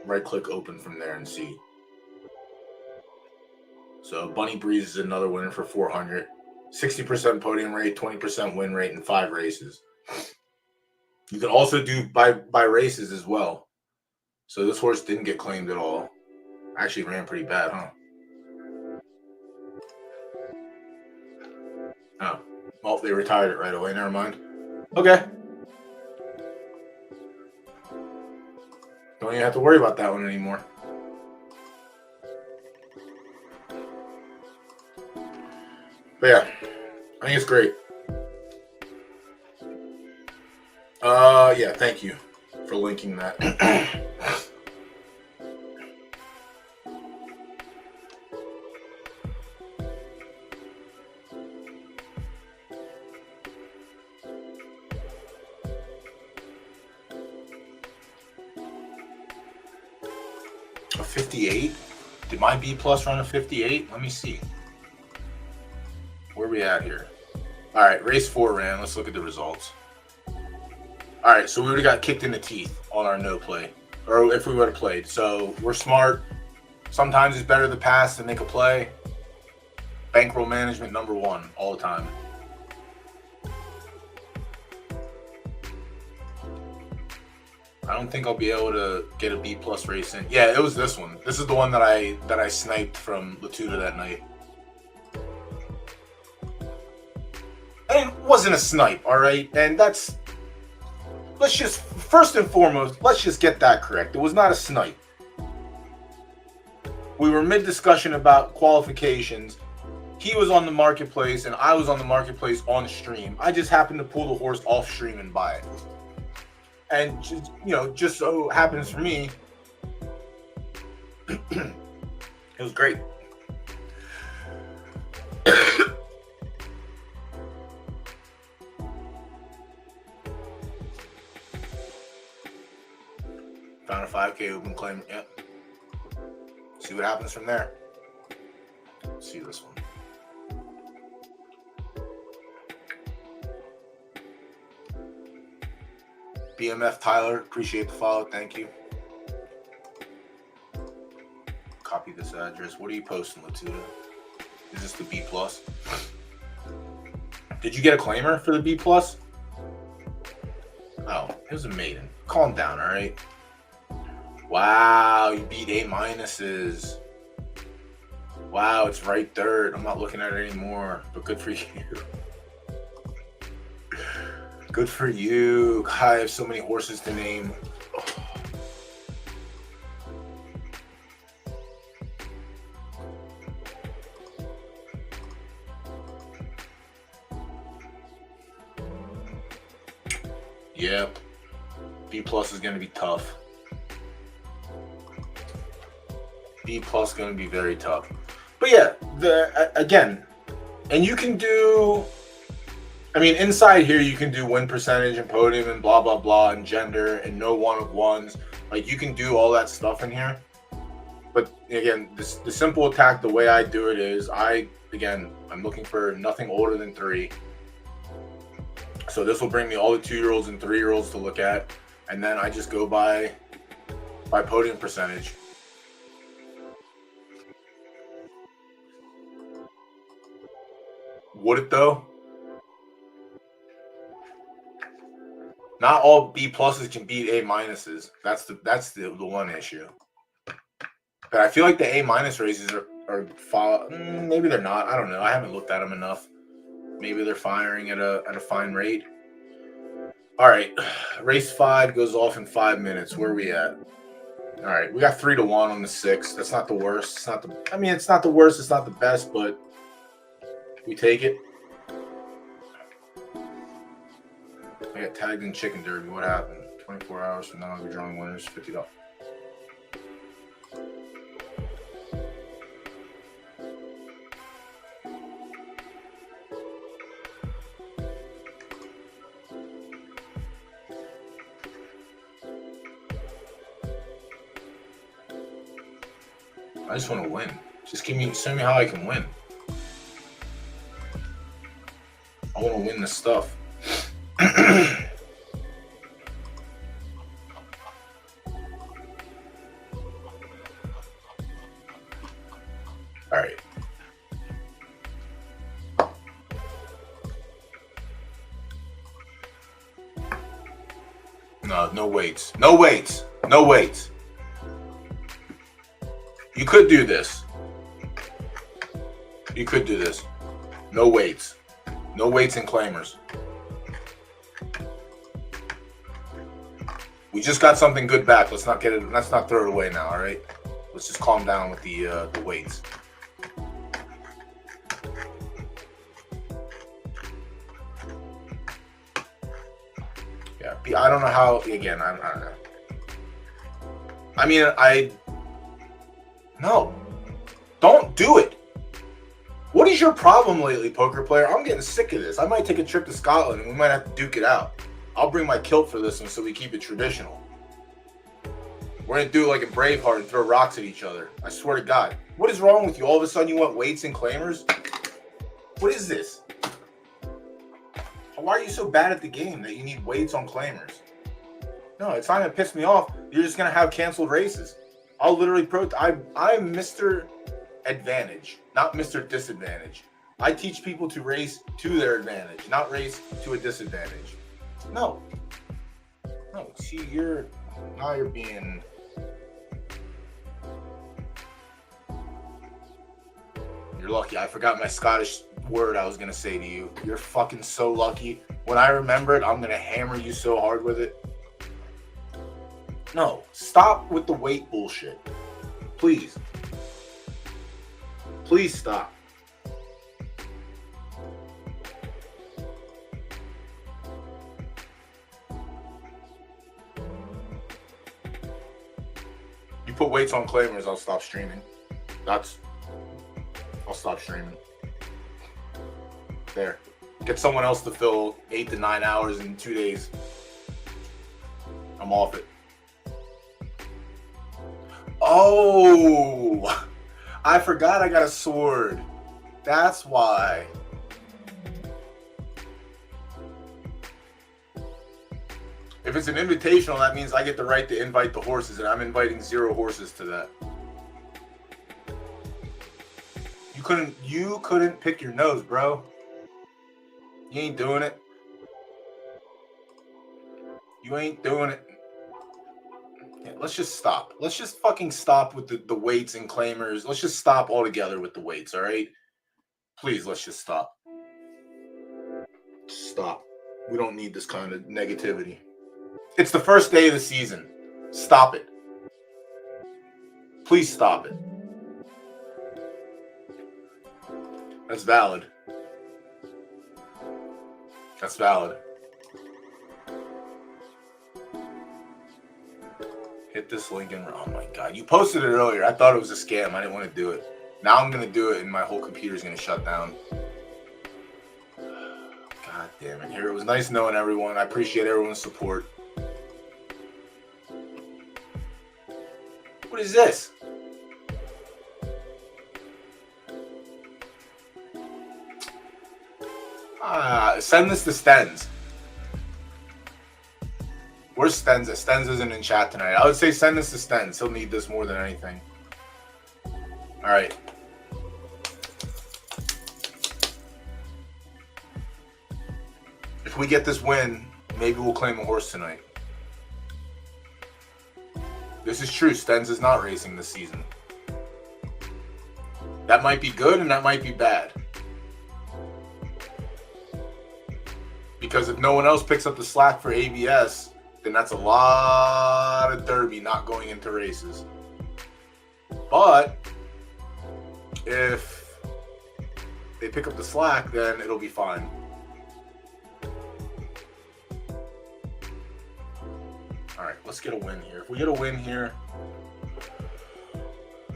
right-click open from there and see. So Bunny Breeze is another winner for 400. 60% podium rate, 20% win rate in 5 races. You can also do by races as well. So this horse didn't get claimed at all. Actually ran pretty bad, huh? Oh, well, they retired it right away. Never mind. Okay. Don't even have to worry about that one anymore. But yeah, I think it's great. Yeah, thank you for linking that. A 58? Did my B plus run a 58? Let me see. Where are we at here? All right, race 4 ran. Let's look at the results. All right, so we would have got kicked in the teeth on our no play, or if we would have played. So we're smart. Sometimes it's better to pass than make a play. Bankroll management #1 all the time. I don't think I'll be able to get a B plus race in. Yeah, it was this one. This is the one that I sniped from Latuda that night. And it wasn't a snipe, all right? And that's, let's just, first and foremost, let's just get that correct. It was not a snipe. We were mid-discussion about qualifications. He was on the marketplace, and I was on the marketplace on stream. I just happened to pull the horse off stream and buy it. And, just, just so happens for me, it was great. Found a 5K open claim. Yep. See what happens from there. Let's see this one. BMF Tyler, appreciate the follow. Thank you. Copy this address. What are you posting, Latuda? Is this the B plus? Did you get a claimer for the B plus? Oh, it was a maiden. Calm down, all right? Wow, you beat A minuses. Wow, it's right third. I'm not looking at it anymore, but good for you. Good for you. God, I have so many horses to name. Yep. B plus is going to be tough. B plus is going to be very tough. But yeah, again, and you can do, I mean, inside here, you can do win percentage and podium and blah, blah, blah, and gender and no one of ones. Like, you can do all that stuff in here. But again, the simple attack, the way I do it is I'm looking for nothing older than 3. So this will bring me all the 2-year-olds and 3-year-olds to look at. And then I just go by podium percentage. Would it though? Not all B pluses can beat A minuses. That's the one issue. But I feel like the A minus races are maybe they're not. I don't know. I haven't looked at them enough. Maybe they're firing at a fine rate. All right, race 5 goes off in 5 minutes. Where are we at? All right, we got 3-1 on the 6. That's not the worst. It's not the. I mean, it's not the worst. It's not the best, but we take it. I got tagged in Chicken Derby. What happened? 24 hours from now, I'll be drawing winners, $50. I just want to win. Just send me how I can win. I want to win this stuff. All right. No weights. No weights. No weights. You could do this. You could do this. No weights. No weights and claimers. We just got something good back. Let's not get it. Let's not throw it away now. All right. Let's just calm down with the weights. Yeah. I don't know how. Again, I don't know. I mean, no. Don't do it. What is your problem lately, poker player? I'm getting sick of this. I might take a trip to Scotland and we might have to duke it out. I'll bring my kilt for this one so we keep it traditional. We're going to do it like a Braveheart and throw rocks at each other. I swear to God. What is wrong with you? All of a sudden you want weights and claimers? What is this? Why are you so bad at the game that you need weights on claimers? No, it's not going to piss me off. You're just going to have canceled races. I'll literally I'm Mr. Advantage, not Mr. Disadvantage. I teach people to race to their advantage, not race to a disadvantage. No. See, you're being. You're lucky. I forgot my Scottish word I was gonna say to you. You're fucking so lucky. When I remember it, I'm gonna hammer you so hard with it. No, stop with the weight bullshit. Please. Please stop. You put weights on claimers, I'll stop streaming. I'll stop streaming. There. Get someone else to fill 8 to 9 hours in 2 days. I'm off it. Oh, I forgot I got a sword. That's why. If it's an invitational, that means I get the right to invite the horses, and I'm inviting 0 horses to that. You couldn't pick your nose, bro. You ain't doing it. You ain't doing it. Yeah, let's just stop. Let's just fucking stop with the weights and claimers. Let's just stop altogether with the weights, all right? Please, let's just stop. Stop. We don't need this kind of negativity. It's the first day of the season. Stop it. Please stop it. That's valid. That's valid. Hit this link and oh my God, you posted it earlier. I thought it was a scam. I didn't want to do it. Now I'm gonna do it, and my whole computer's gonna shut down. God damn it! Here, it was nice knowing everyone. I appreciate everyone's support. What is this? Send this to Stens. Where's Stens? Stens isn't in chat tonight. I would say send this to Stens. He'll need this more than anything. All right. If we get this win, maybe we'll claim a horse tonight. This is true. Stens is not racing this season. That might be good and that might be bad. Because if no one else picks up the slack for ABS, then that's a lot of Derby not going into races. But if they pick up the slack, then it'll be fine. let's get a win here. If we get a win here,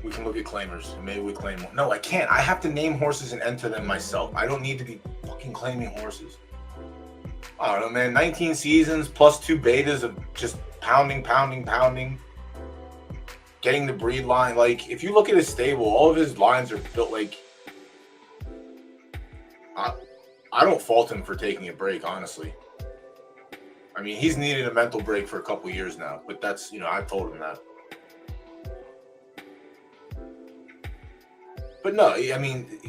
we can look at claimers. Maybe we claim one. No, I can't. I have to name horses and enter them myself. I don't need to be fucking claiming horses. I don't know, man. 19 seasons plus 2 betas of just pounding. Getting the breed line. Like, if you look at his stable, all of his lines are built like... I don't fault him for taking a break, honestly. I mean, he's needed a mental break for a couple years now, but that's, you know, I've told him that. But no, I mean,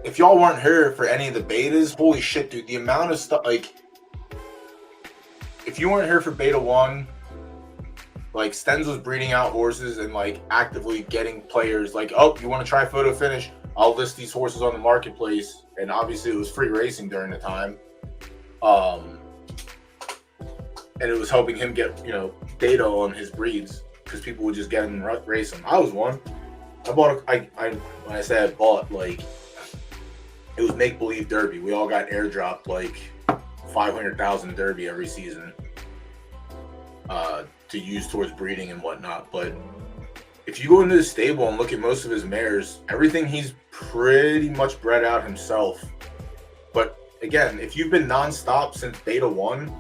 if y'all weren't here for any of the betas, holy shit, dude, the amount of stuff, like, if you weren't here for beta 1, like, Stenz was breeding out horses and, like, actively getting players, like, oh, you want to try Photo Finish? I'll list these horses on the marketplace. And obviously it was free racing during the time. And it was helping him get, you know, data on his breeds because people would just get him and race them. I was one. I bought when I say I bought, like, it was make-believe derby. We all got airdropped like 500,000 derby every season to use towards breeding and whatnot. But if you go into the stable and look at most of his mares, everything he's pretty much bred out himself. But again, if you've been non-stop since beta 1,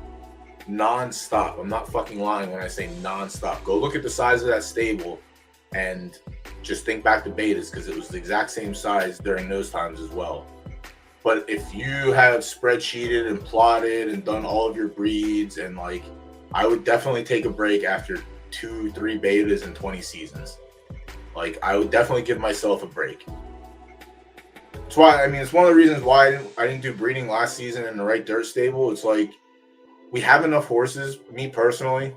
non-stop, I'm not fucking lying when I say non-stop. Go look at the size of that stable and just think back to betas because it was the exact same size during those times as well. But if you have spreadsheeted and plotted and done all of your breeds, and like, I would definitely take a break after 2-3 betas and 20 seasons. Like, I would definitely give myself a break. That's why, I mean, it's one of the reasons why I didn't do breeding last season in the right dirt stable. It's like, we have enough horses. Me personally,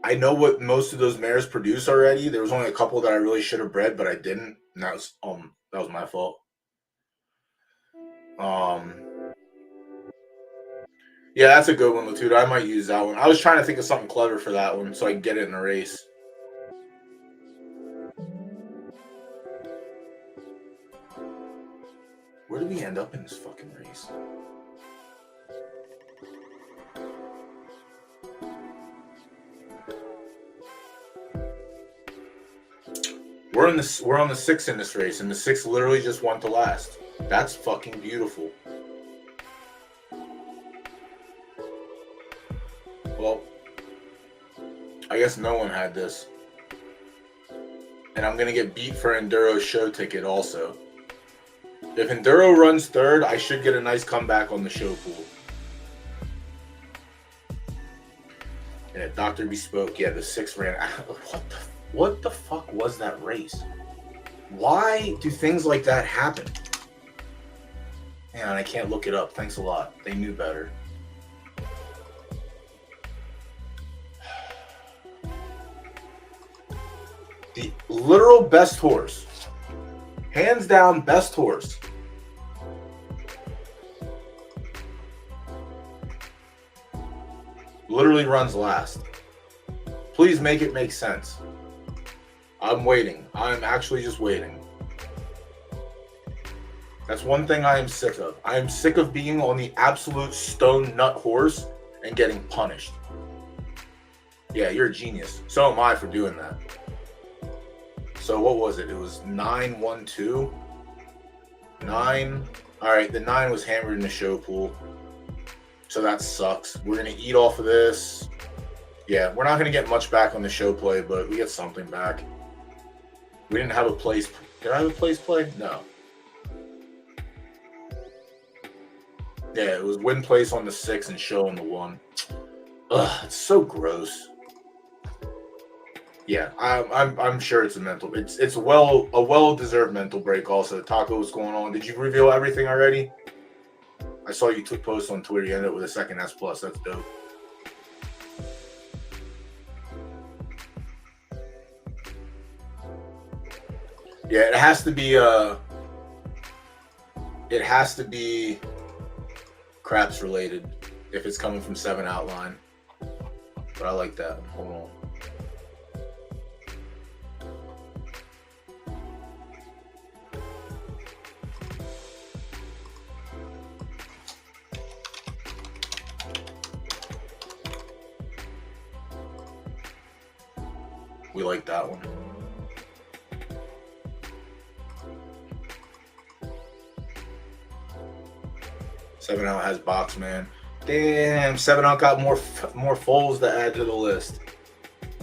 I know what most of those mares produce already. There was only a couple that I really should have bred, but I didn't, and that was my fault. Yeah, that's a good one, Latuda. I might use that one. I was trying to think of something clever for that one so I can get it in a race. Where did we end up in this fucking race? We're on the 6 in this race, and the 6 literally just won to last. That's fucking beautiful. Well, I guess no one had this. And I'm gonna get beat for Enduro's show ticket also. If Enduro runs 3rd, I should get a nice comeback on the show pool. Yeah, Dr. Bespoke, yeah, the 6 ran out. What the fuck was that race? Why do things like that happen? Man, I can't look it up. Thanks a lot. They knew better. The literal best horse. Hands down, best horse. Literally runs last. Please make it make sense. I'm waiting. I'm actually just waiting. That's one thing I am sick of. I am sick of being on the absolute stone nut horse and getting punished. Yeah, you're a genius. So am I for doing that. So what was it? It was 9-1-2. 9. All right, the 9 was hammered in the show pool. So that sucks. We're going to eat off of this. Yeah, we're not going to get much back on the show play, but we get something back. We didn't have a place. Did I have a place play? No. Yeah, it was win place on the 6 and show on the 1. Ugh, it's so gross. Yeah, I'm sure it's a mental. It's a well-deserved mental break. Also, Taco, what's going on? Did you reveal everything already? I saw you took posts on Twitter. You ended up with a 2nd S+. That's dope. Yeah, it has to be craps related if it's coming from 7 outline. But I like that. Hold on. We like that one. Seven out has box man. Damn, 7 out got more foals to add to the list.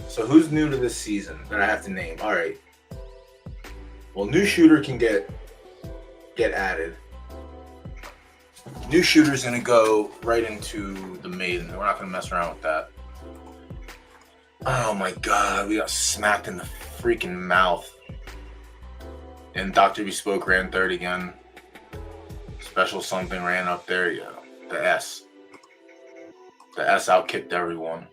So who's new to this season that I have to name? All right. Well, new shooter can get added. New shooter's gonna go right into the maiden. We're not gonna mess around with that. Oh my god, we got smacked in the freaking mouth. And Dr. Bespoke ran third again. Special something ran up there. Yeah, the S. The S outkicked everyone.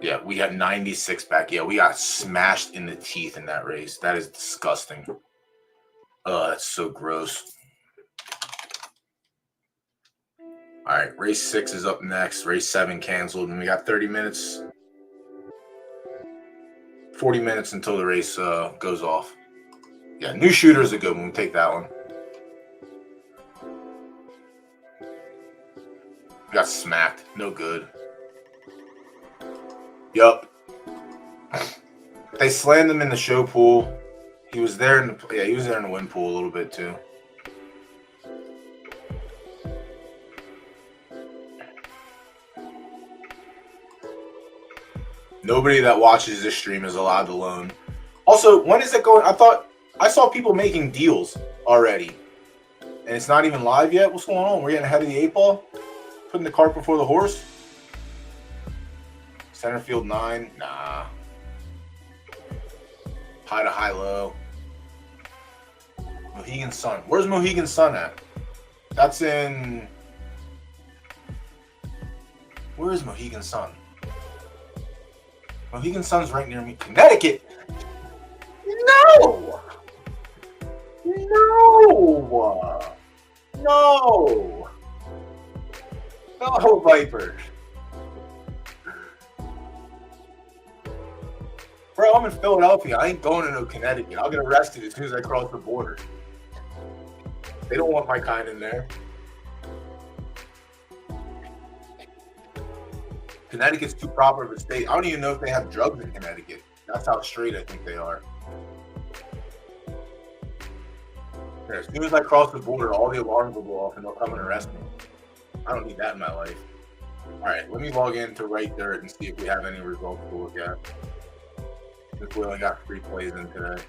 Yeah, we got 96 back. Yeah, we got smashed in the teeth in that race. That is disgusting. Oh, that's so gross. All right, race 6 is up next. Race 7 canceled, and we got 30 minutes. 40 minutes until the race goes off. Yeah, new shooter is a good one. We'll take that one. We got smacked. No good. Yup. They slammed him in the show pool. He was there in the he was there in the win pool a little bit too. Nobody that watches this stream is allowed to loan. Also, when is it going? I thought I saw people making deals already. And it's not even live yet? What's going on? We're getting ahead of the 8 ball? Putting the cart before the horse? Center field 9? Nah. High to high low. Mohegan Sun. Where's Mohegan Sun at? That's in... Where is Mohegan Sun? Mohegan Sun's right near me. Connecticut? No! No! No! No, Viper. Bro, I'm in Philadelphia. I ain't going to no Connecticut. I'll get arrested as soon as I cross the border. They don't want my kind in there. Connecticut's too proper of a state. I don't even know if they have drugs in Connecticut. That's how straight I think they are. Yeah, as soon as I cross the border, all the alarms will go off and they'll come and arrest me. I don't need that in my life. All right, let me log in to Right Dirt and see if we have any results to look at. Since we only got 3 plays in today.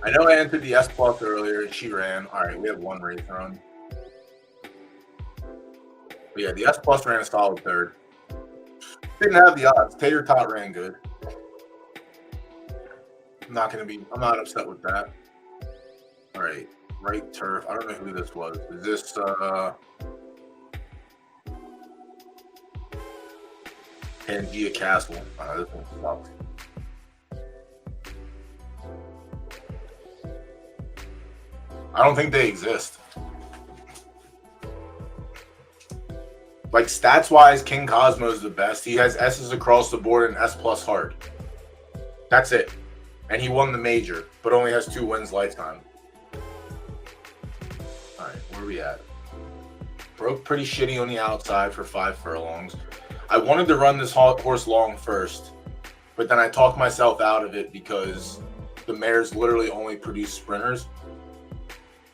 I know I entered the S Plus earlier and she ran. All right, we have 1 race run. But yeah, the S Plus ran a solid 3rd. Didn't have the odds. Tater Tot ran good. I'm not upset with that. All right, Right Turf. I don't know who this was. Is this Pangea Castle? This one sucks. I don't think they exist. Like, stats-wise, King Cosmo's the best. He has S's across the board and S plus hard. That's it. And he won the major, but only has 2 wins lifetime. All right, where are we at? Broke pretty shitty on the outside for 5 furlongs. I wanted to run this horse long first, but then I talked myself out of it because the mares literally only produce sprinters.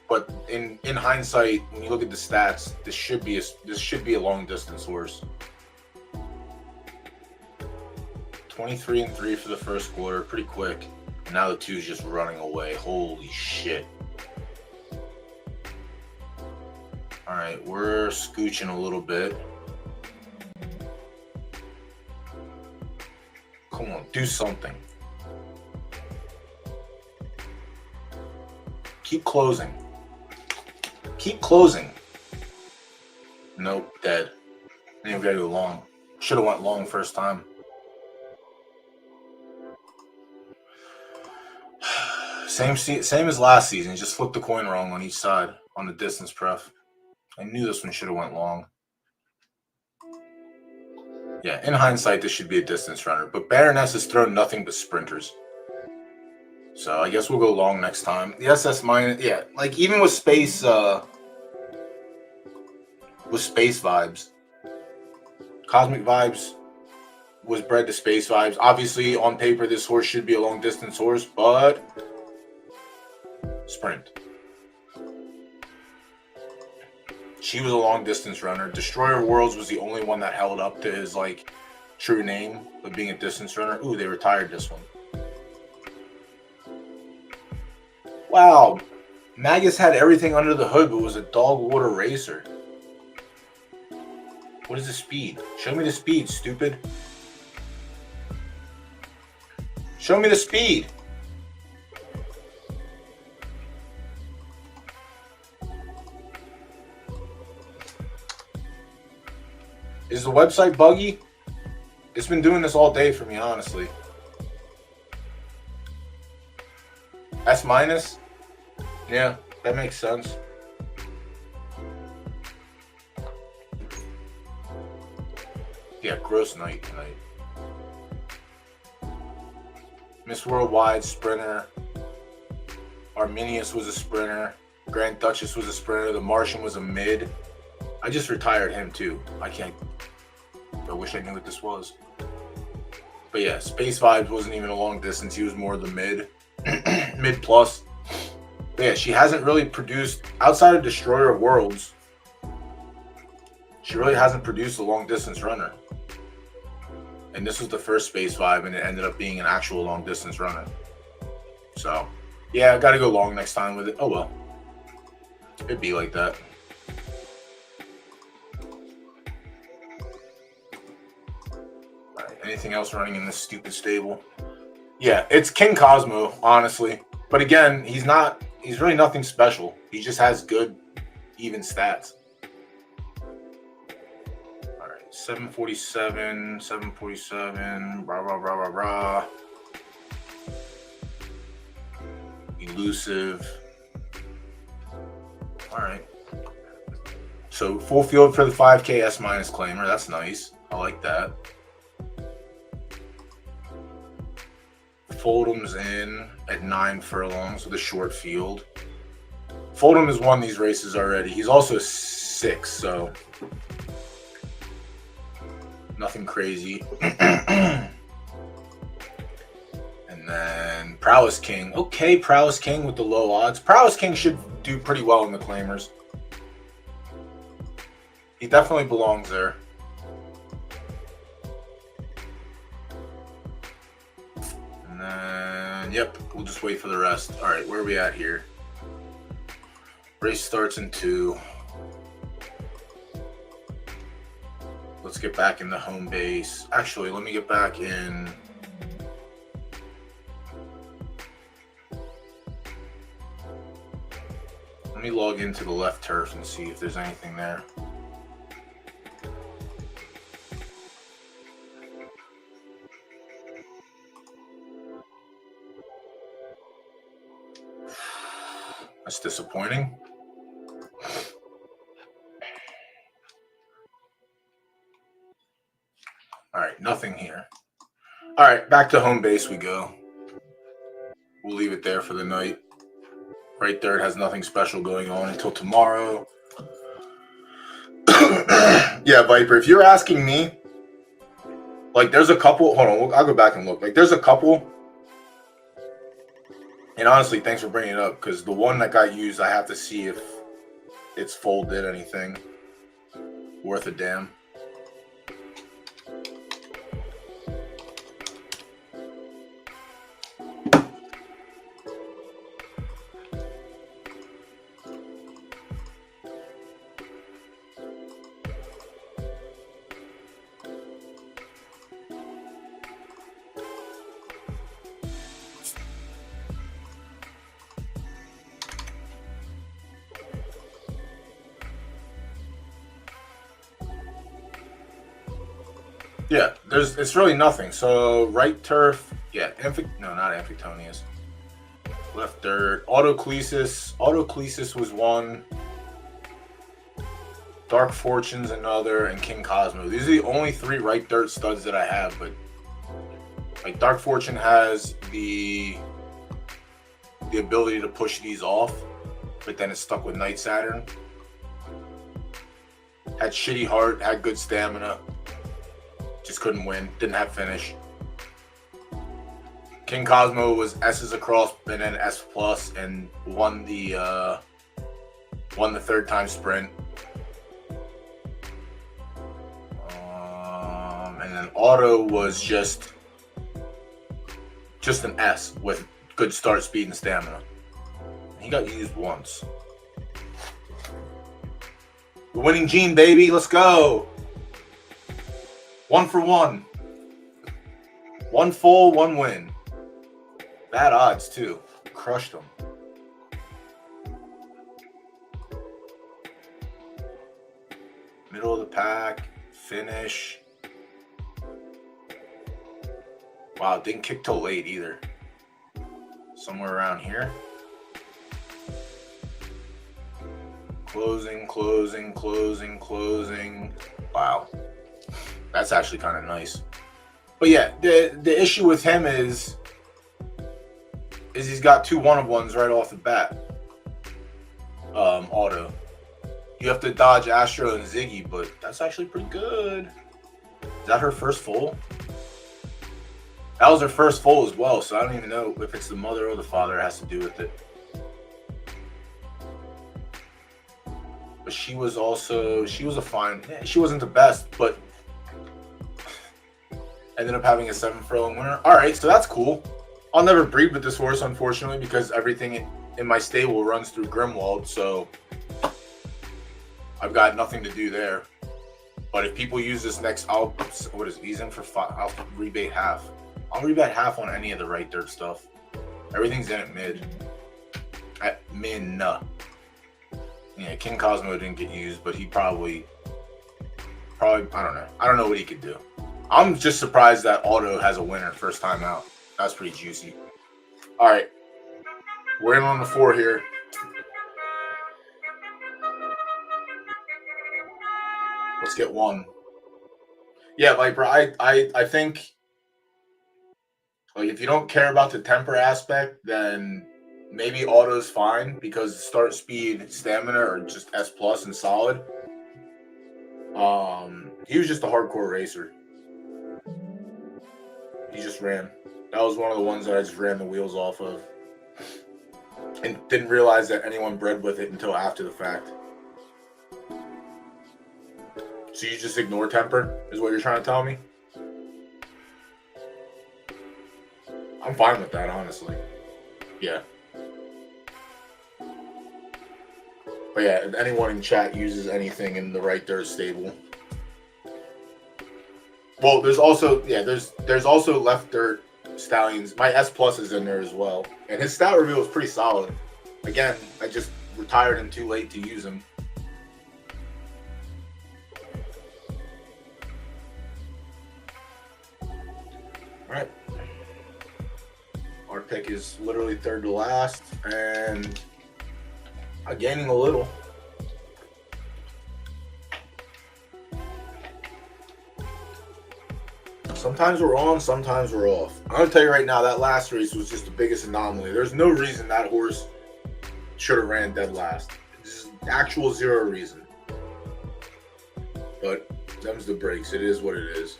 But in hindsight, when you look at the stats, this should be a long distance horse. 23-3 for the first quarter, pretty quick. And now the 2's just running away. Holy shit. All right, we're scooching a little bit. Come on, do something. Keep closing. Keep closing. Nope, dead. I think we gotta go long. Should have went long first time. Same as last season. Just flipped the coin wrong on each side on the distance pref. I knew this one should have went long. Yeah, in hindsight, this should be a distance runner. But Baroness has thrown nothing but sprinters. So I guess we'll go long next time. The SS minus, yeah, like even with space vibes, cosmic vibes, was bred to space vibes. Obviously, on paper, this horse should be a long distance horse, but sprint. She was a long distance runner. Destroyer of Worlds was the only one that held up to his like true name of being a distance runner. Ooh, they retired this one. Wow, Magus had everything under the hood, but was a dog water racer. What is the speed? Show me the speed, stupid. Show me the speed. Is the website buggy? It's been doing this all day for me, honestly. S minus? Yeah, that makes sense. Yeah, gross night tonight. Miss Worldwide, sprinter. Arminius was a sprinter. Grand Duchess was a sprinter. The Martian was a mid. I just retired him too. I wish I knew what this was. But yeah, Space Vibes wasn't even a long distance. He was more the mid. Mid plus. But yeah, she hasn't really produced, outside of Destroyer of Worlds, she really hasn't produced a long distance runner. And this was the first Space Vibe, and it ended up being an actual long distance runner. So yeah, I gotta go long next time with it. Oh well. It'd be like that. Anything else running in this stupid stable? Yeah, it's King Cosmo, honestly. But again, he's really nothing special. He just has good, even stats. All right, 747, 747, rah, rah, rah, rah, rah. Elusive. All right. So full field for the 5K S minus claimer. That's nice. I like that. Foldham's in at 9 furlongs with a short field. Foldham has won these races already. He's also 6, so nothing crazy. And then Prowess King. Okay, Prowess King with the low odds. Prowess King should do pretty well in the claimers. He definitely belongs there. Yep, we'll just wait for the rest. All right, where are we at here? Race starts in 2. Let's get back in the home base. Actually, let me get back in. Let me log into the left turf and see if there's anything there. That's disappointing. All right, nothing here. All right, back to home base we go. We'll leave it there for the night. Right there, it has nothing special going on until tomorrow. Yeah, Viper, if you're asking me, like there's a couple, hold on, I'll go back and look. Like there's a couple. And honestly, thanks for bringing it up, because the one that got used, I have to see if its fold did anything worth a damn. Yeah, it's really nothing. So right turf, yeah, no, not Amphictonius. Left dirt, Autoclesis was one. Dark Fortune's another, and King Cosmo. These are the only 3 right dirt studs that I have, but like Dark Fortune has the ability to push these off, but then it's stuck with Night Saturn. Had shitty heart, had good stamina. Just couldn't win. Didn't have finish. King Cosmo was S's across and then S plus and won the third time sprint. And then Auto was just an S with good start speed and stamina. He got used once. The winning gene, baby. Let's go. 1 for 1. 1 full, 1 win. Bad odds, too. Crushed them. Middle of the pack. Finish. Wow, didn't kick till late either. Somewhere around here. Closing, closing, closing, closing. Wow. That's actually kind of nice. But yeah, the issue with him is he's got 2 one-of-ones right off the bat. Auto. You have to dodge Astro and Ziggy, but that's actually pretty good. Is that her first full? That was her first full as well, so I don't even know if it's the mother or the father that has to do with it. But she was a fine, she wasn't the best, but ended up having a 7 furlong winner. All right, so that's cool. I'll never breed with this horse, unfortunately, because everything in my stable runs through Grimwald, so I've got nothing to do there. But if people use this next, he's in for 5. I'll rebate half. I'll rebate half on any of the right dirt stuff. Everything's in at mid. At min. Yeah, King Cosmo didn't get used, but he probably, I don't know. I don't know what he could do. I'm just surprised that Auto has a winner first time out. That's pretty juicy. All right. We're in on the 4 here. Let's get 1. Yeah, like, bro, I think, like, if you don't care about the temper aspect, then maybe Auto's fine because start speed, stamina are just S plus and solid. He was just a hardcore racer. He just ran. That was one of the ones that I just ran the wheels off of. And didn't realize that anyone bred with it until after the fact. So you just ignore temper, is what you're trying to tell me? I'm fine with that, honestly. Yeah. But yeah, if anyone in chat uses anything in the right dirt stable. Well, there's also, yeah, there's also left dirt stallions. My S plus is in there as well. And his stat reveal is pretty solid. Again, I just retired him too late to use him. Alright. Our pick is literally 3rd to last, and I'm gaining a little. Sometimes we're on, sometimes we're off. I'm gonna tell you right now, that last race was just the biggest anomaly. There's no reason that horse should have ran dead last. Just actual 0 reason. But them's the breaks. It is what it is.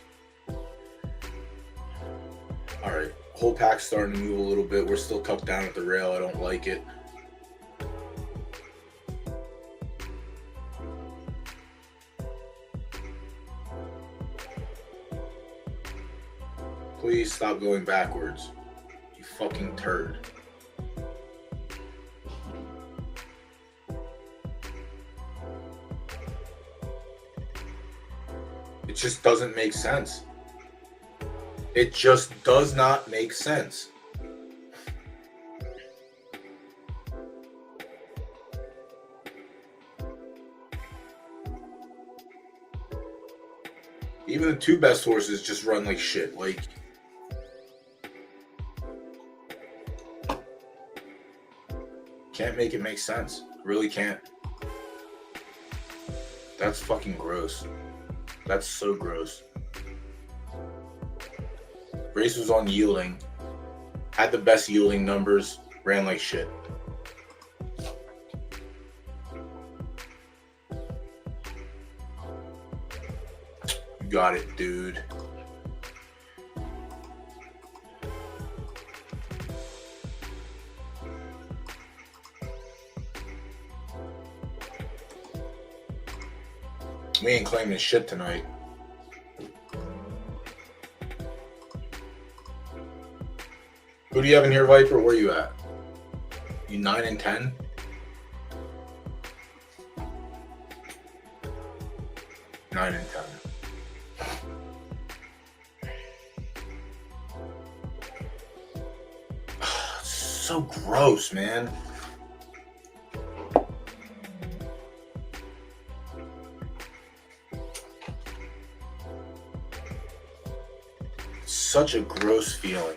All right, whole pack's starting to move a little bit. We're still tucked down at the rail. I don't like it. Please stop going backwards, you fucking turd. It just doesn't make sense. It just does not make sense. Even the 2 best horses just run like shit. Like, can't make it make sense. Really can't. That's fucking gross. That's so gross. Race was on yielding. Had the best yielding numbers. Ran like shit. You got it, dude. We ain't claiming shit tonight. Who do you have in here, Viper? Where you at? You 9 and 10? Nine and 10. So gross, man. Such a gross feeling.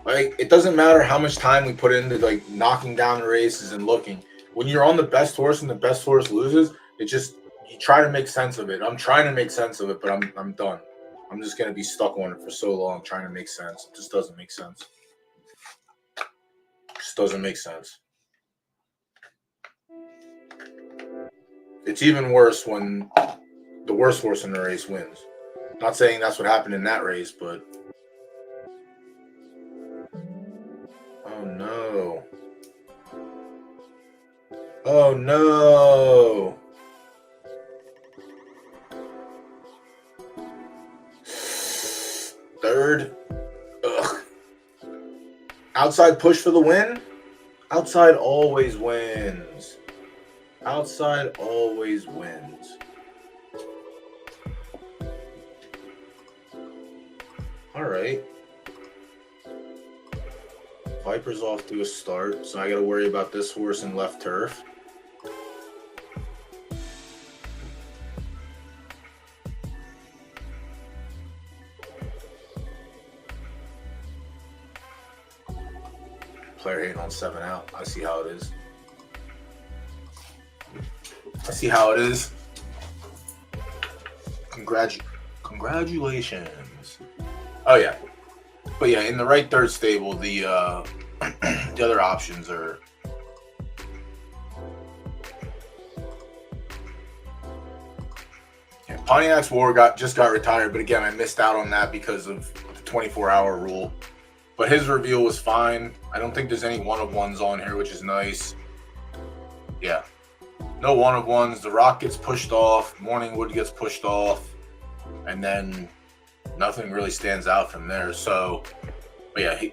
Like, it doesn't matter how much time we put into like knocking down the races and looking. When you're on the best horse and the best horse loses, it just, you try to make sense of it. I'm trying to make sense of it, but I'm done. I'm just gonna be stuck on it for so long trying to make sense. It just doesn't make sense. It just doesn't make sense. It's even worse when the worst horse in the race wins. Not saying that's what happened in that race, but oh no. Oh no. Third. Ugh. Outside push for the win? Outside always wins. Outside always wins. All right. Viper's off to a start, so I got to worry about this horse in left turf. Player hating on 7 out. I see how it is. I see how it is. Congratulations. Oh yeah. But yeah, in the right third stable, the the other options are Pontiac's War just got retired, but again, I missed out on that because of the 24-hour rule. But his reveal was fine. I don't think there's any one-of-ones on here, which is nice. Yeah. No one-of-ones. The Rock gets pushed off. Morningwood gets pushed off. And then nothing really stands out from there. So, but yeah, I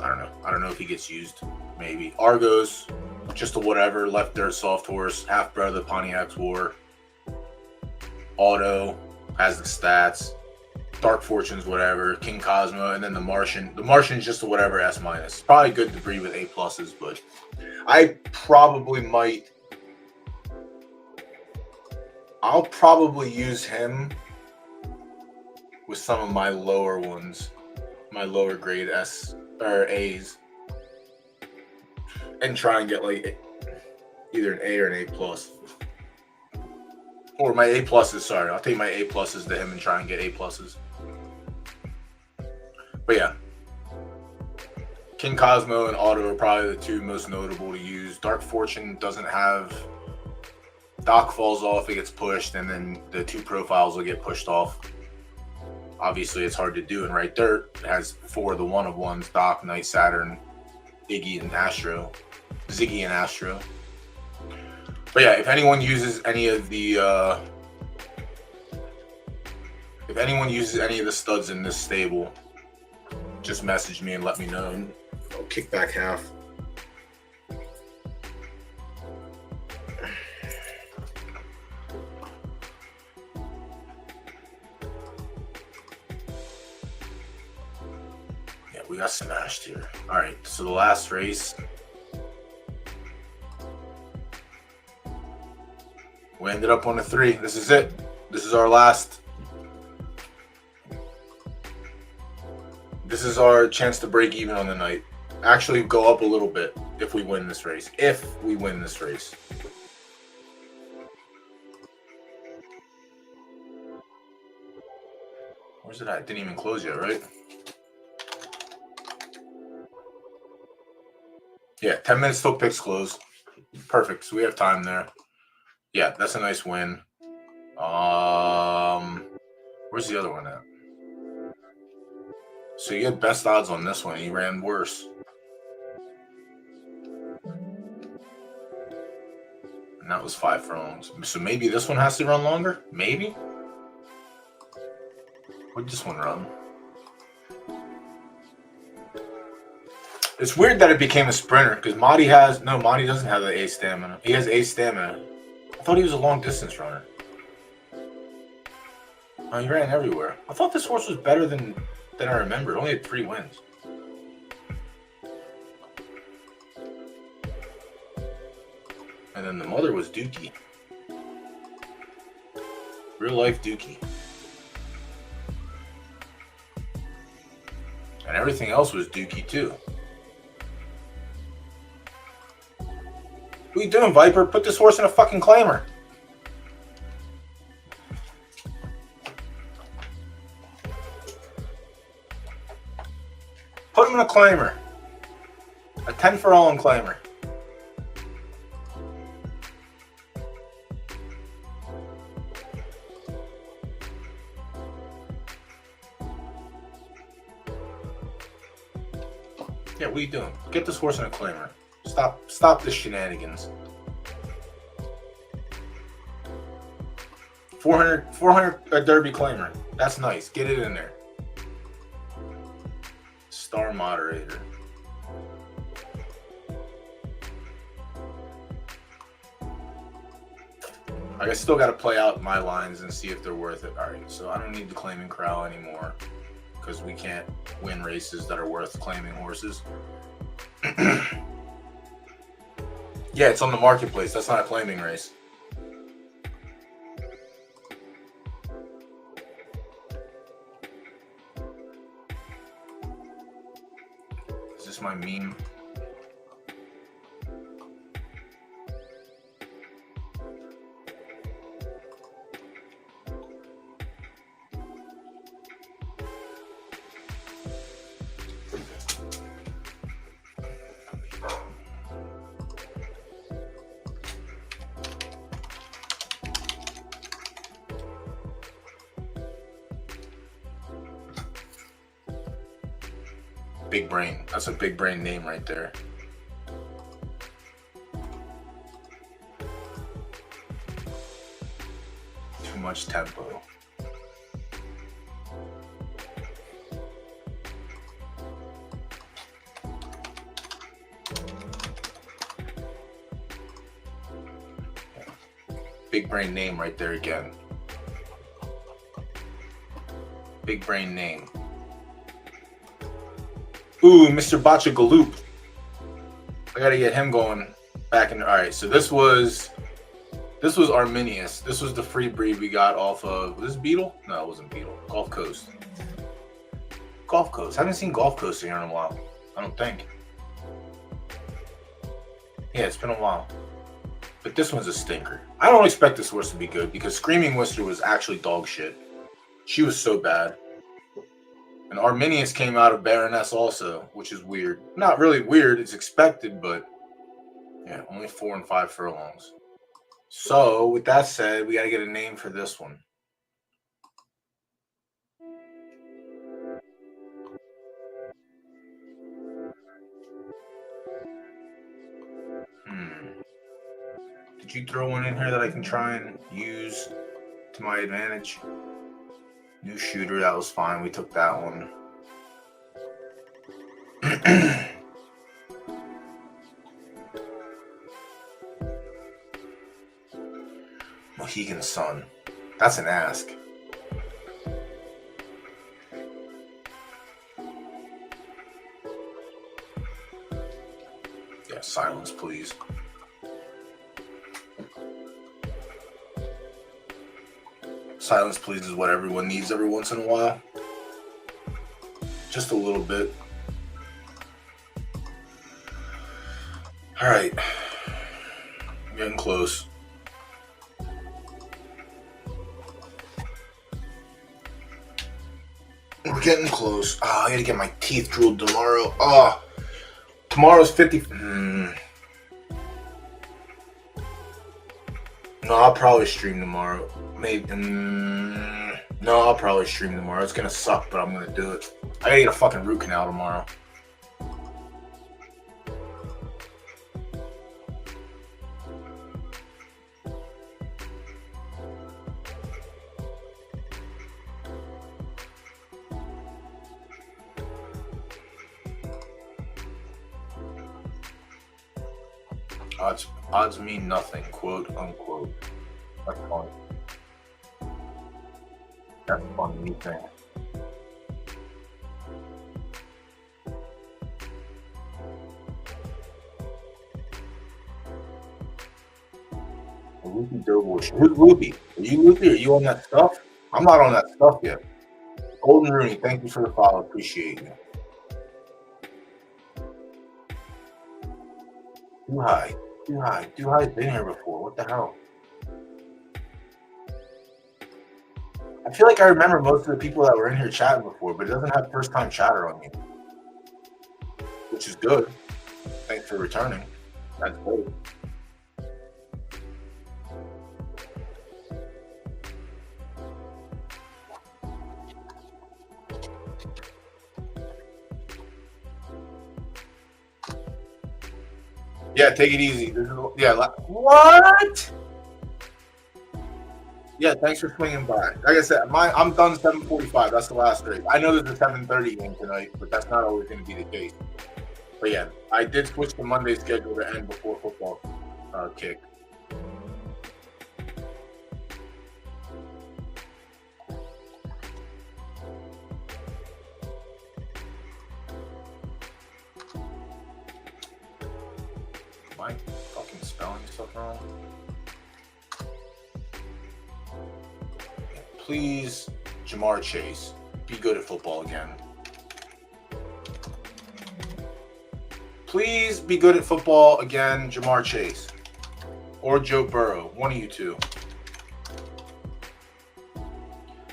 don't know. I don't know if he gets used. Maybe. Argos, just a whatever. Left there, soft horse. Half-bred of the Pontiac's War. Auto has the stats. Dark Fortunes, whatever. King Cosmo, and then the Martian. The Martian is just a whatever S-. Probably good to breed with A+, but I probably might. I'll probably use him with some of my lower ones, my lower grade S or A's, and try and get like either an A or an A+. Or my A+, sorry. I'll take my A+ to him and try and get A+. But yeah. King Cosmo and Auto are probably the two most notable to use. Dark Fortune doesn't have... Doc falls off, it gets pushed, and then the two profiles will get pushed off. Obviously, it's hard to do in right dirt. It has 4 of the one-of-ones. Doc, Knight, Saturn, Iggy, and Astro. Ziggy and Astro. But yeah, if anyone uses any of the studs in this stable, just message me and let me know, and I'll kick back half. Yeah, we got smashed here. All right, so the last race. We ended up on a 3. This is it. This is our last. This is our chance to break even on the night. Actually, go up a little bit if we win this race. If we win this race. Where's it at? It didn't even close yet, right? Yeah, 10 minutes till picks close. Perfect. So we have time there. Yeah, that's a nice win. Where's the other one at? So you had best odds on this one. He ran worse. And that was 5 furlongs. So maybe this one has to run longer? Maybe? What did this one run? It's weird that it became a sprinter because Mahdi doesn't have the A stamina. He has A stamina. I thought he was a long distance runner. Oh, he ran everywhere. I thought this horse was better than I remembered. Only had 3 wins. And then the mother was Dookie. Real life Dookie. And everything else was Dookie too. What are you doing, Viper? Put this horse in a fucking claimer. Put him in a claimer. A 10 for all in claimer. Yeah, what are you doing? Get this horse in a claimer. Stop the shenanigans. 400 Derby claimer. That's nice. Get it in there. Star moderator. I still got to play out my lines and see if they're worth it. All right, so I don't need the claiming corral anymore because we can't win races that are worth claiming horses. Yeah, it's on the marketplace. That's not a claiming race. Is this my meme? Big brain. That's a big brain name right there. Too much tempo. Big brain name right there again. Big brain name. Ooh, Mr. Bacha Galoop. I gotta get him going back in. All right, so this was Arminius. This was the free breed we got off of. Was this Beetle? No, it wasn't Beetle. Gulf Coast. Gulf Coast. I haven't seen Gulf Coast here in a while. I don't think. Yeah, it's been a while. But this one's a stinker. I don't expect this horse to be good because Screaming Worcester was actually dog shit. She was so bad. And Arminius came out of Baroness also, which is weird. Not really weird, it's expected, but yeah, only 4 and 5 furlongs. So, with that said, we got to get a name for this one. Did you throw one in here that I can try and use to my advantage? New shooter, that was fine. We took that one. Mohegan Sun. That's an ask. Yeah, silence, please. Silence, please, is what everyone needs every once in a while. Just a little bit. All right. I'm getting close. We're getting close. Oh, I gotta get my teeth drilled tomorrow. Oh, tomorrow's 50. No, I'll probably stream tomorrow. Maybe. No, I'll probably stream tomorrow. It's gonna suck, but I'm gonna do it. I gotta get a fucking root canal tomorrow. Odds mean nothing, quote unquote. That's funny. That's funny, me think. Loopy Doughboy. Who's Loopy? Are you Loopy? Are you on that stuff? I'm not on that stuff yet. Golden Rooney, thank you for the follow. Appreciate you. Too high. Too high. Too high's been here before. What the hell? I feel like I remember most of the people that were in here chatting before, but it doesn't have first time chatter on me. Which is good. Thanks for returning. That's good. Yeah, take it easy. What? Yeah, thanks for swinging by. Like I said, I'm done 7:45. That's the last race. I know there's a 7:30 game tonight, but that's not always going to be the case. But yeah, I did switch the Monday schedule to end before football kick. Am I fucking spelling stuff wrong? Please, Jamar Chase, be good at football again. Please be good at football again, Jamar Chase. Or Joe Burrow, one of you two.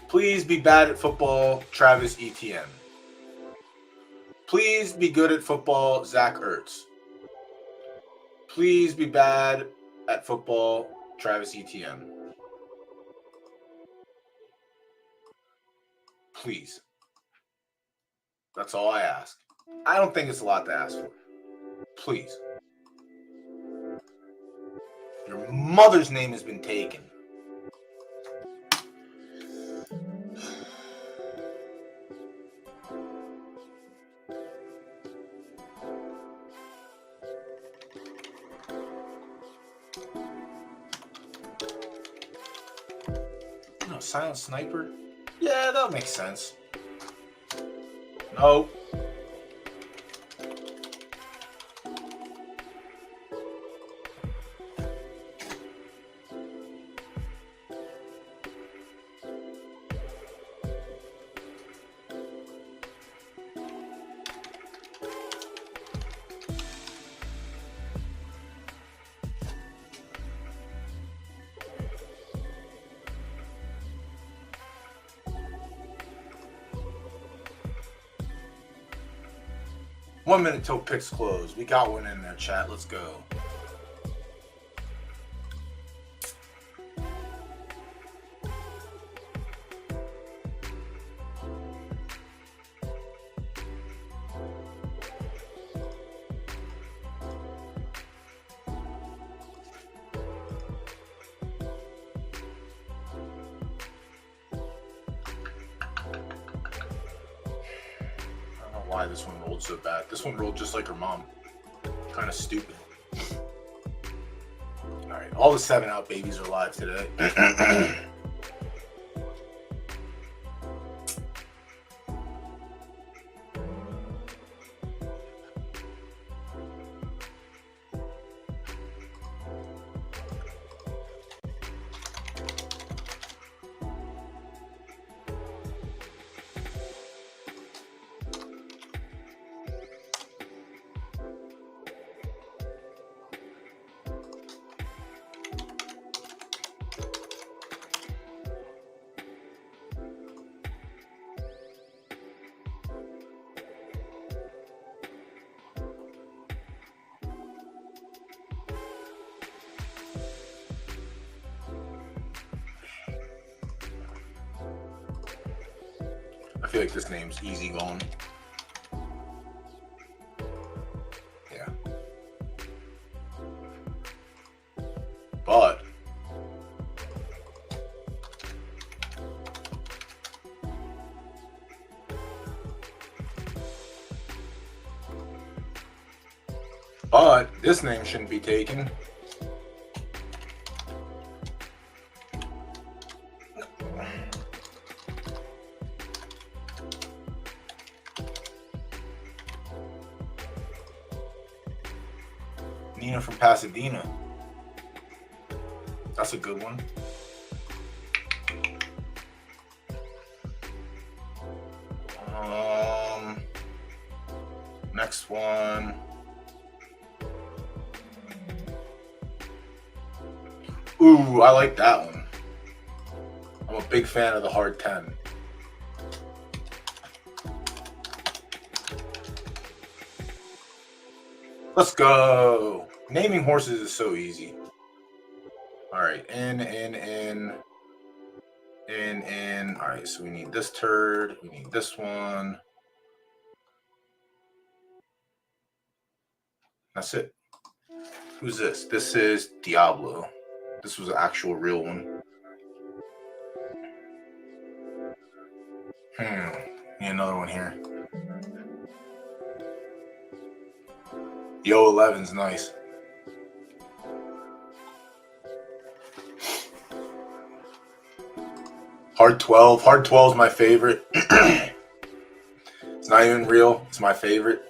Please be bad at football, Travis Etienne. Please be good at football, Zach Ertz. Please be bad at football, Travis Etienne. Please. That's all I ask. I don't think it's a lot to ask for. Please. Your mother's name has been taken. No, Silent Sniper? Yeah, that makes sense. No. One minute till picks close. We got one in there, chat. Let's go. Why this one rolled so bad. This one rolled just like her mom. Kind of stupid. Alright, all the 7-out babies are live today. 'I feel like this name's easy going. Yeah. But But this name shouldn't be taken. Nina from Pasadena. That's a good one. Next one. Ooh, I like that one. I'm a big fan of the hard 10. Let's go. Naming horses is so easy. All right, in. All right, so we need this turd. We need this one. That's it. Who's this? This is Diablo. This was an actual real one. Need another one here. Yo 11's nice. Hard 12. Hard 12 is my favorite. It's not even real. It's my favorite.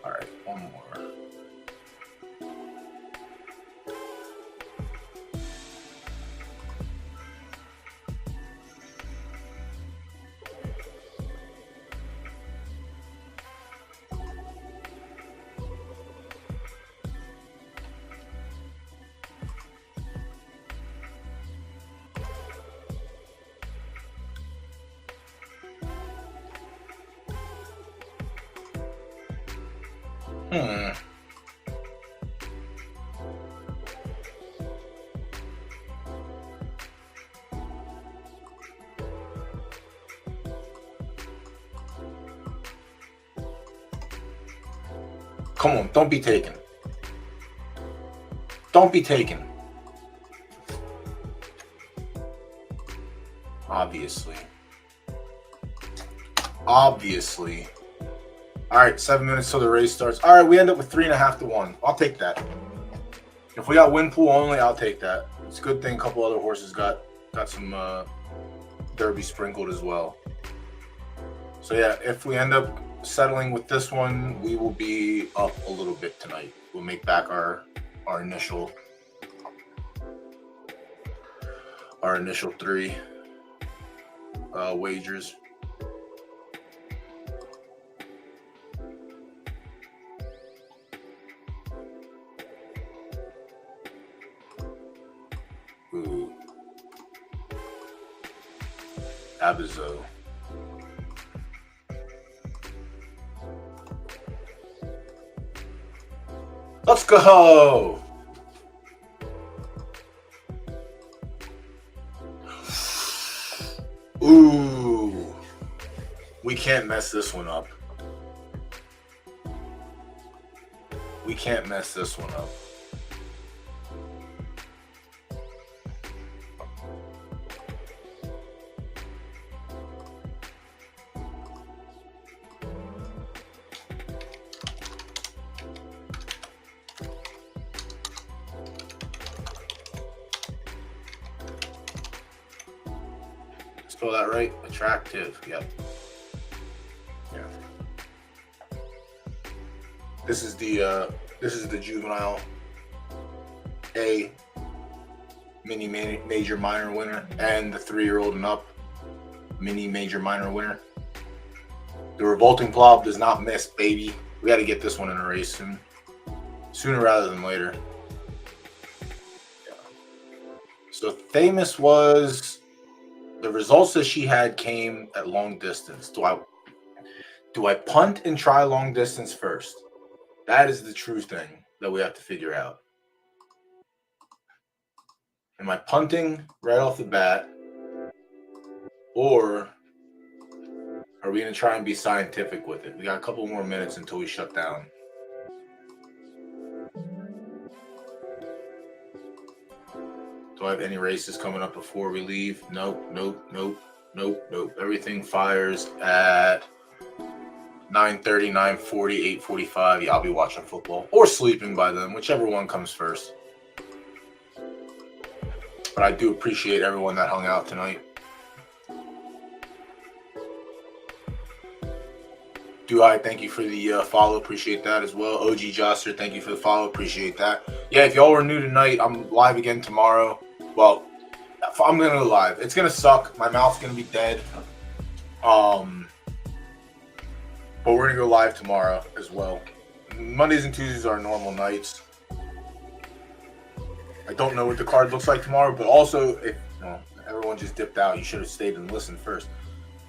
All right, one more. Come on, don't be taken. Don't be taken. Obviously. Obviously. All right, 7 minutes till the race starts. All right, we end up with 3.5 to 1. I'll take that. If we got win pool only, I'll take that. It's a good thing a couple other horses got some Derby sprinkled as well. So yeah, if we end up settling with this one, we will be up a little bit tonight. We'll make back our initial 3 wagers. Ooh. Abazo. Let's go! Ooh. We can't mess this one up. We can't mess this one up. Spell that right? Attractive. Yep. Yeah. This is the juvenile A mini major minor winner and the 3-year-old and up mini major minor winner. The revolting plob does not miss, baby. We got to get this one in a race soon. Sooner rather than later. Yeah. So famous was the results that she had came at long distance. Do I punt and try long distance first? That is the true thing that we have to figure out. Am I punting right off the bat? Or are we going to try and be scientific with it? We got a couple more minutes until we shut down. Do I have any races coming up before we leave? Nope. Everything fires at 9:30, 9:40, 8:45. Yeah, I'll be watching football or sleeping by then, whichever one comes first. But I do appreciate everyone that hung out tonight. Thank you for the follow. Appreciate that as well. OG Joster, thank you for the follow. Appreciate that. Yeah, if y'all were new tonight, I'm live again tomorrow. Well, I'm going to go live. It's going to suck. My mouth's going to be dead. But we're going to go live tomorrow as well. Mondays and Tuesdays are normal nights. I don't know what the card looks like tomorrow, but also, if everyone just dipped out, you should have stayed and listened first.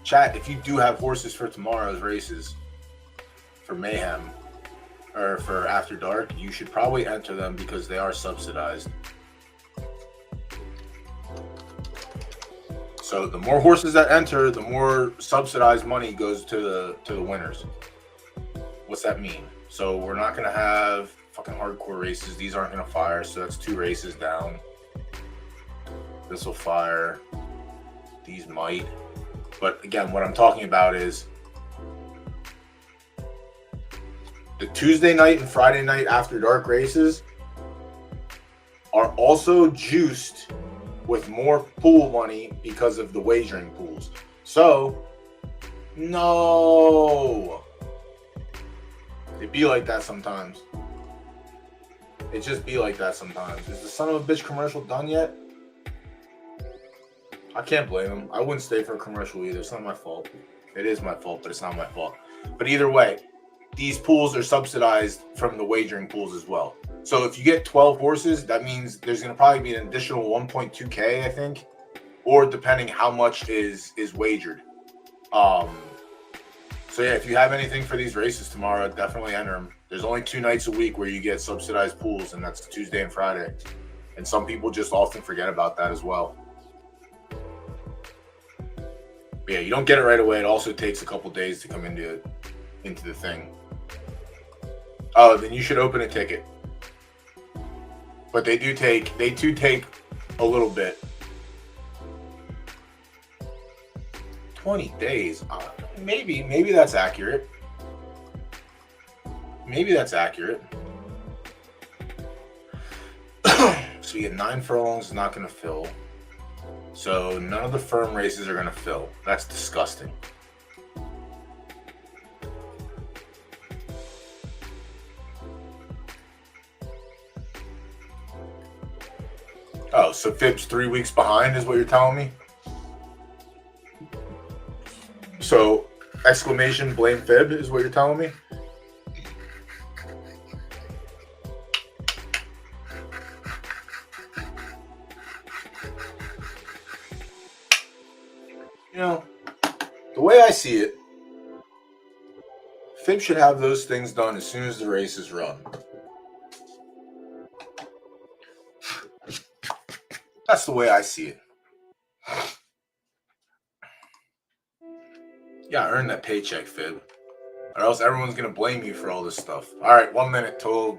Chat, if you do have horses for tomorrow's races, for Mayhem, or for After Dark, you should probably enter them because they are subsidized. So the more horses that enter, the more subsidized money goes to the winners. What's that mean? So we're not going to have fucking hardcore races. These aren't going to fire, so that's 2 races down. This will fire. These might. But again, what I'm talking about is the Tuesday night and Friday night After Dark races are also juiced with more pool money because of the wagering pools. So, no. It be like that sometimes. It just be like that sometimes. Is the son of a bitch commercial done yet? I can't blame him. I wouldn't stay for a commercial either. It's not my fault. It is my fault, but it's not my fault. But either way, these pools are subsidized from the wagering pools as well. So if you get 12 horses, that means there's going to probably be an additional 1.2K, I think, or depending how much is wagered. So yeah, if you have anything for these races tomorrow, definitely enter them. There's only 2 nights a week where you get subsidized pools, and that's Tuesday and Friday. And some people just often forget about that as well. But yeah, you don't get it right away. It also takes a couple days to come into the thing. Oh, then you should open a ticket. But they do take a little bit. 20 days. Maybe that's accurate. Maybe that's accurate. So you get 9 furlongs is not going to fill. So none of the firm races are going to fill. That's disgusting. Oh, so Fib's 3 weeks behind is what you're telling me? So, exclamation, blame Fib is what you're telling me? You know, the way I see it, Fib should have those things done as soon as the race is run. That's the way I see it. Yeah, earn that paycheck, Fib. Or else everyone's going to blame you for all this stuff. All right, 1 minute till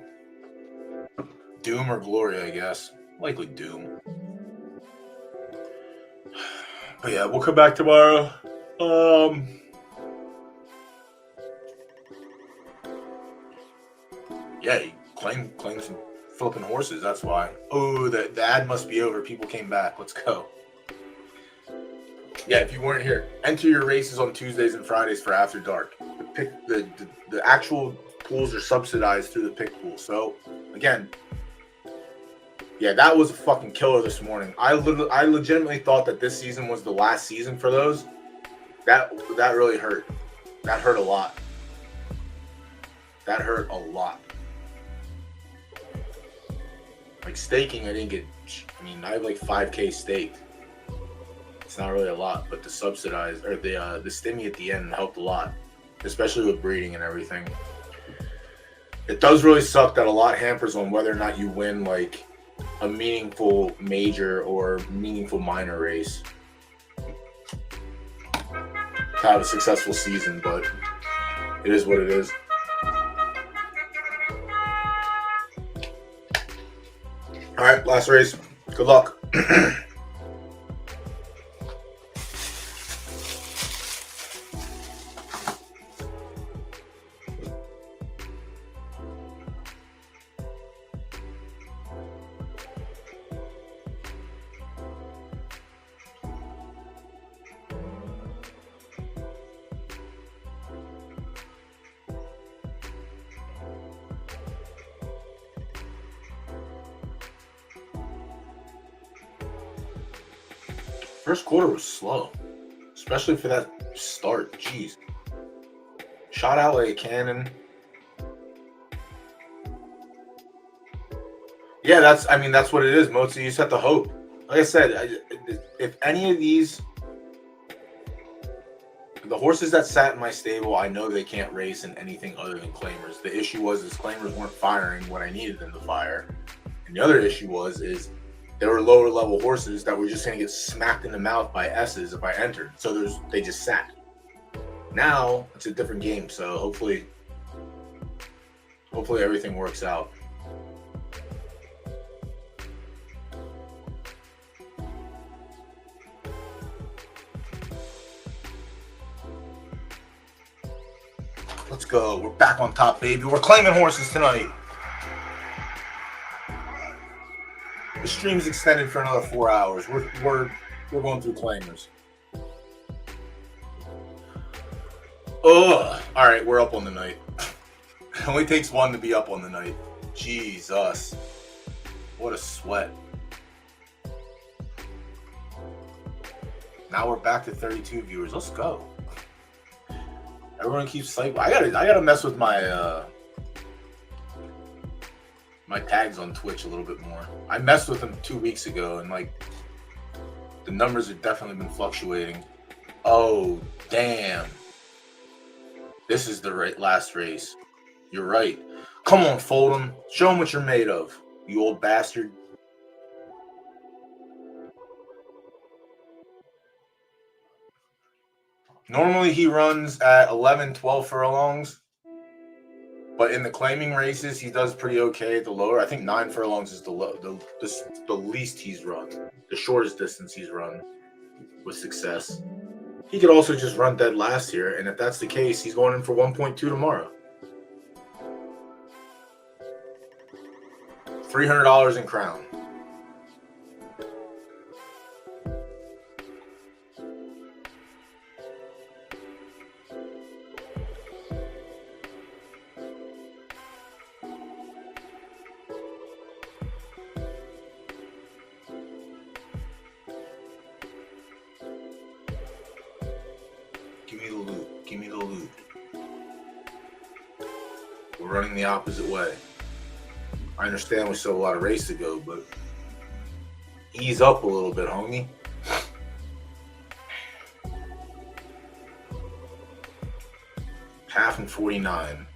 Doom or Glory, I guess. Likely Doom. But yeah, we'll come back tomorrow. Yeah, he claimed some flipping horses, that's why. Oh, the ad must be over. People came back. Let's go. Yeah, if you weren't here, enter your races on Tuesdays and Fridays for After Dark. The actual pools are subsidized through the pick pool. So, again, yeah, that was a fucking killer this morning. I legitimately thought that this season was the last season for those. That really hurt. That hurt a lot. That hurt a lot. Like staking, I didn't get. I mean, I have like 5K staked. It's not really a lot, but the subsidized or the stimmy at the end helped a lot, especially with breeding and everything. It does really suck that a lot hampers on whether or not you win like a meaningful major or meaningful minor race to have a successful season, but it is what it is. All right, last race. Good luck. First quarter was slow, especially for that start. Jeez. Shot out like a cannon. Yeah, that's what it is, Mozi. You just have to hope. Like I said, if any of these, the horses that sat in my stable, I know they can't race in anything other than claimers. The issue was claimers weren't firing when I needed them to fire. And the other issue is there were lower level horses that were just going to get smacked in the mouth by S's if I entered. So they just sat. Now it's a different game. So hopefully everything works out. Let's go. We're back on top, baby. We're claiming horses tonight. The stream's extended for another 4 hours. We're going through claimers. Ugh. All right, we're up on the night. It only takes one to be up on the night. Jesus. What a sweat. Now we're back to 32 viewers. Let's go. Everyone keeps like I gotta mess with my my tags on Twitch a little bit more. I messed with them 2 weeks ago, and like the numbers have definitely been fluctuating. Oh damn! This is the last race. You're right. Come on, Fold'em. Show them what you're made of, you old bastard. Normally he runs at 11, 12 furlongs. But in the claiming races, he does pretty okay at the lower. I think 9 furlongs is the least he's run. The shortest distance he's run with success. He could also just run dead last here. And if that's the case, he's going in for 1.2 tomorrow. $300 in crown. Give me the loot. We're running the opposite way. I understand we still have a lot of race to go, but ease up a little bit, homie. Half and 49.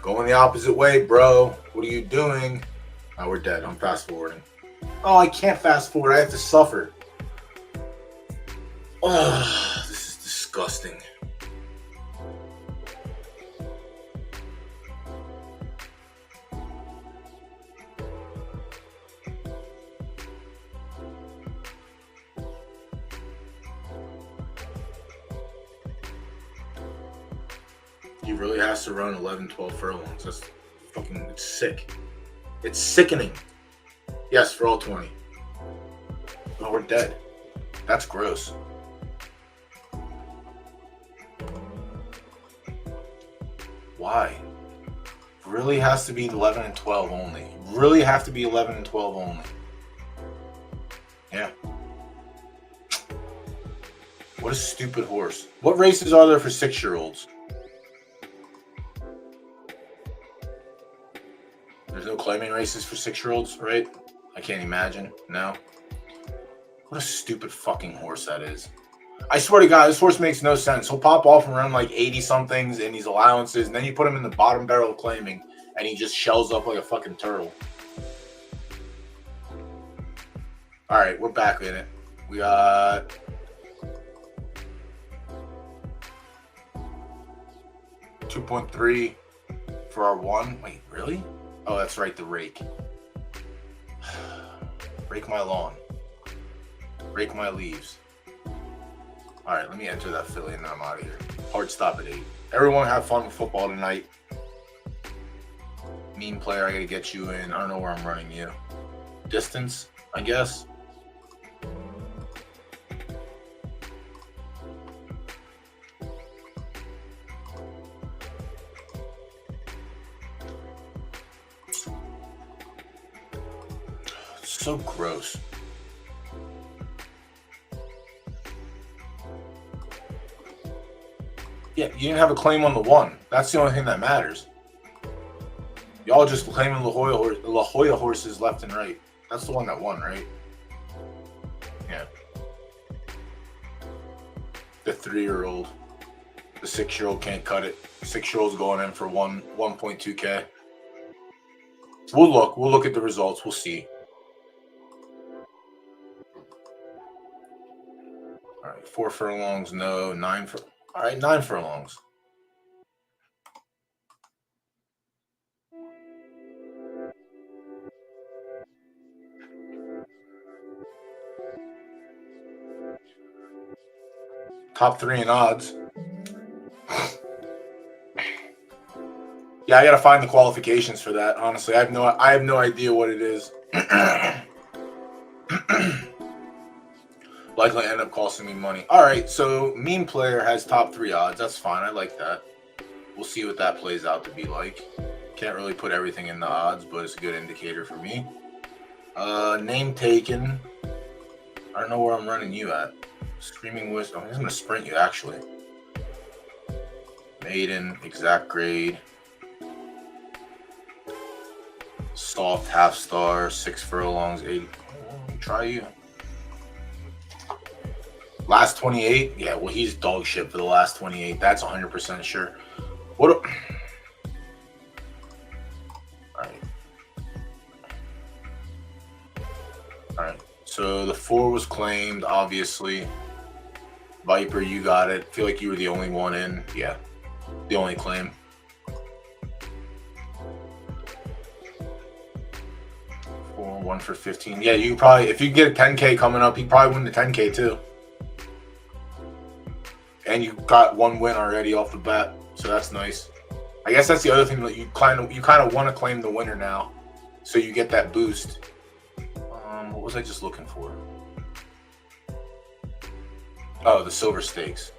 Going the opposite way, bro. What are you doing? Oh, we're dead. I'm fast forwarding. Oh, I can't fast forward. I have to suffer. Oh, this is disgusting. He really has to run 11, 12 furlongs. That's fucking, it's sick. It's sickening. Yes, for all 20. Oh, we're dead. That's gross. Why? Really has to be 11 and 12 only. Really have to be 11 and 12 only. Yeah. What a stupid horse. What races are there for 6-year-olds? There's no claiming races for 6-year-olds, right? I can't imagine. No. What a stupid fucking horse that is. I swear to God, this horse makes no sense. He'll pop off and run like 80-somethings in these allowances, and then you put him in the bottom barrel of claiming, and he just shells up like a fucking turtle. All right, we're back in it. We got... $2.3 for our one. Wait, really? Oh, that's right, the rake. Rake my lawn. Rake my leaves. All right, let me enter that Philly and then I'm out of here. Hard stop at 8. Everyone have fun with football tonight. Meme player, I got to get you in. I don't know where I'm running you. Distance, I guess. So gross. Yeah, you didn't have a claim on the 1. That's the only thing that matters. Y'all just claiming La Jolla horses left and right. That's the one that won, right? Yeah. The 3-year-old. The 6-year-old can't cut it. 6-year-old's going in for 1.2K. We'll look at the results. We'll see. All right, 4 furlongs, no. 9 for. All right, 9 furlongs. Top 3 in odds. Yeah, I gotta find the qualifications for that. Honestly, I have no idea what it is. Likely end up costing me money. All right, so meme player has top 3 odds. That's fine. I like that. We'll see what that plays out to be like. Can't really put everything in the odds, but it's a good indicator for me. Name taken. I don't know where I'm running you at. Screaming Wisdom. I'm just gonna sprint you actually. Maiden, exact grade. Soft half star, 6 furlongs, 80. Try you. Last 28? Yeah, well, he's dog shit for the last 28. That's 100% sure. What? All right. All right. So the 4 was claimed, obviously. Viper, you got it. Feel like you were the only one in. Yeah, the only claim. For 1 for 15. Yeah, you probably, if you get a 10K coming up, you probably win the 10K too. And you got 1 win already off the bat, so that's nice. I guess that's the other thing that you kind of want to claim the winner now, so you get that boost. What was I just looking for? Oh, the silver stakes.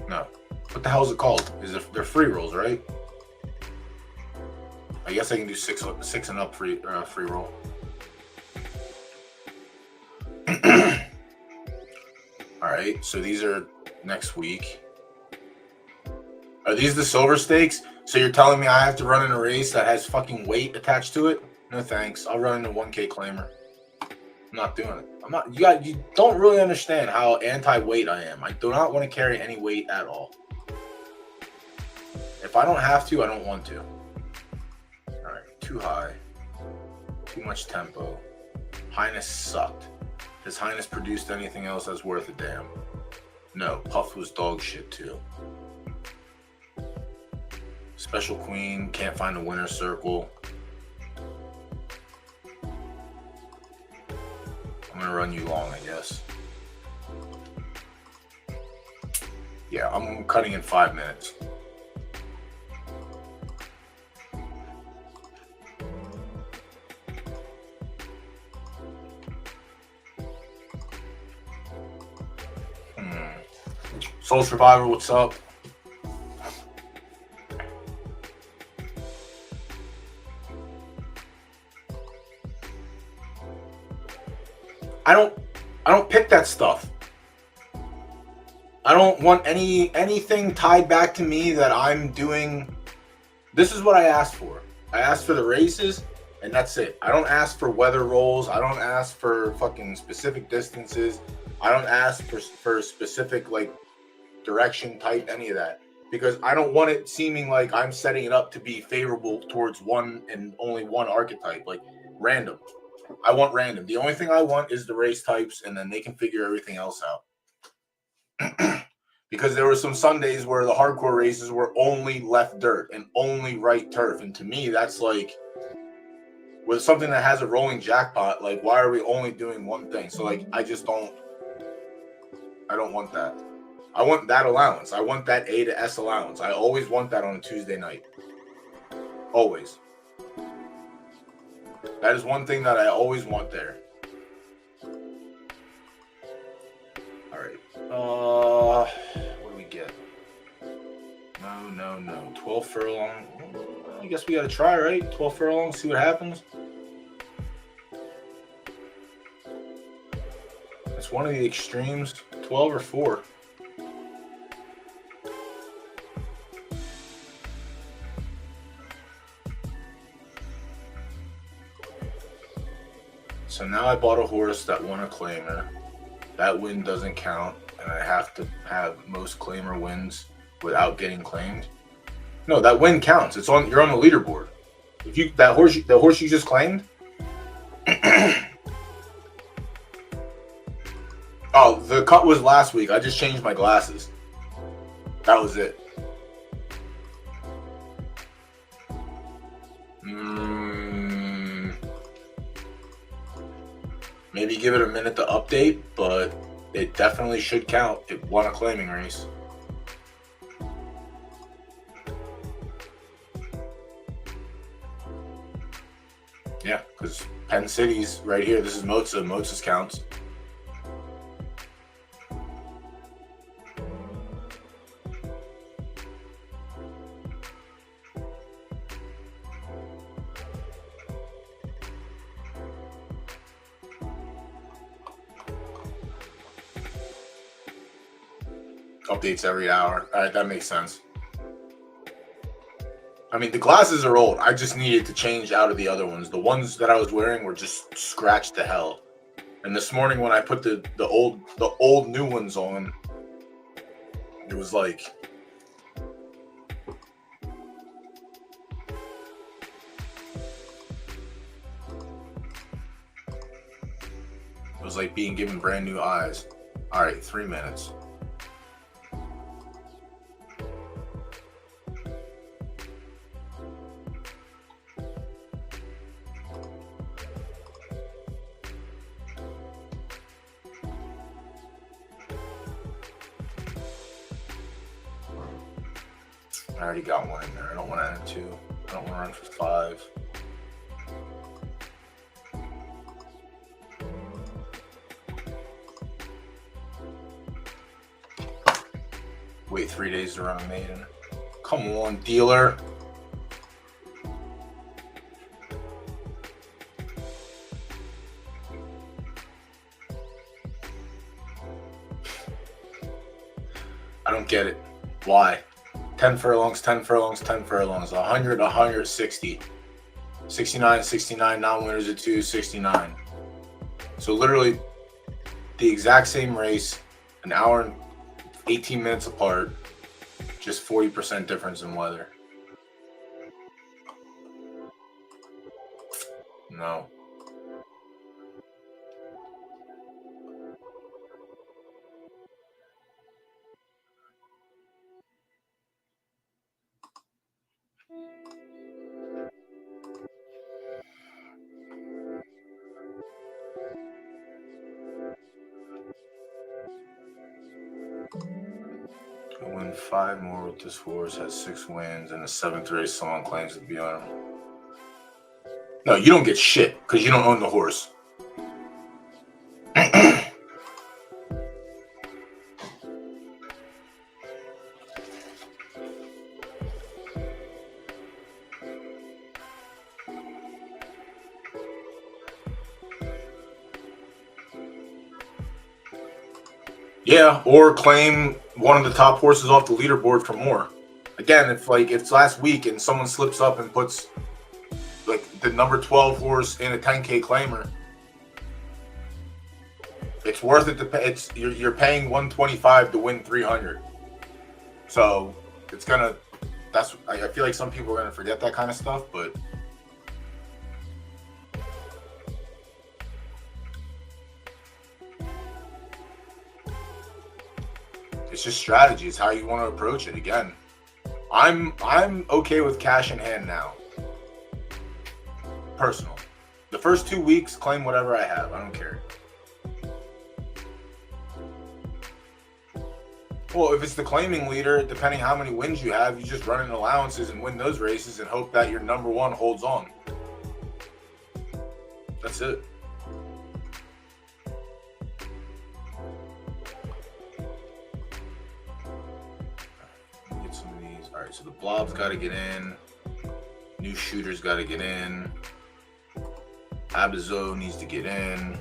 No, what the hell is it called? They're free rolls, right? I guess I can do 6 and up free roll. All right, so these are next week. Are these the silver stakes? So you're telling me I have to run in a race that has fucking weight attached to it? No thanks. I'll run in a 1K claimer. I'm not doing it. I'm not. You don't really understand how anti-weight I am. I do not want to carry any weight at all. If I don't have to, I don't want to. All right, too high. Too much tempo. Highness sucked. Has Highness produced anything else that's worth a damn? No, Puff was dog shit too. Special Queen, can't find a winner circle. I'm gonna run you long, I guess. Yeah, I'm cutting in 5 minutes. Soul Survivor, what's up? I don't pick that stuff. I don't want anything tied back to me that I'm doing. This is what I asked for. I asked for the races, and that's it. I don't ask for weather rolls. I don't ask for fucking specific distances. I don't ask for specific like direction type, any of that, because I don't want it seeming like I'm setting it up to be favorable towards one and only one archetype, like random. I want random. The only thing I want is the race types, and then they can figure everything else out. Because there were some Sundays where the hardcore races were only left dirt and only right turf. And to me, that's like, with something that has a rolling jackpot, like, why are we only doing one thing? So, like, I don't want that. I want that allowance. I want that A to S allowance. I always want that on a Tuesday night. Always. That is one thing that I always want there. All right. What do we get? No. 12 furlong. I guess we got to try, right? 12 furlong, see what happens. It's one of the extremes. 12 or 4. So now I bought a horse that won a claimer. That win doesn't count, and I have to have most claimer wins without getting claimed. No, that win counts. It's on. You're on the leaderboard. If you the horse you just claimed. Oh, the cut was last week. I just changed my glasses. That was it. Maybe give it a minute to update, but it definitely should count. It won a claiming race. Yeah, because Penn City's right here. This is Moza. Moza's counts. Updates every hour. All right, that makes sense. I mean, the glasses are old. I just needed to change out of the other ones. The ones that I was wearing were just scratched to hell. And this morning when I put the old new ones on, it was like being given brand new eyes. All right, 3 minutes. I already got one in there. I don't want to add 2. I don't want to run for 5. Wait 3 days to run a maiden. Come on, dealer. I don't get it. Why? 10 furlongs, 10 furlongs, 10 furlongs, 100, 160, 69, 69, non-winners of 2, 69. So literally the exact same race, an hour and 18 minutes apart, just 40% difference in weather. No. I win 5 more with this horse, has 6 wins, and the 7th race someone claims to be on him. No, you don't get shit because you don't own the horse. Yeah, or claim one of the top horses off the leaderboard for more. Again, if it's last week and someone slips up and puts like the number 12 horse in a 10K claimer, it's worth it to pay. You're paying 125 to win 300. So it's gonna. I feel like some people are gonna forget that kind of stuff, but. It's just strategy. It's how you want to approach it. Again, I'm okay with cash in hand now. Personal. The first 2 weeks, claim whatever I have. I don't care. Well, if it's the claiming leader, depending how many wins you have, you just run in allowances and win those races and hope that your number one holds on. That's it. Get some of these. All right, so the blob's got to get in. New shooter's got to get in. Abazo needs to get in.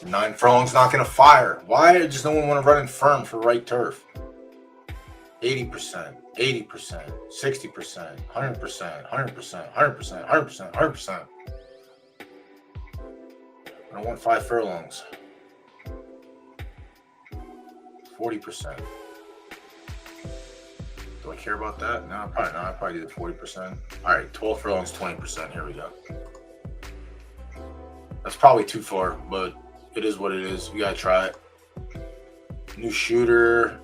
Nine Furlong's not going to fire. Why does no one want to run in firm for right turf? 80%, 80%, 60%, 100%, 100%, 100%, 100%, 100%. I don't want 5 furlongs. 40%. Do I care about that? No, probably not. I'd probably do the 40%. All right, 12 furlongs, 20%. Here we go. That's probably too far, but it is what it is. We gotta try it. New shooter.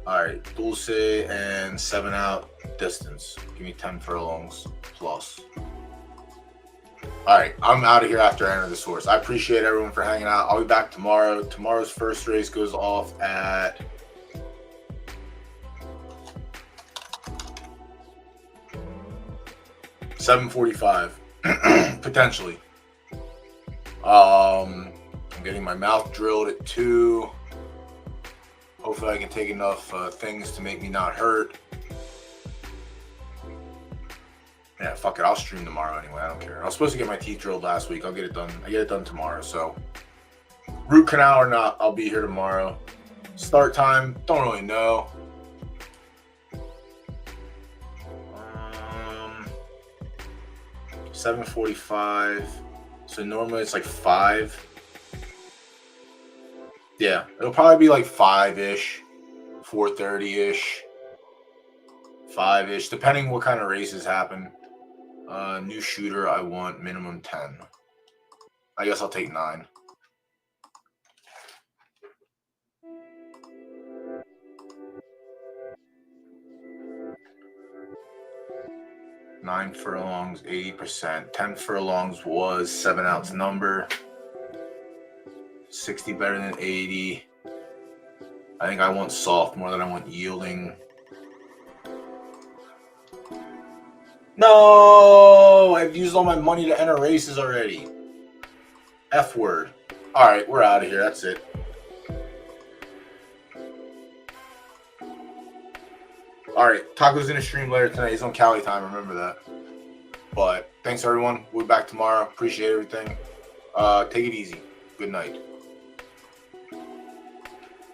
All right, Dulce and 7 out distance. Give me 10 furlongs plus. All right, I'm out of here after I enter the source. I appreciate everyone for hanging out. I'll be back tomorrow. Tomorrow's first race goes off at 7:45, potentially. I'm getting my mouth drilled at 2. Hopefully I can take enough things to make me not hurt. Yeah, fuck it. I'll stream tomorrow anyway. I don't care. I was supposed to get my teeth drilled last week. I'll get it done. I get it done tomorrow. So, root canal or not, I'll be here tomorrow. Start time, don't really know. 7:45. So normally it's like 5. Yeah, it'll probably be like 5-ish, 4:30-ish, 5-ish, depending what kind of races happen. New shooter, I want minimum 10. I guess I'll take 9. Nine furlongs, 80%. 10 furlongs was 7 outs number. 60 better than 80. I think I want soft more than I want yielding. No, I've used all my money to enter races already. F word. All right, we're out of here. That's it. All right, Taco's in a stream later tonight. He's on Cali time. Remember that. But thanks, everyone. We'll be back tomorrow. Appreciate everything. Take it easy. Good night.